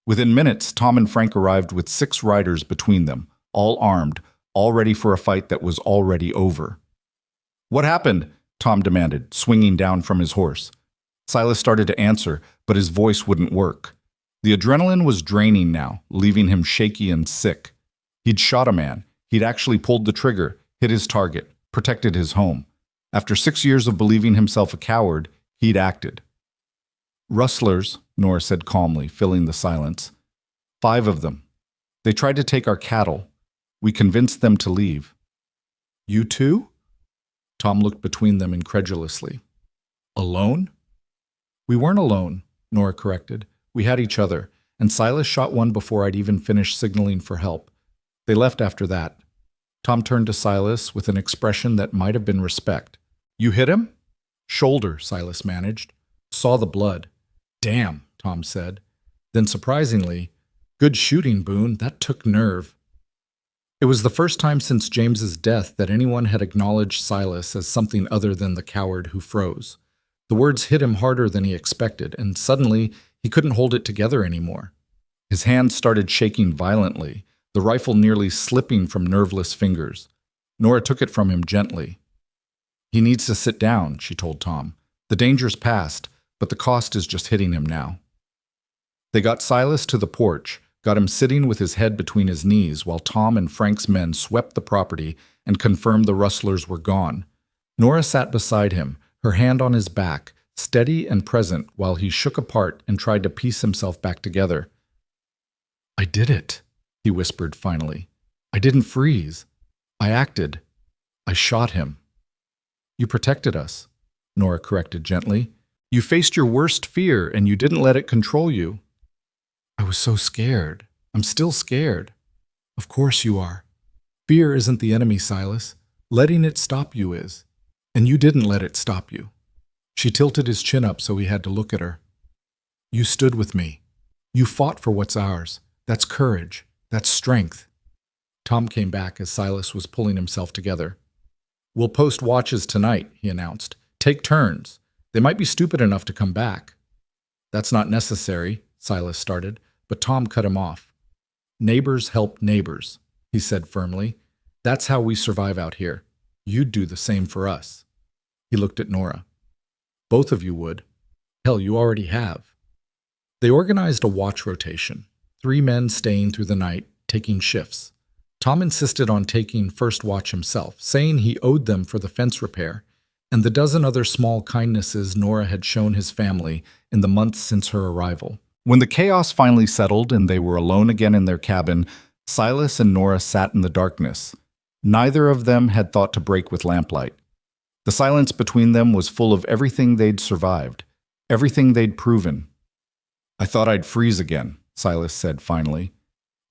Within minutes, Tom and Frank arrived with 6 riders between them, all armed, all ready for a fight that was already over. "What happened?" Tom demanded, swinging down from his horse. Silas started to answer, but his voice wouldn't work. The adrenaline was draining now, leaving him shaky and sick. He'd shot a man. He'd actually pulled the trigger, hit his target, protected his home. After 6 years of believing himself a coward, he'd acted. "Rustlers," Nora said calmly, filling the silence. 5 of them. They tried to take our cattle. We convinced them to leave." "You too?" Tom looked between them incredulously. "Alone?" "We weren't alone," Nora corrected. "We had each other, and Silas shot one before I'd even finished signaling for help. They left after that." Tom turned to Silas with an expression that might have been respect. "You hit him?" "Shoulder," Silas managed. "Saw the blood." "Damn," Tom said. Then surprisingly, "Good shooting, Boone. That took nerve." It was the first time since James's death that anyone had acknowledged Silas as something other than the coward who froze. The words hit him harder than he expected, and suddenly he couldn't hold it together anymore. His hands started shaking violently, the rifle nearly slipping from nerveless fingers. Nora took it from him gently. "He needs to sit down," she told Tom. "The danger's past, but the cost is just hitting him now." They got Silas to the porch, got him sitting with his head between his knees while Tom and Frank's men swept the property and confirmed the rustlers were gone. Nora sat beside him, her hand on his back, steady and present while he shook apart and tried to piece himself back together. "I did it," he whispered finally. "I didn't freeze. I acted. I shot him." "You protected us," Nora corrected gently. "You faced your worst fear and you didn't let it control you." "I was so scared. I'm still scared." "Of course you are. Fear isn't the enemy, Silas. Letting it stop you is. And you didn't let it stop you." She tilted his chin up so he had to look at her. "You stood with me. You fought for what's ours. That's courage. That's strength." Tom came back as Silas was pulling himself together. "We'll post watches tonight," he announced. "Take turns. They might be stupid enough to come back." "That's not necessary," Silas started, but Tom cut him off. "Neighbors help neighbors," he said firmly. "That's how we survive out here. You'd do the same for us." He looked at Nora. "Both of you would. Hell, you already have." They organized a watch rotation, 3 men staying through the night, taking shifts. Tom insisted on taking first watch himself, saying he owed them for the fence repair and the dozen other small kindnesses Nora had shown his family in the months since her arrival. When the chaos finally settled and they were alone again in their cabin, Silas and Nora sat in the darkness. Neither of them had thought to break with lamplight. The silence between them was full of everything they'd survived, everything they'd proven. "I thought I'd freeze again," Silas said finally.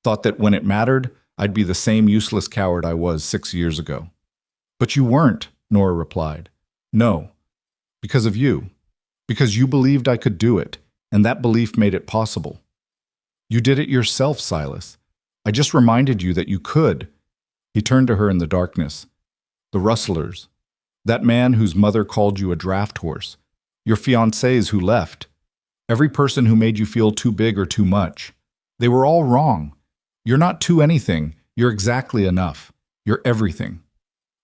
"Thought that when it mattered, I'd be the same useless coward I was 6 years ago." But you weren't, Nora replied. No, because of you. Because you believed I could do it, and that belief made it possible. You did it yourself, Silas. I just reminded you that you could. He turned to her in the darkness. The rustlers. That man whose mother called you a draft horse. Your fiancés who left. Every person who made you feel too big or too much. They were all wrong. You're not too anything. You're exactly enough. You're everything.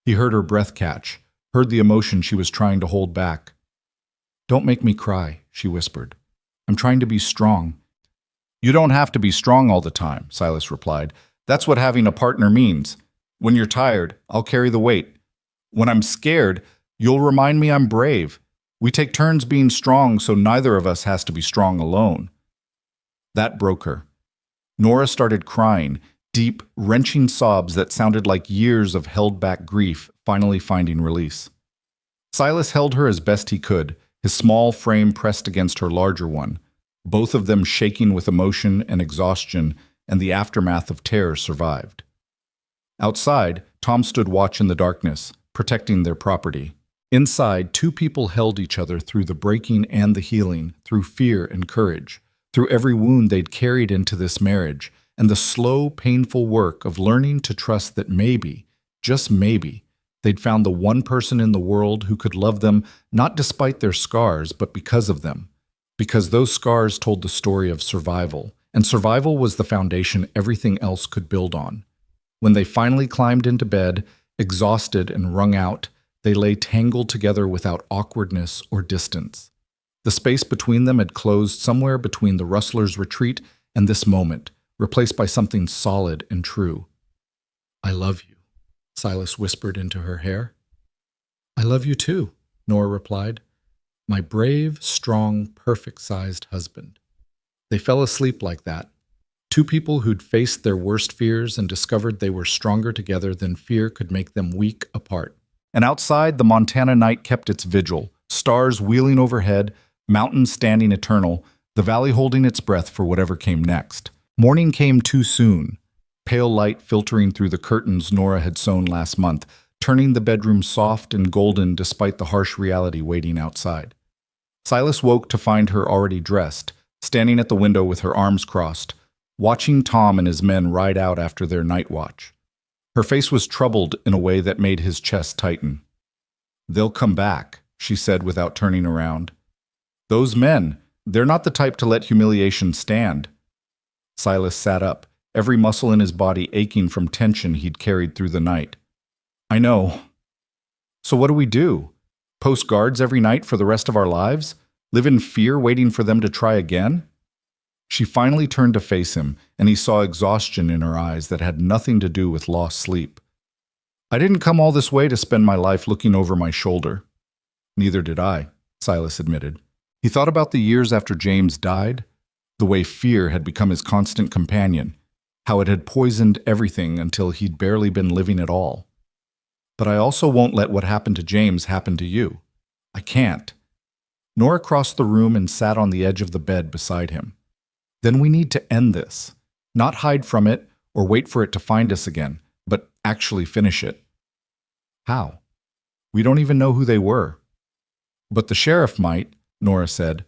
He heard her breath catch, heard the emotion she was trying to hold back. Don't make me cry, she whispered. I'm trying to be strong. You don't have to be strong all the time, Silas replied. That's what having a partner means. When you're tired, I'll carry the weight. When I'm scared, you'll remind me I'm brave. We take turns being strong, so neither of us has to be strong alone. That broke her. Nora started crying, deep, wrenching sobs that sounded like years of held-back grief finally finding release. Silas held her as best he could, his small frame pressed against her larger one, both of them shaking with emotion and exhaustion, and the aftermath of terror survived. Outside, Tom stood watch in the darkness, protecting their property. Inside, two people held each other through the breaking and the healing, through fear and courage, through every wound they'd carried into this marriage, and the slow, painful work of learning to trust that maybe, just maybe, they'd found the one person in the world who could love them not despite their scars, but because of them. Because those scars told the story of survival, and survival was the foundation everything else could build on. When they finally climbed into bed, exhausted and wrung out, they lay tangled together without awkwardness or distance. The space between them had closed somewhere between the rustler's retreat and this moment, replaced by something solid and true. I love you, Silas whispered into her hair. I love you too, Nora replied. My brave, strong, perfect-sized husband. They fell asleep like that. Two people who'd faced their worst fears and discovered they were stronger together than fear could make them weak apart. And outside, the Montana night kept its vigil, stars wheeling overhead, mountains standing eternal, the valley holding its breath for whatever came next. Morning came too soon, pale light filtering through the curtains Nora had sewn last month, turning the bedroom soft and golden despite the harsh reality waiting outside. Silas woke to find her already dressed, standing at the window with her arms crossed, watching Tom and his men ride out after their night watch. Her face was troubled in a way that made his chest tighten. They'll come back, she said without turning around. Those men, they're not the type to let humiliation stand. Silas sat up, every muscle in his body aching from tension he'd carried through the night. I know. So what do we do? Post guards every night for the rest of our lives? Live in fear waiting for them to try again? She finally turned to face him, and he saw exhaustion in her eyes that had nothing to do with lost sleep. I didn't come all this way to spend my life looking over my shoulder. Neither did I, Silas admitted. He thought about the years after James died, the way fear had become his constant companion, how it had poisoned everything until he'd barely been living at all. But I also won't let what happened to James happen to you. I can't. Nora crossed the room and sat on the edge of the bed beside him. Then we need to end this. Not hide from it or wait for it to find us again, but actually finish it. How? We don't even know who they were. But the sheriff might, Nora said.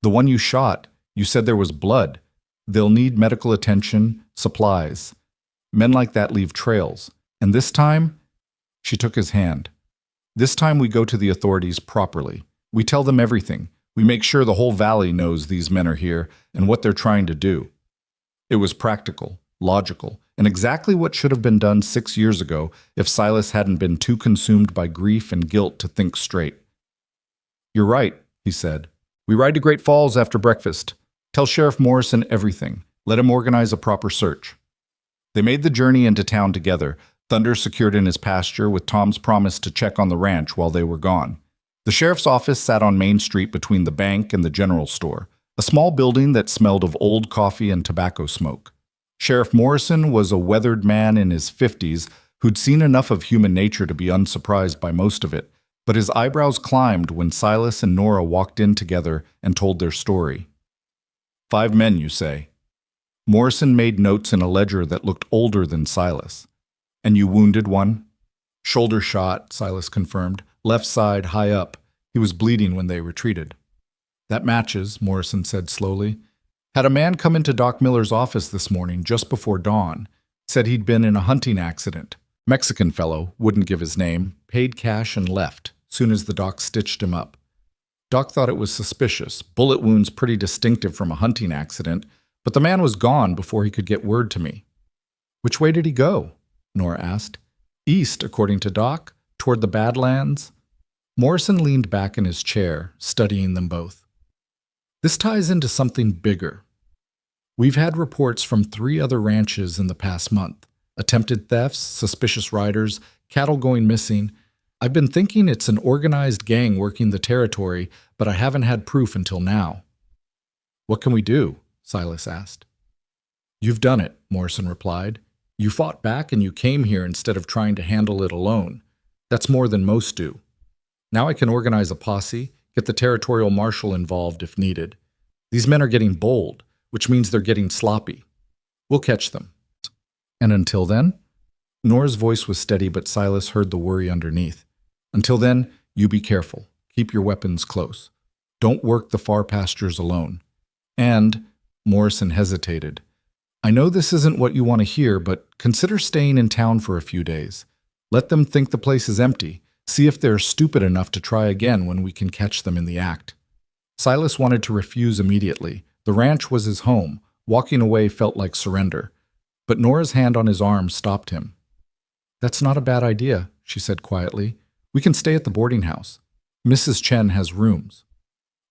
The one you shot, you said there was blood. They'll need medical attention, supplies. Men like that leave trails. And this time, she took his hand. This time we go to the authorities properly. We tell them everything. We make sure the whole valley knows these men are here and what they're trying to do. It was practical, logical, and exactly what should have been done 6 years ago if Silas hadn't been too consumed by grief and guilt to think straight. You're right, he said. We ride to Great Falls after breakfast. Tell Sheriff Morrison everything. Let him organize a proper search. They made the journey into town together, Thunder secured in his pasture with Tom's promise to check on the ranch while they were gone. The sheriff's office sat on Main Street between the bank and the general store, a small building that smelled of old coffee and tobacco smoke. Sheriff Morrison was a weathered man in his 50s who'd seen enough of human nature to be unsurprised by most of it, but his eyebrows climbed when Silas and Nora walked in together and told their story. 5 men, you say? Morrison made notes in a ledger that looked older than Silas. And you wounded one? Shoulder shot, Silas confirmed. Left side, high up. He was bleeding when they retreated. That matches, Morrison said slowly. Had a man come into Doc Miller's office this morning just before dawn. Said he'd been in a hunting accident. Mexican fellow, wouldn't give his name, paid cash and left, soon as the doc stitched him up. Doc thought it was suspicious, bullet wounds pretty distinctive from a hunting accident, but the man was gone before he could get word to me. Which way did he go? Nora asked. East, according to Doc, toward the Badlands. Morrison leaned back in his chair, studying them both. This ties into something bigger. We've had reports from 3 other ranches in the past month. Attempted thefts, suspicious riders, cattle going missing. I've been thinking it's an organized gang working the territory, but I haven't had proof until now. What can we do? Silas asked. You've done it, Morrison replied. You fought back and you came here instead of trying to handle it alone. That's more than most do. Now I can organize a posse, get the territorial marshal involved if needed. These men are getting bold, which means they're getting sloppy. We'll catch them. And until then? Nora's voice was steady, but Silas heard the worry underneath. Until then, you be careful. Keep your weapons close. Don't work the far pastures alone. And, Morrison hesitated, I know this isn't what you want to hear, but consider staying in town for a few days. Let them think the place is empty. See if they're stupid enough to try again when we can catch them in the act. Silas wanted to refuse immediately. The ranch was his home. Walking away felt like surrender. But Nora's hand on his arm stopped him. That's not a bad idea, she said quietly. We can stay at the boarding house. Mrs. Chen has rooms.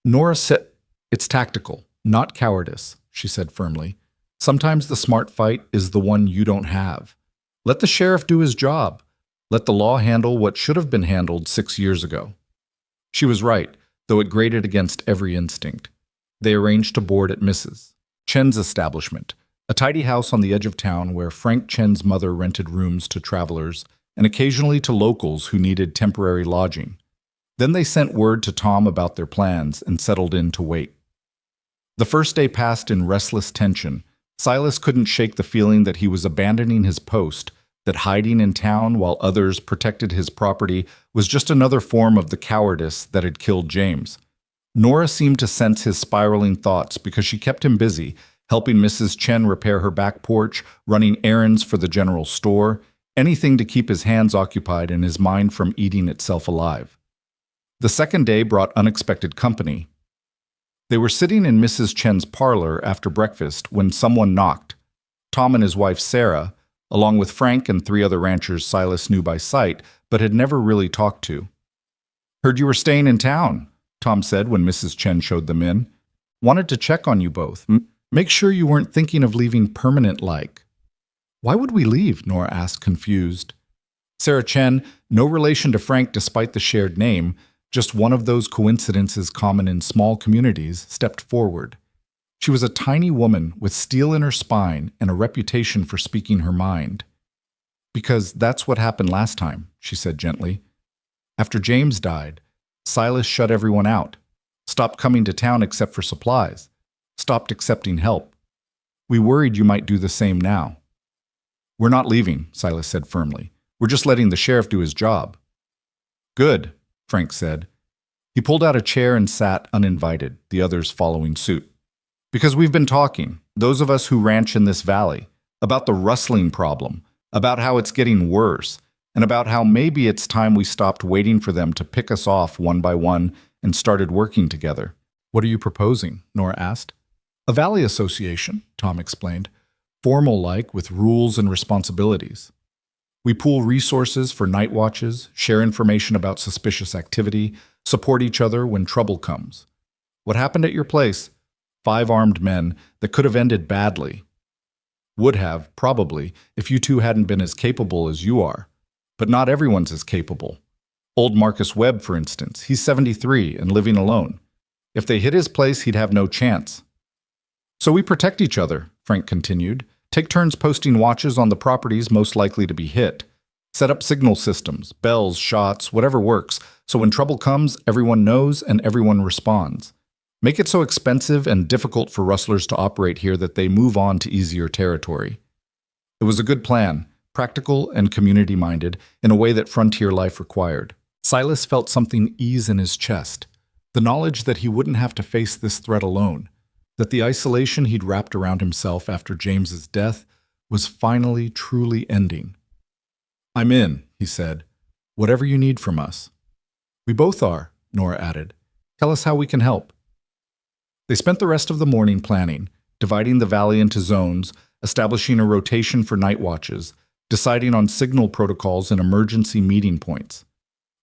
Nora said, It's tactical, not cowardice, she said firmly. Sometimes the smart fight is the one you don't have. Let the sheriff do his job. Let the law handle what should have been handled 6 years ago. She was right, though it grated against every instinct. They arranged to board at Mrs. Chen's establishment, a tidy house on the edge of town where Frank Chen's mother rented rooms to travelers and occasionally to locals who needed temporary lodging. Then they sent word to Tom about their plans and settled in to wait. The first day passed in restless tension. Silas couldn't shake the feeling that he was abandoning his post, that hiding in town while others protected his property was just another form of the cowardice that had killed James. Nora seemed to sense his spiraling thoughts because she kept him busy, helping Mrs. Chen repair her back porch, running errands for the general store, anything to keep his hands occupied and his mind from eating itself alive. The second day brought unexpected company. They were sitting in Mrs. Chen's parlor after breakfast when someone knocked. Tom and his wife Sarah, along with Frank and 3 other ranchers Silas knew by sight but had never really talked to. Heard you were staying in town, Tom said when Mrs. Chen showed them in. Wanted to check on you both. Make sure you weren't thinking of leaving permanent-like. Why would we leave? Nora asked, confused. Sarah Chen, no relation to Frank despite the shared name, just one of those coincidences common in small communities, stepped forward. She was a tiny woman with steel in her spine and a reputation for speaking her mind. Because that's what happened last time, she said gently. After James died, Silas shut everyone out, stopped coming to town except for supplies, stopped accepting help. We worried you might do the same now. We're not leaving, Silas said firmly. We're just letting the sheriff do his job. Good, Frank said. He pulled out a chair and sat uninvited, the others following suit. Because we've been talking, those of us who ranch in this valley, about the rustling problem, about how it's getting worse, and about how maybe it's time we stopped waiting for them to pick us off one by one and started working together. What are you proposing? Nora asked. A valley association, Tom explained, formal-like with rules and responsibilities. We pool resources for night watches, share information about suspicious activity, support each other when trouble comes. What happened at your place? 5 armed men that could have ended badly. Would have, probably, if you two hadn't been as capable as you are. But not everyone's as capable. Old Marcus Webb, for instance, he's 73 and living alone. If they hit his place, he'd have no chance. So we protect each other, Frank continued. Take turns posting watches on the properties most likely to be hit. Set up signal systems, bells, shots, whatever works, so when trouble comes, everyone knows and everyone responds. Make it so expensive and difficult for rustlers to operate here that they move on to easier territory. It was a good plan, practical and community-minded in a way that frontier life required. Silas felt something ease in his chest, the knowledge that he wouldn't have to face this threat alone, that the isolation he'd wrapped around himself after James's death was finally truly ending. "I'm in," he said. "Whatever you need from us." "We both are," Nora added. "Tell us how we can help." They spent the rest of the morning planning, dividing the valley into zones, establishing a rotation for night watches, deciding on signal protocols and emergency meeting points.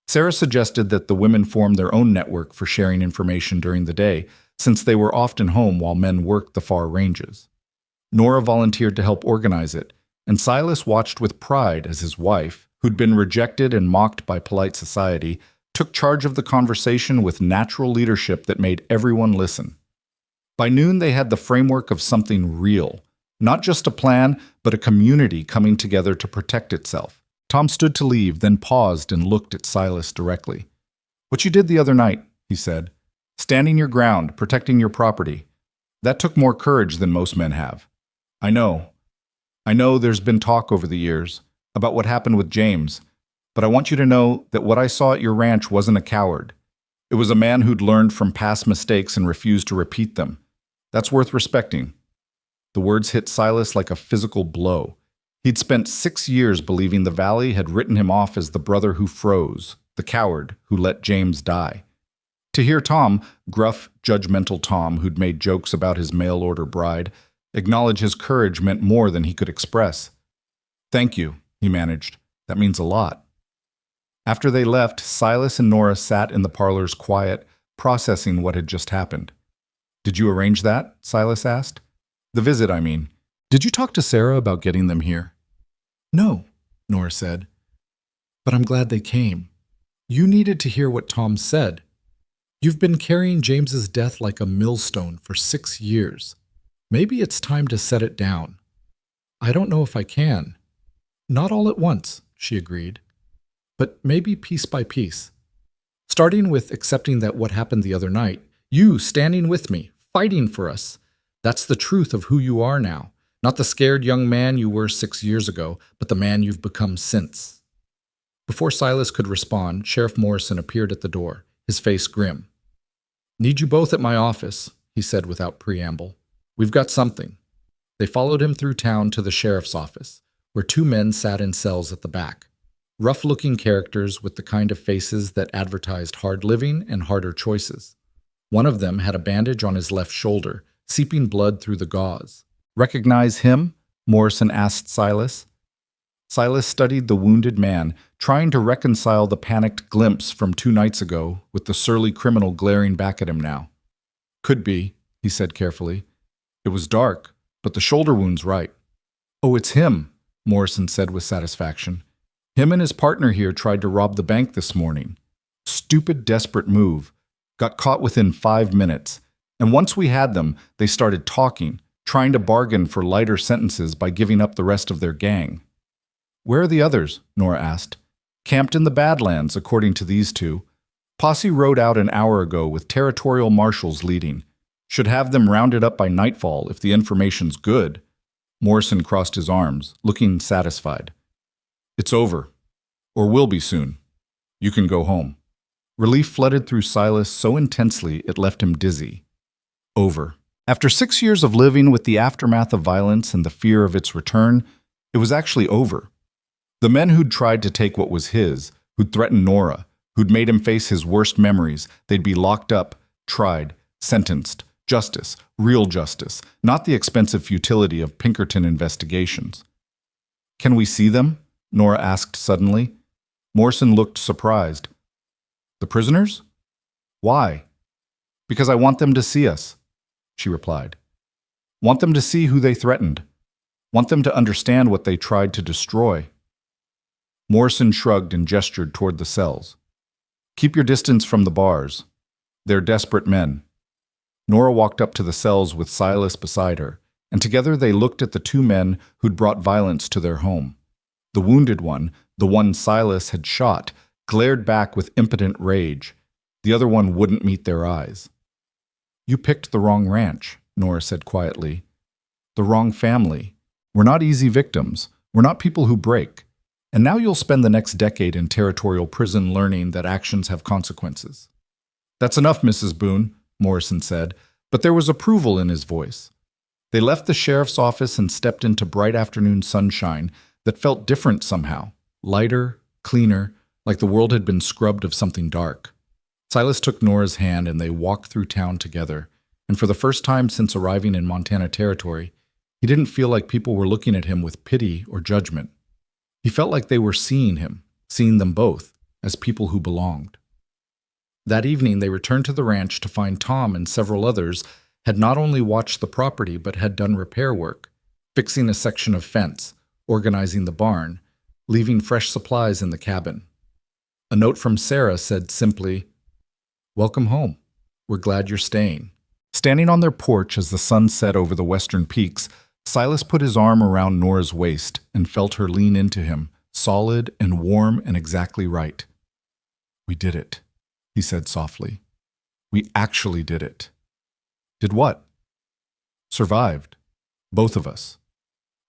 Sarah suggested that the women form their own network for sharing information during the day, since they were often home while men worked the far ranges. Nora volunteered to help organize it, and Silas watched with pride as his wife, who'd been rejected and mocked by polite society, took charge of the conversation with natural leadership that made everyone listen. By noon, they had the framework of something real, not just a plan, but a community coming together to protect itself. Tom stood to leave, then paused and looked at Silas directly. "What you did the other night," he said. "Standing your ground, protecting your property. That took more courage than most men have. I know there's been talk over the years about what happened with James, but I want you to know that what I saw at your ranch wasn't a coward. It was a man who'd learned from past mistakes and refused to repeat them. That's worth respecting." The words hit Silas like a physical blow. He'd spent 6 years believing the valley had written him off as the brother who froze, the coward who let James die. To hear Tom, gruff, judgmental Tom who'd made jokes about his mail-order bride, acknowledge his courage meant more than he could express. "Thank you," he managed. "That means a lot." After they left, Silas and Nora sat in the parlor's quiet, processing what had just happened. "Did you arrange that?" Silas asked. "The visit, I mean. Did you talk to Sarah about getting them here?" "No," Nora said. "But I'm glad they came. You needed to hear what Tom said. You've been carrying James's death like a millstone for 6 years. Maybe it's time to set it down." "I don't know if I can." "Not all at once," she agreed. "But maybe piece by piece. Starting with accepting that what happened the other night, you standing with me, fighting for us, that's the truth of who you are now. Not the scared young man you were 6 years ago, but the man you've become since." Before Silas could respond, Sheriff Morrison appeared at the door, his face grim. "Need you both at my office," he said without preamble. "We've got something." They followed him through town to the sheriff's office, where 2 men sat in cells at the back. Rough-looking characters with the kind of faces that advertised hard living and harder choices. One of them had a bandage on his left shoulder, seeping blood through the gauze. "Recognize him?" Morrison asked Silas. Silas studied the wounded man, trying to reconcile the panicked glimpse from 2 nights ago with the surly criminal glaring back at him now. "Could be," he said carefully. "It was dark, but the shoulder wound's right." "Oh, it's him," Morrison said with satisfaction. "Him and his partner here tried to rob the bank this morning. Stupid, desperate move. Got caught within 5 minutes. And once we had them, they started talking, trying to bargain for lighter sentences by giving up the rest of their gang." "Where are the others?" Nora asked. "Camped in the Badlands, according to these 2. Posse rode out an hour ago with territorial marshals leading. Should have them rounded up by nightfall if the information's good." Morrison crossed his arms, looking satisfied. "It's over. Or will be soon. You can go home." Relief flooded through Silas so intensely it left him dizzy. Over. After 6 years of living with the aftermath of violence and the fear of its return, it was actually over. The men who'd tried to take what was his, who'd threatened Nora, who'd made him face his worst memories, they'd be locked up, tried, sentenced. Justice, real justice, not the expensive futility of Pinkerton investigations. "Can we see them?" Nora asked suddenly. Morrison looked surprised. "The prisoners? Why?" "Because I want them to see us," she replied. "Want them to see who they threatened. Want them to understand what they tried to destroy." Morrison shrugged and gestured toward the cells. "Keep your distance from the bars. They're desperate men." Nora walked up to the cells with Silas beside her, and together they looked at the 2 men who'd brought violence to their home. The wounded one, the one Silas had shot, glared back with impotent rage. The other one wouldn't meet their eyes. "You picked the wrong ranch," Nora said quietly. "The wrong family. We're not easy victims. We're not people who break. And now you'll spend the next decade in territorial prison learning that actions have consequences." "That's enough, Mrs. Boone," Morrison said, but there was approval in his voice. They left the sheriff's office and stepped into bright afternoon sunshine that felt different somehow, lighter, cleaner, like the world had been scrubbed of something dark. Silas took Nora's hand and they walked through town together, and for the first time since arriving in Montana territory, he didn't feel like people were looking at him with pity or judgment. He felt like they were seeing him, seeing them both, as people who belonged. That evening they returned to the ranch to find Tom and several others had not only watched the property but had done repair work, fixing a section of fence, organizing the barn, leaving fresh supplies in the cabin. A note from Sarah said simply, "Welcome home. We're glad you're staying." Standing on their porch as the sun set over the western peaks, Silas put his arm around Nora's waist and felt her lean into him, solid and warm and exactly right. "We did it," he said softly. "We actually did it." "Did what?" "Survived. Both of us.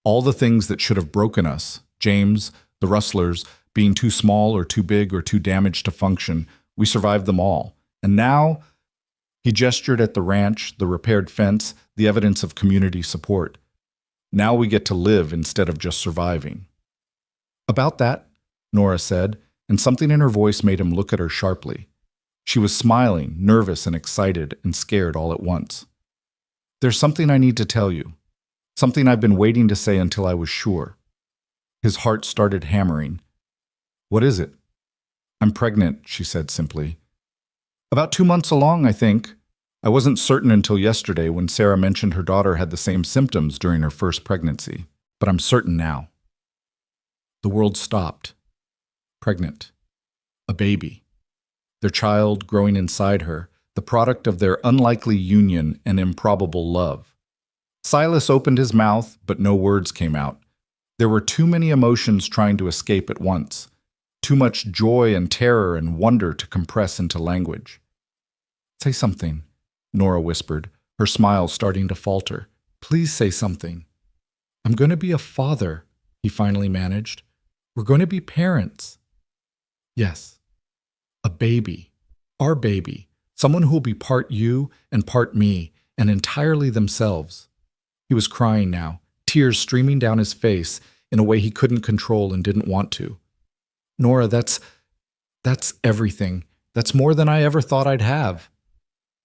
All the things that should have broken us, James, the rustlers, being too small or too big or too damaged to function, we survived them all. And now," he gestured at the ranch, the repaired fence, the evidence of community support. "Now we get to live instead of just surviving." "About that," Nora said, and something in her voice made him look at her sharply. She was smiling, nervous and excited and scared all at once. "There's something I need to tell you. Something I've been waiting to say until I was sure." His heart started hammering. "What is it?" "I'm pregnant," she said simply. "About 2 months along, I think. I wasn't certain until yesterday when Sarah mentioned her daughter had the same symptoms during her first pregnancy, but I'm certain now." The world stopped. Pregnant. A baby. Their child growing inside her, the product of their unlikely union and improbable love. Silas opened his mouth, but no words came out. There were too many emotions trying to escape at once. Too much joy and terror and wonder to compress into language. "Say something," Nora whispered, her smile starting to falter. "Please say something." "I'm going to be a father," he finally managed. "We're going to be parents." "Yes. A baby. Our baby. Someone who will be part you and part me, and entirely themselves." He was crying now, tears streaming down his face in a way he couldn't control and didn't want to. "Nora, that's everything. That's more than I ever thought I'd have."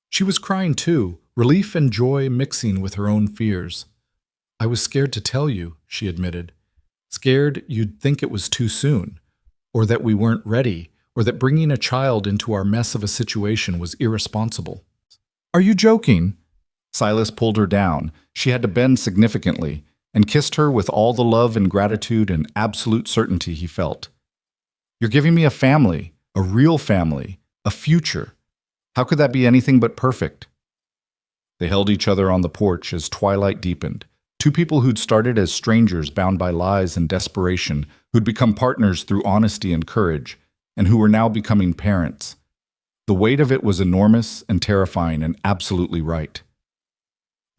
She was crying too, relief and joy mixing with her own fears. "I was scared to tell you," she admitted. "Scared you'd think it was too soon, or that we weren't ready, or that bringing a child into our mess of a situation was irresponsible." "Are you joking?" Silas pulled her down. She had to bend significantly, and kissed her with all the love and gratitude and absolute certainty he felt. "You're giving me a family, a real family, a future. How could that be anything but perfect?" They held each other on the porch as twilight deepened. Two people who'd started as strangers bound by lies and desperation, who'd become partners through honesty and courage, and who were now becoming parents. The weight of it was enormous and terrifying and absolutely right.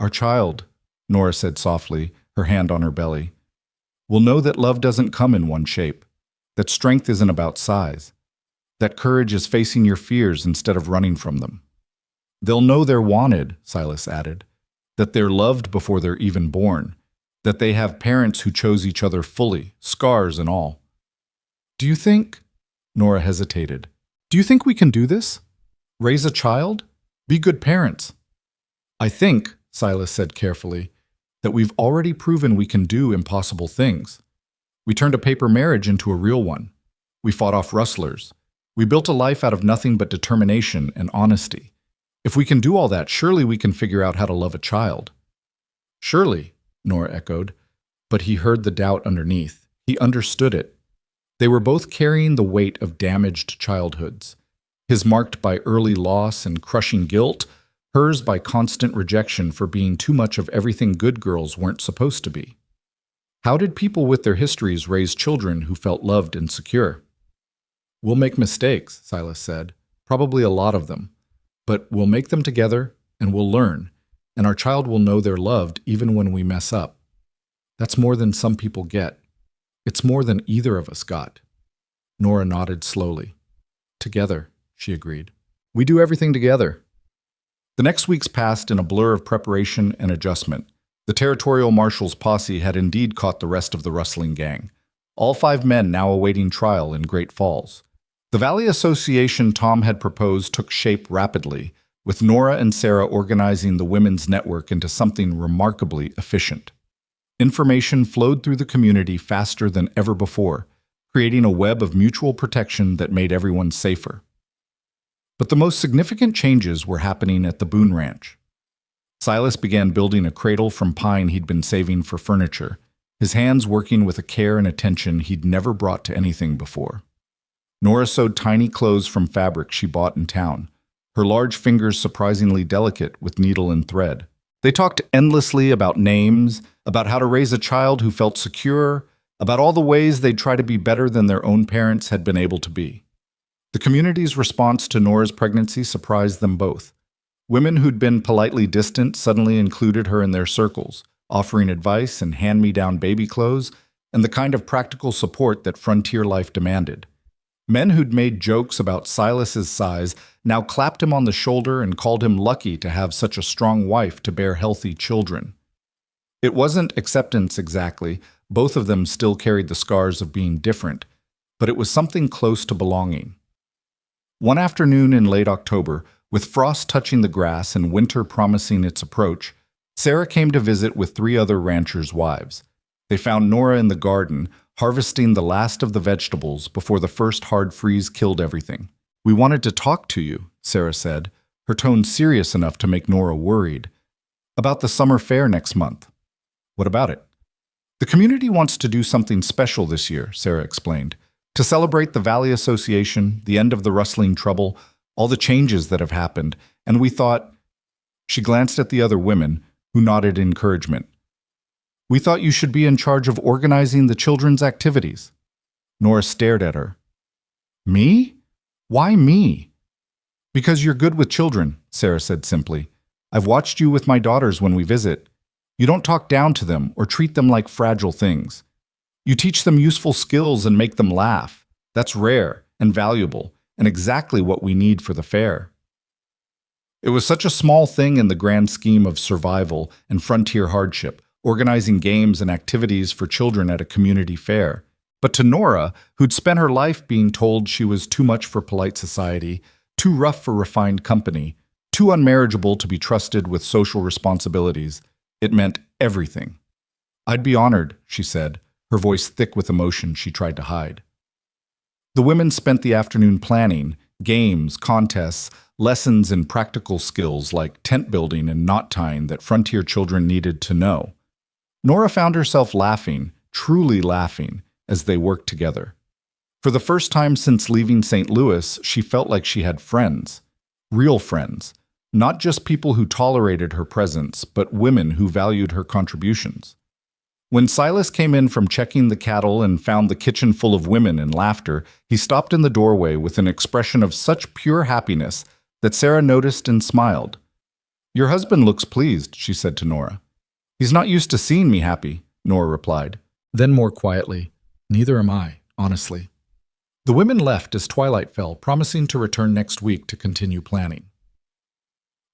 "Our child," Nora said softly, her hand on her belly, "will know that love doesn't come in one shape, that strength isn't about size, that courage is facing your fears instead of running from them. They'll know they're wanted," Silas added, "that they're loved before they're even born, that they have parents who chose each other fully, scars and all." "Do you think," Nora hesitated, "do you think we can do this? Raise a child? Be good parents?" "I think," Silas said carefully, "that we've already proven we can do impossible things. We turned a paper marriage into a real one. We fought off rustlers. We built a life out of nothing but determination and honesty. If we can do all that, surely we can figure out how to love a child." "Surely," Nora echoed, but he heard the doubt underneath. He understood it. They were both carrying the weight of damaged childhoods, his marked by early loss and crushing guilt, hers by constant rejection for being too much of everything good girls weren't supposed to be. How did people with their histories raise children who felt loved and secure? "We'll make mistakes," Silas said, "probably a lot of them. But we'll make them together, and we'll learn, and our child will know they're loved even when we mess up. That's more than some people get." It's more than either of us got. Nora nodded slowly. Together, she agreed. We do everything together. The next weeks passed in a blur of preparation and adjustment. The territorial marshal's posse had indeed caught the rest of the rustling gang. All 5 men now awaiting trial in Great Falls. The Valley Association Tom had proposed took shape rapidly, with Nora and Sarah organizing the women's network into something remarkably efficient. Information flowed through the community faster than ever before, creating a web of mutual protection that made everyone safer. But the most significant changes were happening at the Boone Ranch. Silas began building a cradle from pine he'd been saving for furniture, his hands working with a care and attention he'd never brought to anything before. Nora sewed tiny clothes from fabric she bought in town, her large fingers surprisingly delicate with needle and thread. They talked endlessly about names, about how to raise a child who felt secure, about all the ways they'd try to be better than their own parents had been able to be. The community's response to Nora's pregnancy surprised them both. Women who'd been politely distant suddenly included her in their circles, offering advice and hand-me-down baby clothes and the kind of practical support that frontier life demanded. Men who'd made jokes about Silas's size now clapped him on the shoulder and called him lucky to have such a strong wife to bear healthy children. It wasn't acceptance exactly, both of them still carried the scars of being different, but it was something close to belonging. One afternoon in late October, with frost touching the grass and winter promising its approach, Sarah came to visit with 3 other ranchers' wives. They found Nora in the garden, harvesting the last of the vegetables before the first hard freeze killed everything. "We wanted to talk to you," Sarah said, her tone serious enough to make Nora worried. "About the summer fair next month." "What about it?" "The community wants to do something special this year," Sarah explained. "To celebrate the Valley Association, the end of the rustling trouble, all the changes that have happened, and we thought—" She glanced at the other women, who nodded encouragement. "We thought you should be in charge of organizing the children's activities." Nora stared at her. "Me? Why me?" "Because you're good with children," Sarah said simply. "I've watched you with my daughters when we visit. You don't talk down to them or treat them like fragile things. You teach them useful skills and make them laugh. That's rare and valuable, and exactly what we need for the fair." It was such a small thing in the grand scheme of survival and frontier hardship, organizing games and activities for children at a community fair. But to Nora, who'd spent her life being told she was too much for polite society, too rough for refined company, too unmarriageable to be trusted with social responsibilities, it meant everything. "I'd be honored," she said, her voice thick with emotion she tried to hide. The women spent the afternoon planning, games, contests, lessons in practical skills like tent building and knot tying that frontier children needed to know. Nora found herself laughing, truly laughing, as they worked together. For the first time since leaving St. Louis, she felt like she had friends. Real friends. Not just people who tolerated her presence, but women who valued her contributions. When Silas came in from checking the cattle and found the kitchen full of women and laughter, he stopped in the doorway with an expression of such pure happiness that Sarah noticed and smiled. "Your husband looks pleased," she said to Nora. "He's not used to seeing me happy," Nora replied. Then more quietly, "Neither am I, honestly." The women left as twilight fell, promising to return next week to continue planning.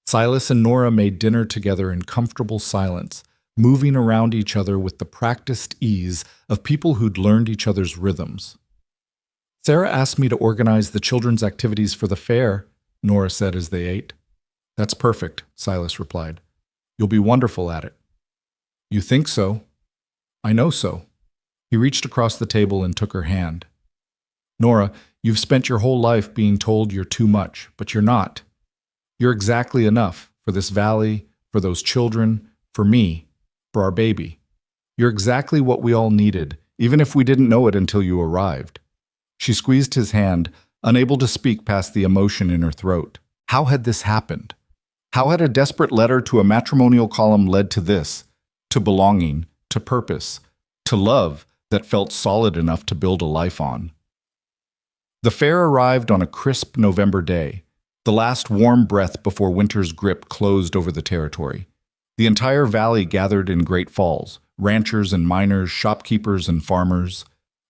Silas and Nora made dinner together in comfortable silence, moving around each other with the practiced ease of people who'd learned each other's rhythms. "Sarah asked me to organize the children's activities for the fair," Nora said as they ate. "That's perfect," Silas replied. "You'll be wonderful at it." "You think so?" "I know so." He reached across the table and took her hand. "Nora, you've spent your whole life being told you're too much, but you're not. You're exactly enough for this valley, for those children, for me, for our baby. You're exactly what we all needed, even if we didn't know it until you arrived." She squeezed his hand, unable to speak past the emotion in her throat. How had this happened? How had a desperate letter to a matrimonial column led to this? To belonging, to purpose, to love that felt solid enough to build a life on. The fair arrived on a crisp November day, the last warm breath before winter's grip closed over the territory. The entire valley gathered in Great Falls, ranchers and miners, shopkeepers and farmers.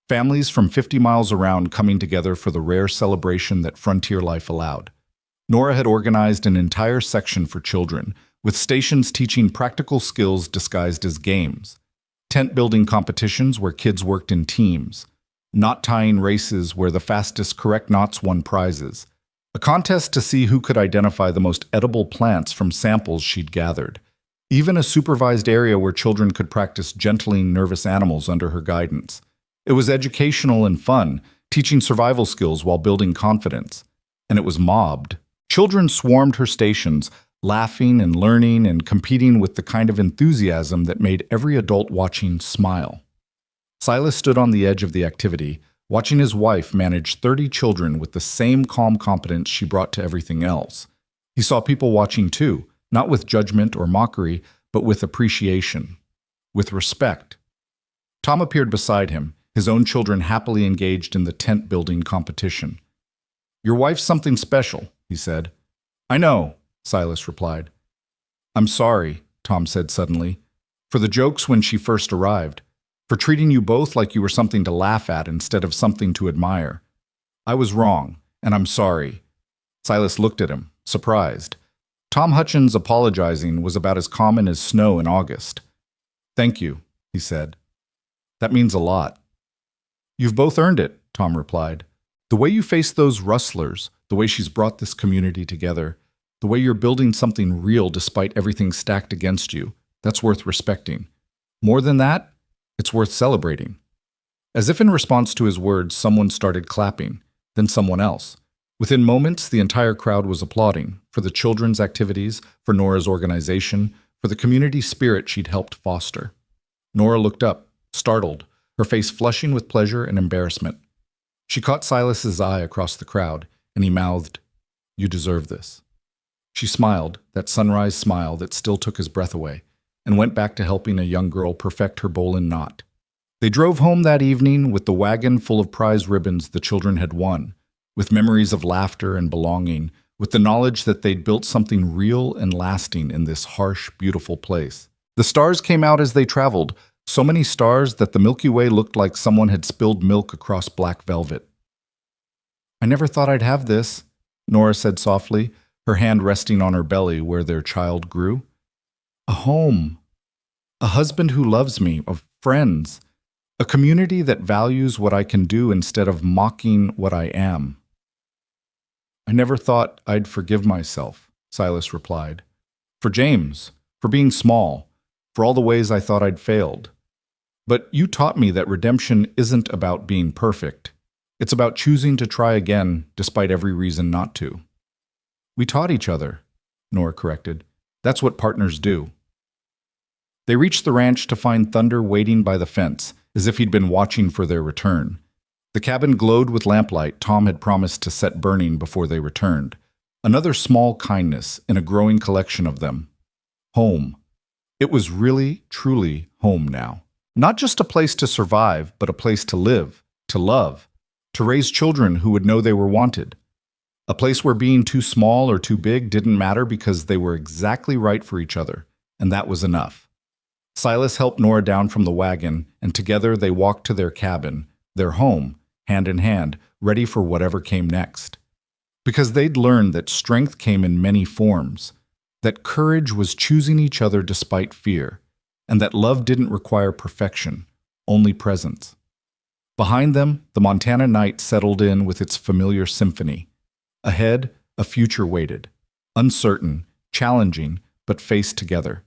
Families from 50 miles around coming together for the rare celebration that frontier life allowed. Nora had organized an entire section for children, with stations teaching practical skills disguised as games. Tent-building competitions where kids worked in teams. Knot-tying races where the fastest correct knots won prizes. A contest to see who could identify the most edible plants from samples she'd gathered. Even a supervised area where children could practice gentling nervous animals under her guidance. It was educational and fun, teaching survival skills while building confidence. And it was mobbed. Children swarmed her stations, laughing and learning and competing with the kind of enthusiasm that made every adult watching smile. Silas stood on the edge of the activity, watching his wife manage 30 children with the same calm competence she brought to everything else. He saw people watching too, not with judgment or mockery, but with appreciation, with respect. Tom appeared beside him, his own children happily engaged in the tent-building competition. "Your wife's something special," he said. "I know," Silas replied. "I'm sorry," Tom said suddenly, "for the jokes when she first arrived, for treating you both like you were something to laugh at instead of something to admire. I was wrong, and I'm sorry." Silas looked at him, surprised. Tom Hutchins apologizing was about as common as snow in August. "Thank you," he said. "That means a lot." "You've both earned it," Tom replied. "The way you face those rustlers, the way she's brought this community together, the way you're building something real despite everything stacked against you, that's worth respecting. More than that, it's worth celebrating." As if in response to his words, someone started clapping, then someone else. Within moments, the entire crowd was applauding, for the children's activities, for Nora's organization, for the community spirit she'd helped foster. Nora looked up, startled, her face flushing with pleasure and embarrassment. She caught Silas's eye across the crowd, and he mouthed, "You deserve this." She smiled, that sunrise smile that still took his breath away, and went back to helping a young girl perfect her bowl and knot. They drove home that evening with the wagon full of prize ribbons the children had won, with memories of laughter and belonging, with the knowledge that they'd built something real and lasting in this harsh, beautiful place. The stars came out as they traveled, so many stars that the Milky Way looked like someone had spilled milk across black velvet. "I never thought I'd have this," Nora said softly, her hand resting on her belly where their child grew. "A home. A husband who loves me, of friends. A community that values what I can do instead of mocking what I am." "I never thought I'd forgive myself," Silas replied. "For James, for being small, for all the ways I thought I'd failed. But you taught me that redemption isn't about being perfect. It's about choosing to try again despite every reason not to." "We taught each other," Nora corrected. "That's what partners do." They reached the ranch to find Thunder waiting by the fence, as if he'd been watching for their return. The cabin glowed with lamplight Tom had promised to set burning before they returned. Another small kindness in a growing collection of them. Home. It was really, truly home now. Not just a place to survive, but a place to live, to love, to raise children who would know they were wanted. A place where being too small or too big didn't matter because they were exactly right for each other, and that was enough. Silas helped Nora down from the wagon, and together they walked to their cabin, their home, hand in hand, ready for whatever came next. Because they'd learned that strength came in many forms, that courage was choosing each other despite fear, and that love didn't require perfection, only presence. Behind them, the Montana night settled in with its familiar symphony. Ahead, a future waited, uncertain, challenging, but faced together.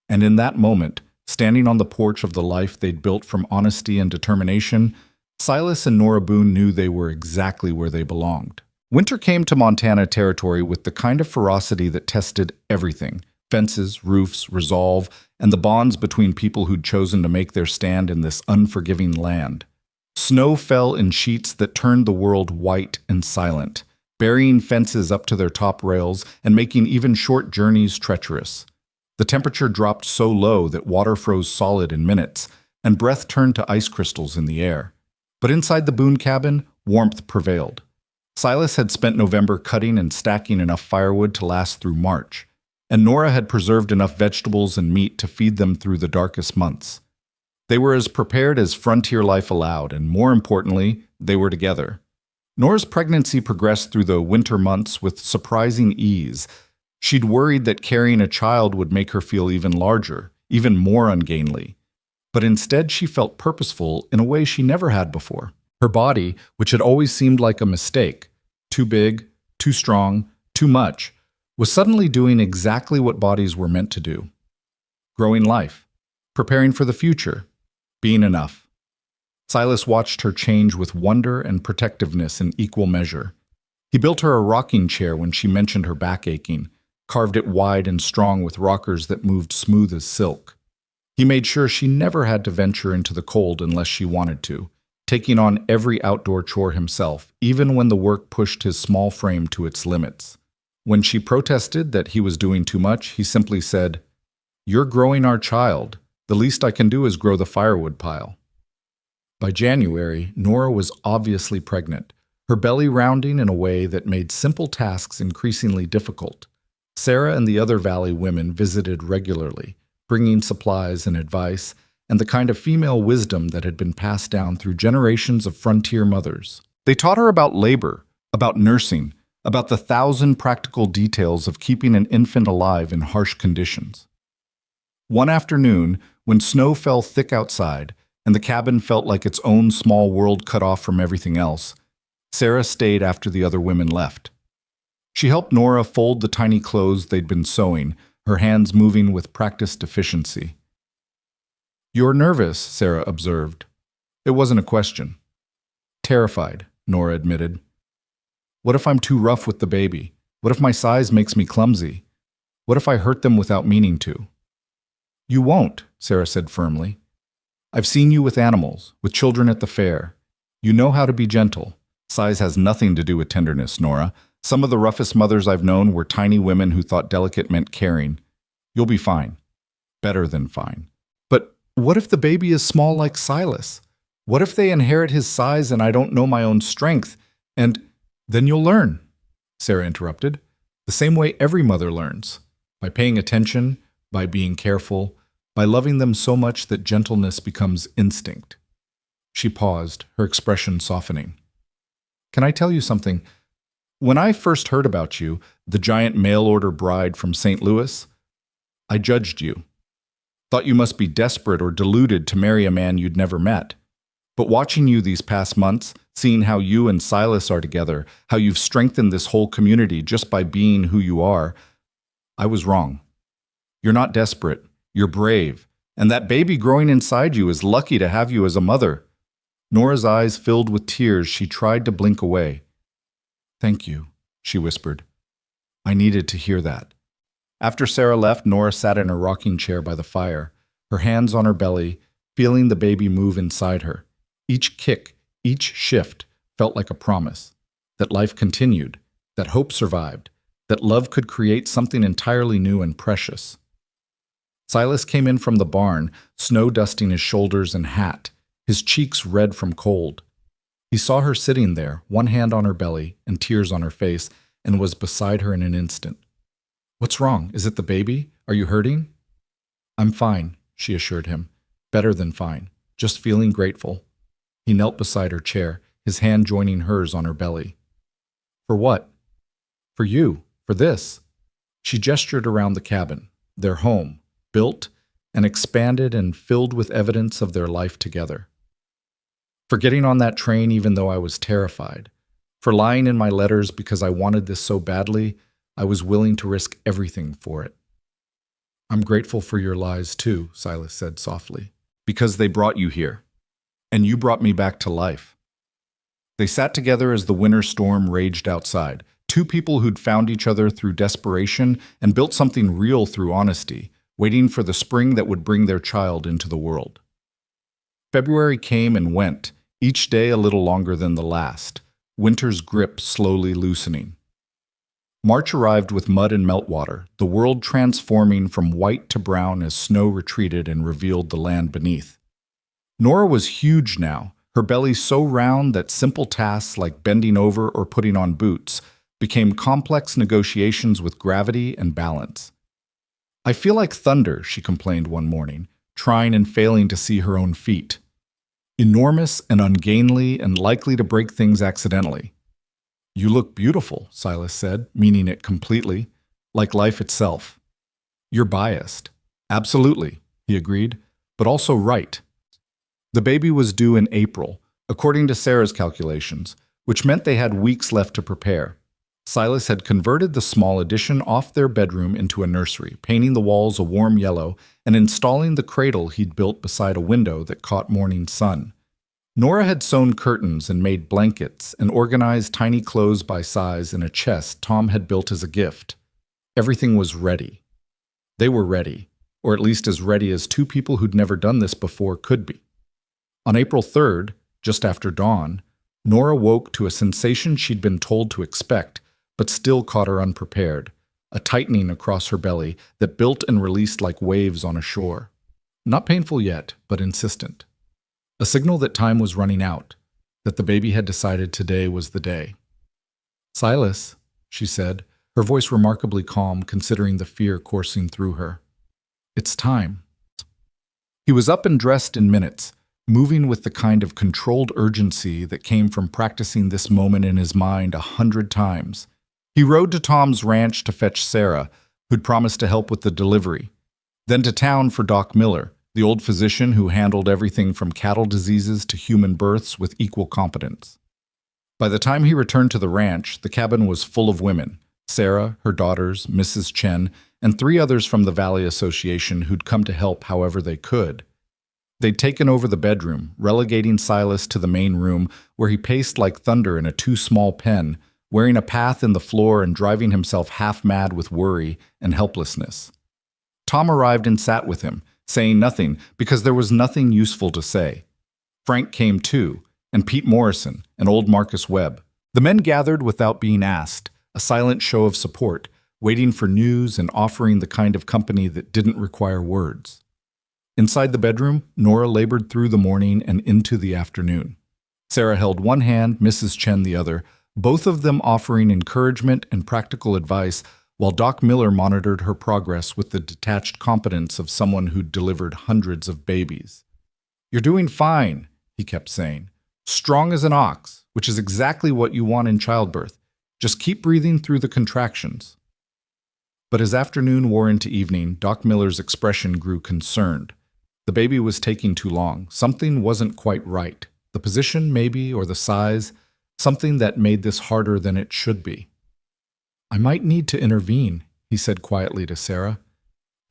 And in that moment, standing on the porch of the life they'd built from honesty and determination, Silas and Nora Boone knew they were exactly where they belonged. Winter came to Montana territory with the kind of ferocity that tested everything: fences, roofs, resolve, and the bonds between people who'd chosen to make their stand in this unforgiving land. Snow fell in sheets that turned the world white and silent, burying fences up to their top rails and making even short journeys treacherous. The temperature dropped so low that water froze solid in minutes, and breath turned to ice crystals in the air. But inside the Boone cabin, warmth prevailed. Silas had spent November cutting and stacking enough firewood to last through March, and Nora had preserved enough vegetables and meat to feed them through the darkest months. They were as prepared as frontier life allowed, and more importantly, they were together. Nora's pregnancy progressed through the winter months with surprising ease. She'd worried that carrying a child would make her feel even larger, even more ungainly. But instead, she felt purposeful in a way she never had before. Her body, which had always seemed like a mistake, too big, too strong, too much, was suddenly doing exactly what bodies were meant to do. Growing life, preparing for the future, being enough. Silas watched her change with wonder and protectiveness in equal measure. He built her a rocking chair when she mentioned her back aching, carved it wide and strong with rockers that moved smooth as silk. He made sure she never had to venture into the cold unless she wanted to, taking on every outdoor chore himself, even when the work pushed his small frame to its limits. When she protested that he was doing too much, he simply said, "You're growing our child. The least I can do is grow the firewood pile." By January, Nora was obviously pregnant, her belly rounding in a way that made simple tasks increasingly difficult. Sarah and the other Valley women visited regularly, bringing supplies and advice, and the kind of female wisdom that had been passed down through generations of frontier mothers. They taught her about labor, about nursing, about the 1,000 practical details of keeping an infant alive in harsh conditions. One afternoon, when snow fell thick outside, and the cabin felt like its own small world cut off from everything else, Sarah stayed after the other women left. She helped Nora fold the tiny clothes they'd been sewing, her hands moving with practiced efficiency. "You're nervous," Sarah observed. It wasn't a question. "Terrified," Nora admitted. "What if I'm too rough with the baby? What if my size makes me clumsy? What if I hurt them without meaning to?" "You won't," Sarah said firmly. "I've seen you with animals, with children at the fair. You know how to be gentle. Size has nothing to do with tenderness, Nora. Some of the roughest mothers I've known were tiny women who thought delicate meant caring. You'll be fine. Better than fine." "But what if the baby is small like Silas? What if they inherit his size and I don't know my own strength? And then you'll learn," Sarah interrupted. "The same way every mother learns. By paying attention, by being careful, by loving them so much that gentleness becomes instinct." She paused, her expression softening. "Can I tell you something? When I first heard about you, the giant mail-order bride from St. Louis, I judged you. Thought you must be desperate or deluded to marry a man you'd never met. But watching you these past months, seeing how you and Silas are together, how you've strengthened this whole community just by being who you are, I was wrong. You're not desperate. You're brave. And that baby growing inside you is lucky to have you as a mother." Nora's eyes filled with tears. She tried to blink away. "Thank you," she whispered. "I needed to hear that." After Sarah left, Nora sat in her rocking chair by the fire, her hands on her belly, feeling the baby move inside her. Each kick, each shift felt like a promise that life continued, that hope survived, that love could create something entirely new and precious. Silas came in from the barn, snow dusting his shoulders and hat, his cheeks red from cold. He saw her sitting there, one hand on her belly and tears on her face, and was beside her in an instant. "What's wrong? Is it the baby? Are you hurting?" "I'm fine," she assured him. "Better than fine. Just feeling grateful." He knelt beside her chair, his hand joining hers on her belly. "For what?" "For you. For this." She gestured around the cabin, their home, built and expanded and filled with evidence of their life together. "For getting on that train even though I was terrified. For lying in my letters because I wanted this so badly, I was willing to risk everything for it." "I'm grateful for your lies too," Silas said softly, "because they brought you here. And you brought me back to life." They sat together as the winter storm raged outside, two people who'd found each other through desperation and built something real through honesty, waiting for the spring that would bring their child into the world. February came and went, each day a little longer than the last, winter's grip slowly loosening. March arrived with mud and meltwater, the world transforming from white to brown as snow retreated and revealed the land beneath. Nora was huge now, her belly so round that simple tasks like bending over or putting on boots became complex negotiations with gravity and balance. "I feel like thunder," she complained one morning, trying and failing to see her own feet. Enormous and ungainly and likely to break things accidentally. "You look beautiful," Silas said, meaning it completely, like life itself. "You're biased." "Absolutely," he agreed, "but also right." The baby was due in April, according to Sarah's calculations, which meant they had weeks left to prepare. Silas had converted the small addition off their bedroom into a nursery, painting the walls a warm yellow and installing the cradle he'd built beside a window that caught morning sun. Nora had sewn curtains and made blankets and organized tiny clothes by size in a chest Tom had built as a gift. Everything was ready. They were ready, or at least as ready as two people who'd never done this before could be. On April 3rd, just after dawn, Nora woke to a sensation she'd been told to expect, but still caught her unprepared, a tightening across her belly that built and released like waves on a shore. Not painful yet, but insistent. A signal that time was running out, that the baby had decided today was the day. "Silas," she said, her voice remarkably calm considering the fear coursing through her. "It's time." He was up and dressed in minutes, moving with the kind of controlled urgency that came from practicing this moment in his mind 100 times. He rode to Tom's ranch to fetch Sarah, who'd promised to help with the delivery, then to town for Doc Miller, the old physician who handled everything from cattle diseases to human births with equal competence. By the time he returned to the ranch, the cabin was full of women: Sarah, her daughters, Mrs. Chen, and 3 others from the Valley Association who'd come to help however they could. They'd taken over the bedroom, relegating Silas to the main room, where he paced like thunder in a too-small pen, wearing a path in the floor and driving himself half-mad with worry and helplessness. Tom arrived and sat with him, saying nothing because there was nothing useful to say. Frank came too, and Pete Morrison, and old Marcus Webb. The men gathered without being asked, a silent show of support, waiting for news and offering the kind of company that didn't require words. Inside the bedroom, Nora labored through the morning and into the afternoon. Sarah held one hand, Mrs. Chen the other, both of them offering encouragement and practical advice, while Doc Miller monitored her progress with the detached competence of someone who'd delivered hundreds of babies. "You're doing fine," he kept saying. "Strong as an ox, which is exactly what you want in childbirth. Just keep breathing through the contractions." But as afternoon wore into evening, Doc Miller's expression grew concerned. The baby was taking too long. Something wasn't quite right. The position, maybe, or the size, something that made this harder than it should be. "I might need to intervene," he said quietly to Sarah.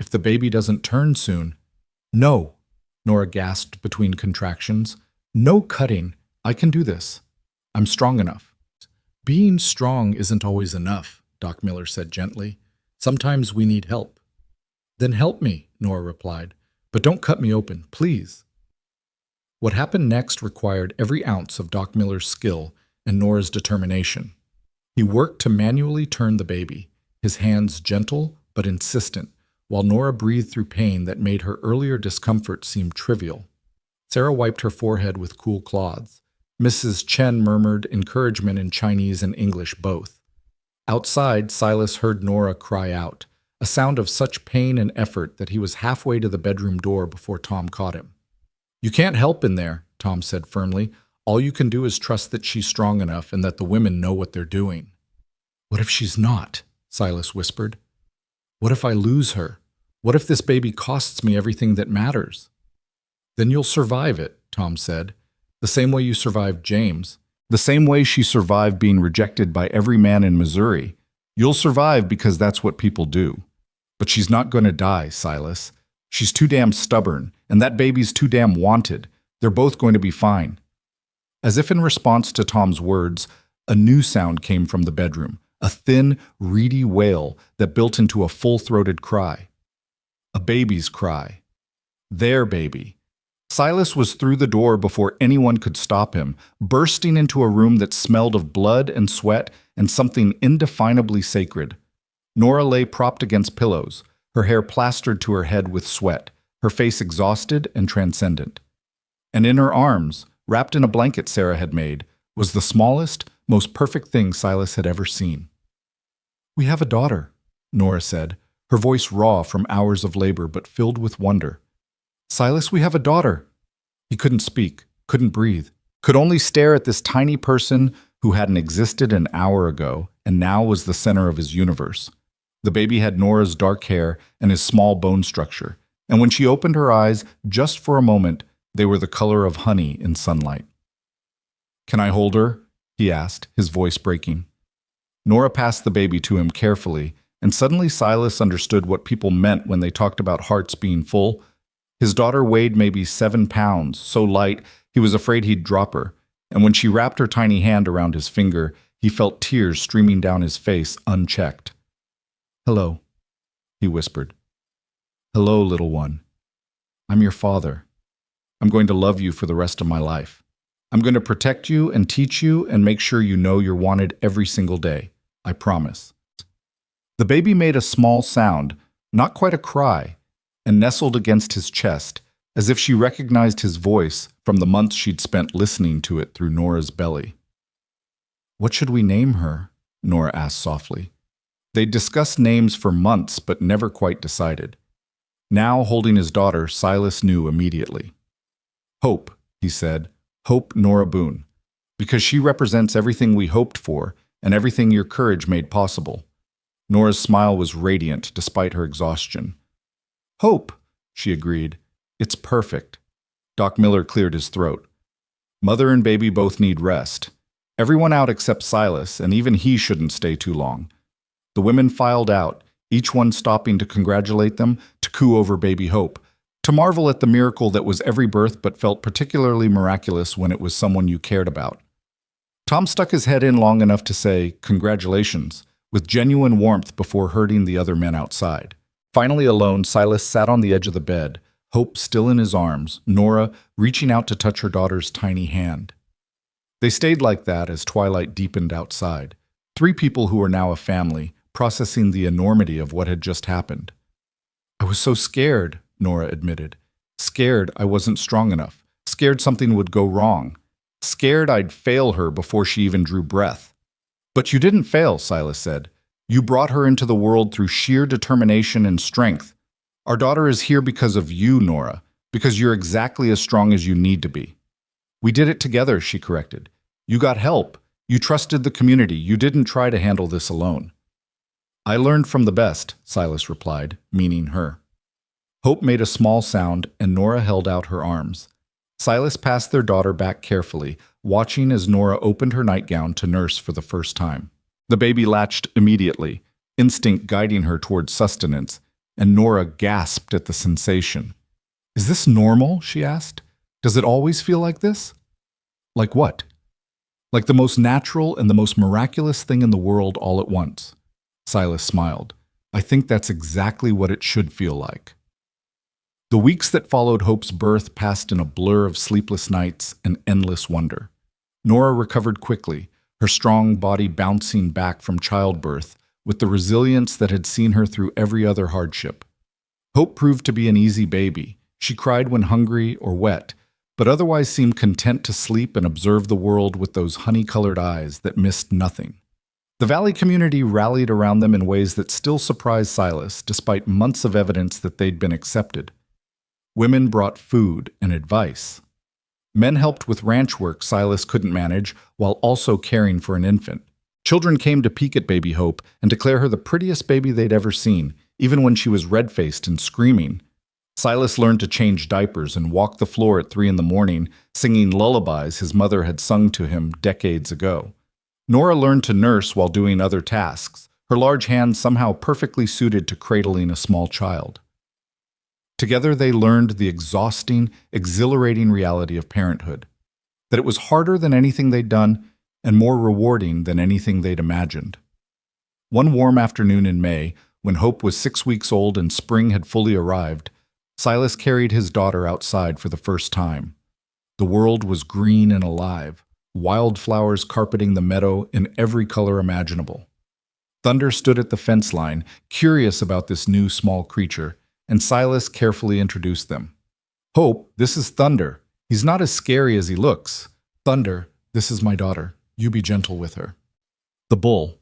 "If the baby doesn't turn soon." "No," Nora gasped between contractions. "No cutting. I can do this. I'm strong enough." "Being strong isn't always enough," Doc Miller said gently. "Sometimes we need help." "Then help me," Nora replied. "But don't cut me open, please." What happened next required every ounce of Doc Miller's skill and Nora's determination. He worked to manually turn the baby, his hands gentle but insistent, while Nora breathed through pain that made her earlier discomfort seem trivial. Sarah wiped her forehead with cool cloths. Mrs. Chen murmured encouragement in Chinese and English both. Outside, Silas heard Nora cry out, a sound of such pain and effort that he was halfway to the bedroom door before Tom caught him. "You can't help in there," Tom said firmly. "All you can do is trust that she's strong enough and that the women know what they're doing." "What if she's not?" Silas whispered. "What if I lose her? What if this baby costs me everything that matters?" "Then you'll survive it," Tom said. "The same way you survived James. The same way she survived being rejected by every man in Missouri. You'll survive because that's what people do. But she's not going to die, Silas. She's too damn stubborn, and that baby's too damn wanted. They're both going to be fine." As if in response to Tom's words, a new sound came from the bedroom, a thin, reedy wail that built into a full-throated cry. A baby's cry. Their baby. Silas was through the door before anyone could stop him, bursting into a room that smelled of blood and sweat and something indefinably sacred. Nora lay propped against pillows, her hair plastered to her head with sweat, her face exhausted and transcendent. And in her arms, wrapped in a blanket Sarah had made, was the smallest, most perfect thing Silas had ever seen. "We have a daughter," Nora said, her voice raw from hours of labor but filled with wonder. Silas, we have a daughter. He couldn't speak, couldn't breathe, could only stare at this tiny person who hadn't existed an hour ago and now was the center of his universe. The baby had Nora's dark hair and his small bone structure, and when she opened her eyes, just for a moment, they were the color of honey in sunlight. "Can I hold her?" he asked, his voice breaking. Nora passed the baby to him carefully, and suddenly Silas understood what people meant when they talked about hearts being full. His daughter weighed maybe 7 pounds, so light he was afraid he'd drop her, and when she wrapped her tiny hand around his finger, he felt tears streaming down his face unchecked. "Hello," he whispered. "Hello, little one. I'm your father. I'm going to love you for the rest of my life. I'm going to protect you and teach you and make sure you know you're wanted every single day. I promise." The baby made a small sound, not quite a cry, and nestled against his chest, as if she recognized his voice from the months she'd spent listening to it through Nora's belly. "What should we name her?" Nora asked softly. They'd discussed names for months but never quite decided. Now, holding his daughter, Silas knew immediately. "Hope," he said. "Hope Nora Boone. Because she represents everything we hoped for and everything your courage made possible." Nora's smile was radiant despite her exhaustion. "Hope," she agreed. "It's perfect." Doc Miller cleared his throat. "Mother and baby both need rest. Everyone out except Silas, and even he shouldn't stay too long." The women filed out, each one stopping to congratulate them, to coo over baby Hope, to marvel at the miracle that was every birth but felt particularly miraculous when it was someone you cared about. Tom stuck his head in long enough to say, "Congratulations," with genuine warmth before herding the other men outside. Finally alone, Silas sat on the edge of the bed, Hope still in his arms, Nora reaching out to touch her daughter's tiny hand. They stayed like that as twilight deepened outside. 3 people who were now a family, processing the enormity of what had just happened. "I was so scared," Nora admitted. "Scared I wasn't strong enough. Scared something would go wrong. Scared I'd fail her before she even drew breath." "But you didn't fail," Silas said. "You brought her into the world through sheer determination and strength. Our daughter is here because of you, Nora, because you're exactly as strong as you need to be." "We did it together," she corrected. "You got help. You trusted the community. You didn't try to handle this alone." "I learned from the best," Silas replied, meaning her. Hope made a small sound, and Nora held out her arms. Silas passed their daughter back carefully, watching as Nora opened her nightgown to nurse for the first time. The baby latched immediately, instinct guiding her towards sustenance, and Nora gasped at the sensation. "Is this normal?" she asked. "Does it always feel like this?" "Like what?" "Like the most natural and the most miraculous thing in the world all at once." Silas smiled. "I think that's exactly what it should feel like." The weeks that followed Hope's birth passed in a blur of sleepless nights and endless wonder. Nora recovered quickly, her strong body bouncing back from childbirth with the resilience that had seen her through every other hardship. Hope proved to be an easy baby. She cried when hungry or wet, but otherwise seemed content to sleep and observe the world with those honey-colored eyes that missed nothing. The Valley community rallied around them in ways that still surprised Silas, despite months of evidence that they'd been accepted. Women brought food and advice. Men helped with ranch work Silas couldn't manage while also caring for an infant. Children came to peek at baby Hope and declare her the prettiest baby they'd ever seen, even when she was red-faced and screaming. Silas learned to change diapers and walk the floor at 3 a.m, singing lullabies his mother had sung to him decades ago. Nora learned to nurse while doing other tasks, her large hands somehow perfectly suited to cradling a small child. Together they learned the exhausting, exhilarating reality of parenthood, that it was harder than anything they'd done and more rewarding than anything they'd imagined. One warm afternoon in May, when Hope was 6 weeks old and spring had fully arrived, Silas carried his daughter outside for the first time. The world was green and alive, wildflowers carpeting the meadow in every color imaginable. Thunder stood at the fence line, curious about this new small creature, and Silas carefully introduced them. "Hope, this is Thunder. He's not as scary as he looks. Thunder, this is my daughter. You be gentle with her." The bull,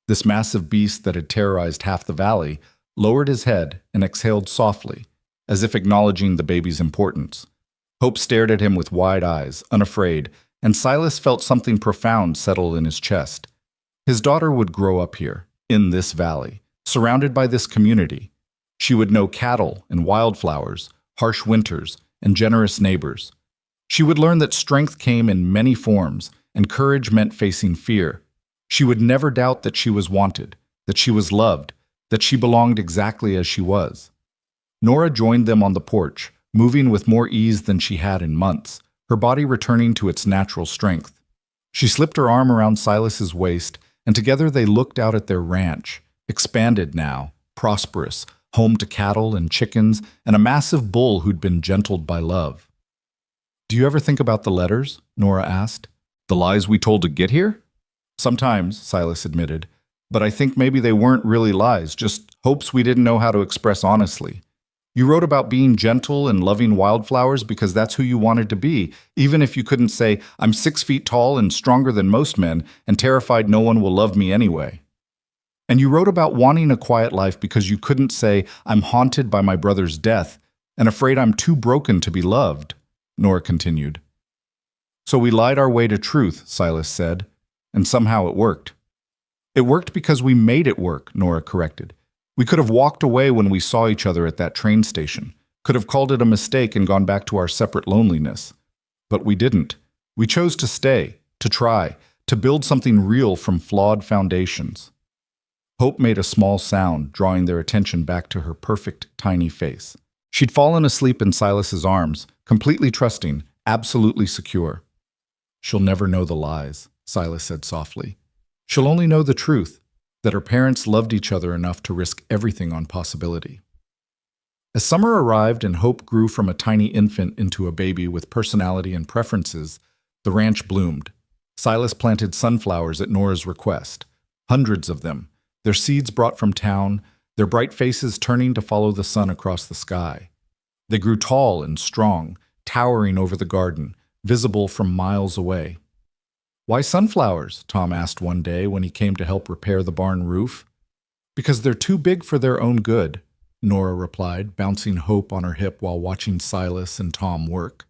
this massive beast that had terrorized half the valley, lowered his head and exhaled softly, as if acknowledging the baby's importance. Hope stared at him with wide eyes, unafraid, and Silas felt something profound settle in his chest. His daughter would grow up here, in this valley, surrounded by this community. She would know cattle and wildflowers, harsh winters, and generous neighbors. She would learn that strength came in many forms, and courage meant facing fear. She would never doubt that she was wanted, that she was loved, that she belonged exactly as she was. Nora joined them on the porch, moving with more ease than she had in months, her body returning to its natural strength. She slipped her arm around Silas's waist, and together they looked out at their ranch, expanded now, prosperous, home to cattle and chickens, and a massive bull who'd been gentled by love. "Do you ever think about the letters?" Nora asked. "The lies we told to get here?" "Sometimes," Silas admitted, "but I think maybe they weren't really lies, just hopes we didn't know how to express honestly. You wrote about being gentle and loving wildflowers because that's who you wanted to be, even if you couldn't say, 'I'm 6 feet tall and stronger than most men and terrified no one will love me anyway.' And you wrote about wanting a quiet life because you couldn't say, 'I'm haunted by my brother's death and afraid I'm too broken to be loved,'" Nora continued. "So we lied our way to truth," Silas said, "and somehow it worked." "It worked because we made it work," Nora corrected. "We could have walked away when we saw each other at that train station, could have called it a mistake and gone back to our separate loneliness. But we didn't. We chose to stay, to try, to build something real from flawed foundations." Hope made a small sound, drawing their attention back to her perfect, tiny face. She'd fallen asleep in Silas's arms, completely trusting, absolutely secure. "She'll never know the lies," Silas said softly. "She'll only know the truth, that her parents loved each other enough to risk everything on possibility." As summer arrived and Hope grew from a tiny infant into a baby with personality and preferences, the ranch bloomed. Silas planted sunflowers at Nora's request, hundreds of them, their seeds brought from town, their bright faces turning to follow the sun across the sky. They grew tall and strong, towering over the garden, visible from miles away. "Why sunflowers?" Tom asked one day when he came to help repair the barn roof. "Because they're too big for their own good," Nora replied, bouncing Hope on her hip while watching Silas and Tom work.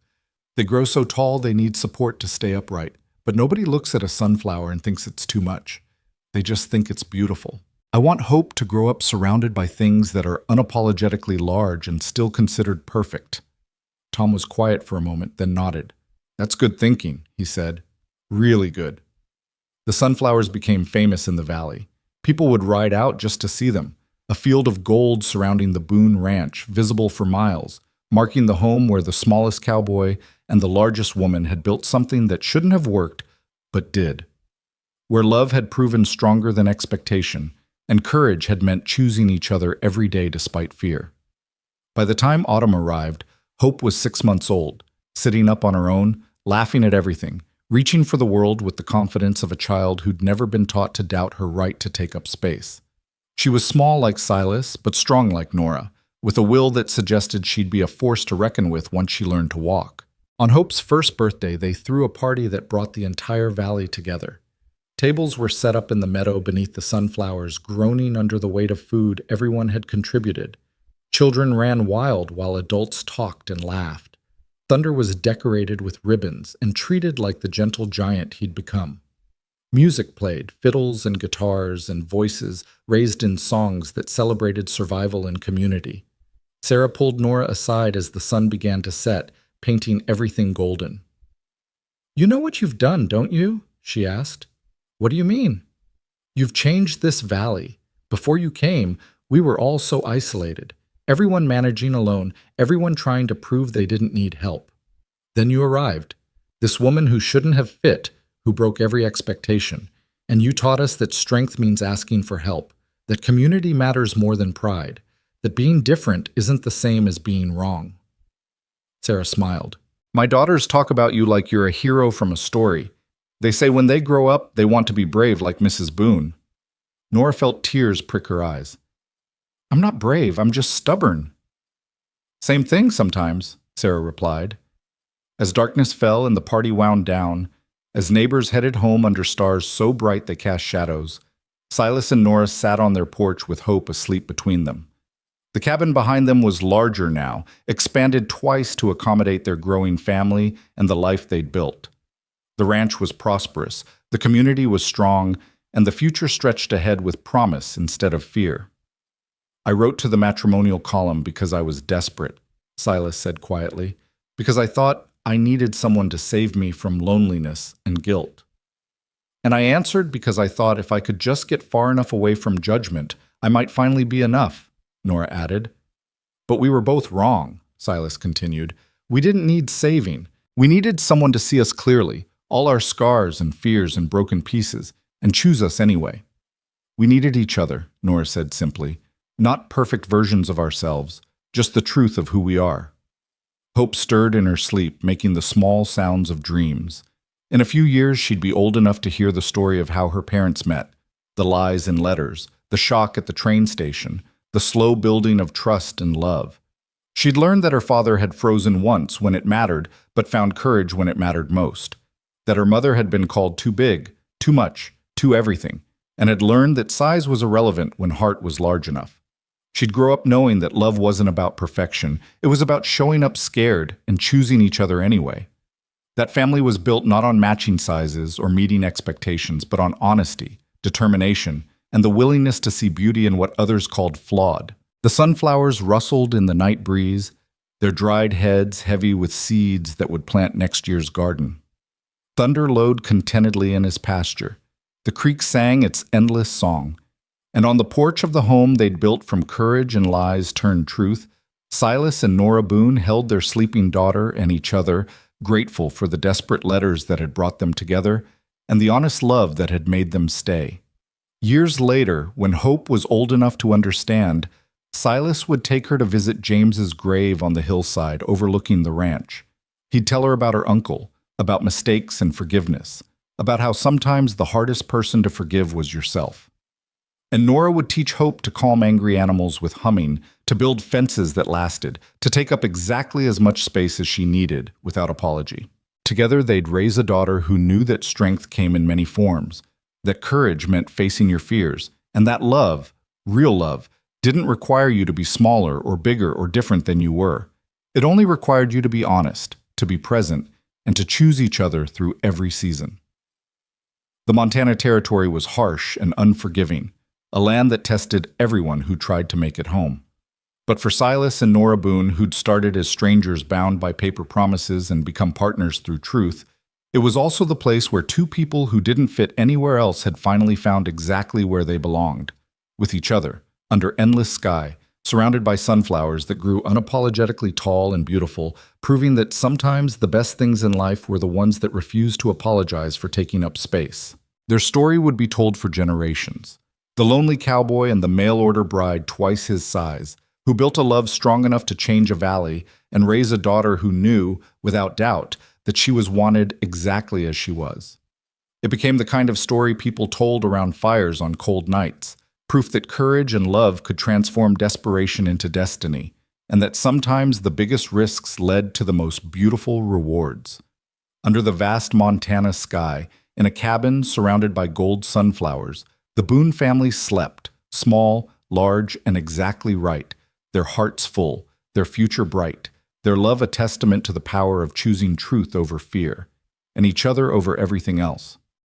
"They grow so tall they need support to stay upright, but nobody looks at a sunflower and thinks it's too much. They just think it's beautiful. I want Hope to grow up surrounded by things that are unapologetically large and still considered perfect." Tom was quiet for a moment, then nodded. "That's good thinking," he said. "Really good." The sunflowers became famous in the valley. People would ride out just to see them, a field of gold surrounding the Boone Ranch, visible for miles, marking the home where the smallest cowboy and the largest woman had built something that shouldn't have worked, but did. Where love had proven stronger than expectation, and courage had meant choosing each other every day despite fear. By the time autumn arrived, Hope was 6 months old, sitting up on her own, laughing at everything, reaching for the world with the confidence of a child who'd never been taught to doubt her right to take up space. She was small like Silas, but strong like Nora, with a will that suggested she'd be a force to reckon with once she learned to walk. On Hope's first birthday, they threw a party that brought the entire valley together. Tables were set up in the meadow beneath the sunflowers, groaning under the weight of food everyone had contributed. Children ran wild while adults talked and laughed. Thunder was decorated with ribbons and treated like the gentle giant he'd become. Music played, fiddles and guitars and voices raised in songs that celebrated survival and community. Sarah pulled Nora aside as the sun began to set, painting everything golden. "You know what you've done, don't you?" she asked. "What do you mean?" "You've changed this valley. Before you came, we were all so isolated. Everyone managing alone, everyone trying to prove they didn't need help. Then you arrived, this woman who shouldn't have fit, who broke every expectation, and you taught us that strength means asking for help, that community matters more than pride, that being different isn't the same as being wrong." Sarah smiled. "My daughters talk about you like you're a hero from a story. They say when they grow up, they want to be brave like Mrs. Boone." Nora felt tears prick her eyes. "I'm not brave, I'm just stubborn." "Same thing sometimes," Sarah replied. As darkness fell and the party wound down, as neighbors headed home under stars so bright they cast shadows, Silas and Nora sat on their porch with Hope asleep between them. The cabin behind them was larger now, expanded twice to accommodate their growing family and the life they'd built. The ranch was prosperous, the community was strong, and the future stretched ahead with promise instead of fear. "I wrote to the matrimonial column because I was desperate," Silas said quietly, "because I thought I needed someone to save me from loneliness and guilt. And I answered because I thought if I could just get far enough away from judgment, I might finally be enough," Nora added. "But we were both wrong," Silas continued. "We didn't need saving. We needed someone to see us clearly, all our scars and fears and broken pieces, and choose us anyway." "We needed each other," Nora said simply. "Not perfect versions of ourselves, just the truth of who we are." Hope stirred in her sleep, making the small sounds of dreams. In a few years, she'd be old enough to hear the story of how her parents met, the lies in letters, the shock at the train station, the slow building of trust and love. She'd learned that her father had frozen once when it mattered, but found courage when it mattered most. That her mother had been called too big, too much, too everything, and had learned that size was irrelevant when heart was large enough. She'd grow up knowing that love wasn't about perfection. It was about showing up scared and choosing each other anyway. That family was built not on matching sizes or meeting expectations, but on honesty, determination, and the willingness to see beauty in what others called flawed. The sunflowers rustled in the night breeze, their dried heads heavy with seeds that would plant next year's garden. Thunder lowed contentedly in his pasture. The creek sang its endless song. And on the porch of the home they'd built from courage and lies turned truth, Silas and Nora Boone held their sleeping daughter and each other, grateful for the desperate letters that had brought them together and the honest love that had made them stay. Years later, when Hope was old enough to understand, Silas would take her to visit James's grave on the hillside overlooking the ranch. He'd tell her about her uncle, about mistakes and forgiveness, about how sometimes the hardest person to forgive was yourself. And Nora would teach Hope to calm angry animals with humming, to build fences that lasted, to take up exactly as much space as she needed without apology. Together they'd raise a daughter who knew that strength came in many forms, that courage meant facing your fears, and that love, real love, didn't require you to be smaller or bigger or different than you were. It only required you to be honest, to be present, and to choose each other through every season. The Montana Territory was harsh and unforgiving, a land that tested everyone who tried to make it home. But for Silas and Nora Boone, who'd started as strangers bound by paper promises and become partners through truth, it was also the place where two people who didn't fit anywhere else had finally found exactly where they belonged, with each other, under endless sky, surrounded by sunflowers that grew unapologetically tall and beautiful, proving that sometimes the best things in life were the ones that refused to apologize for taking up space. Their story would be told for generations. The lonely cowboy and the mail-order bride twice his size, who built a love strong enough to change a valley and raise a daughter who knew, without doubt, that she was wanted exactly as she was. It became the kind of story people told around fires on cold nights, proof that courage and love could transform desperation into destiny, and that sometimes the biggest risks led to the most beautiful rewards. Under the vast Montana sky, in a cabin surrounded by gold sunflowers, the Boone family slept, small, large, and exactly right, their hearts full, their future bright, their love a testament to the power of choosing truth over fear, and each other over everything else.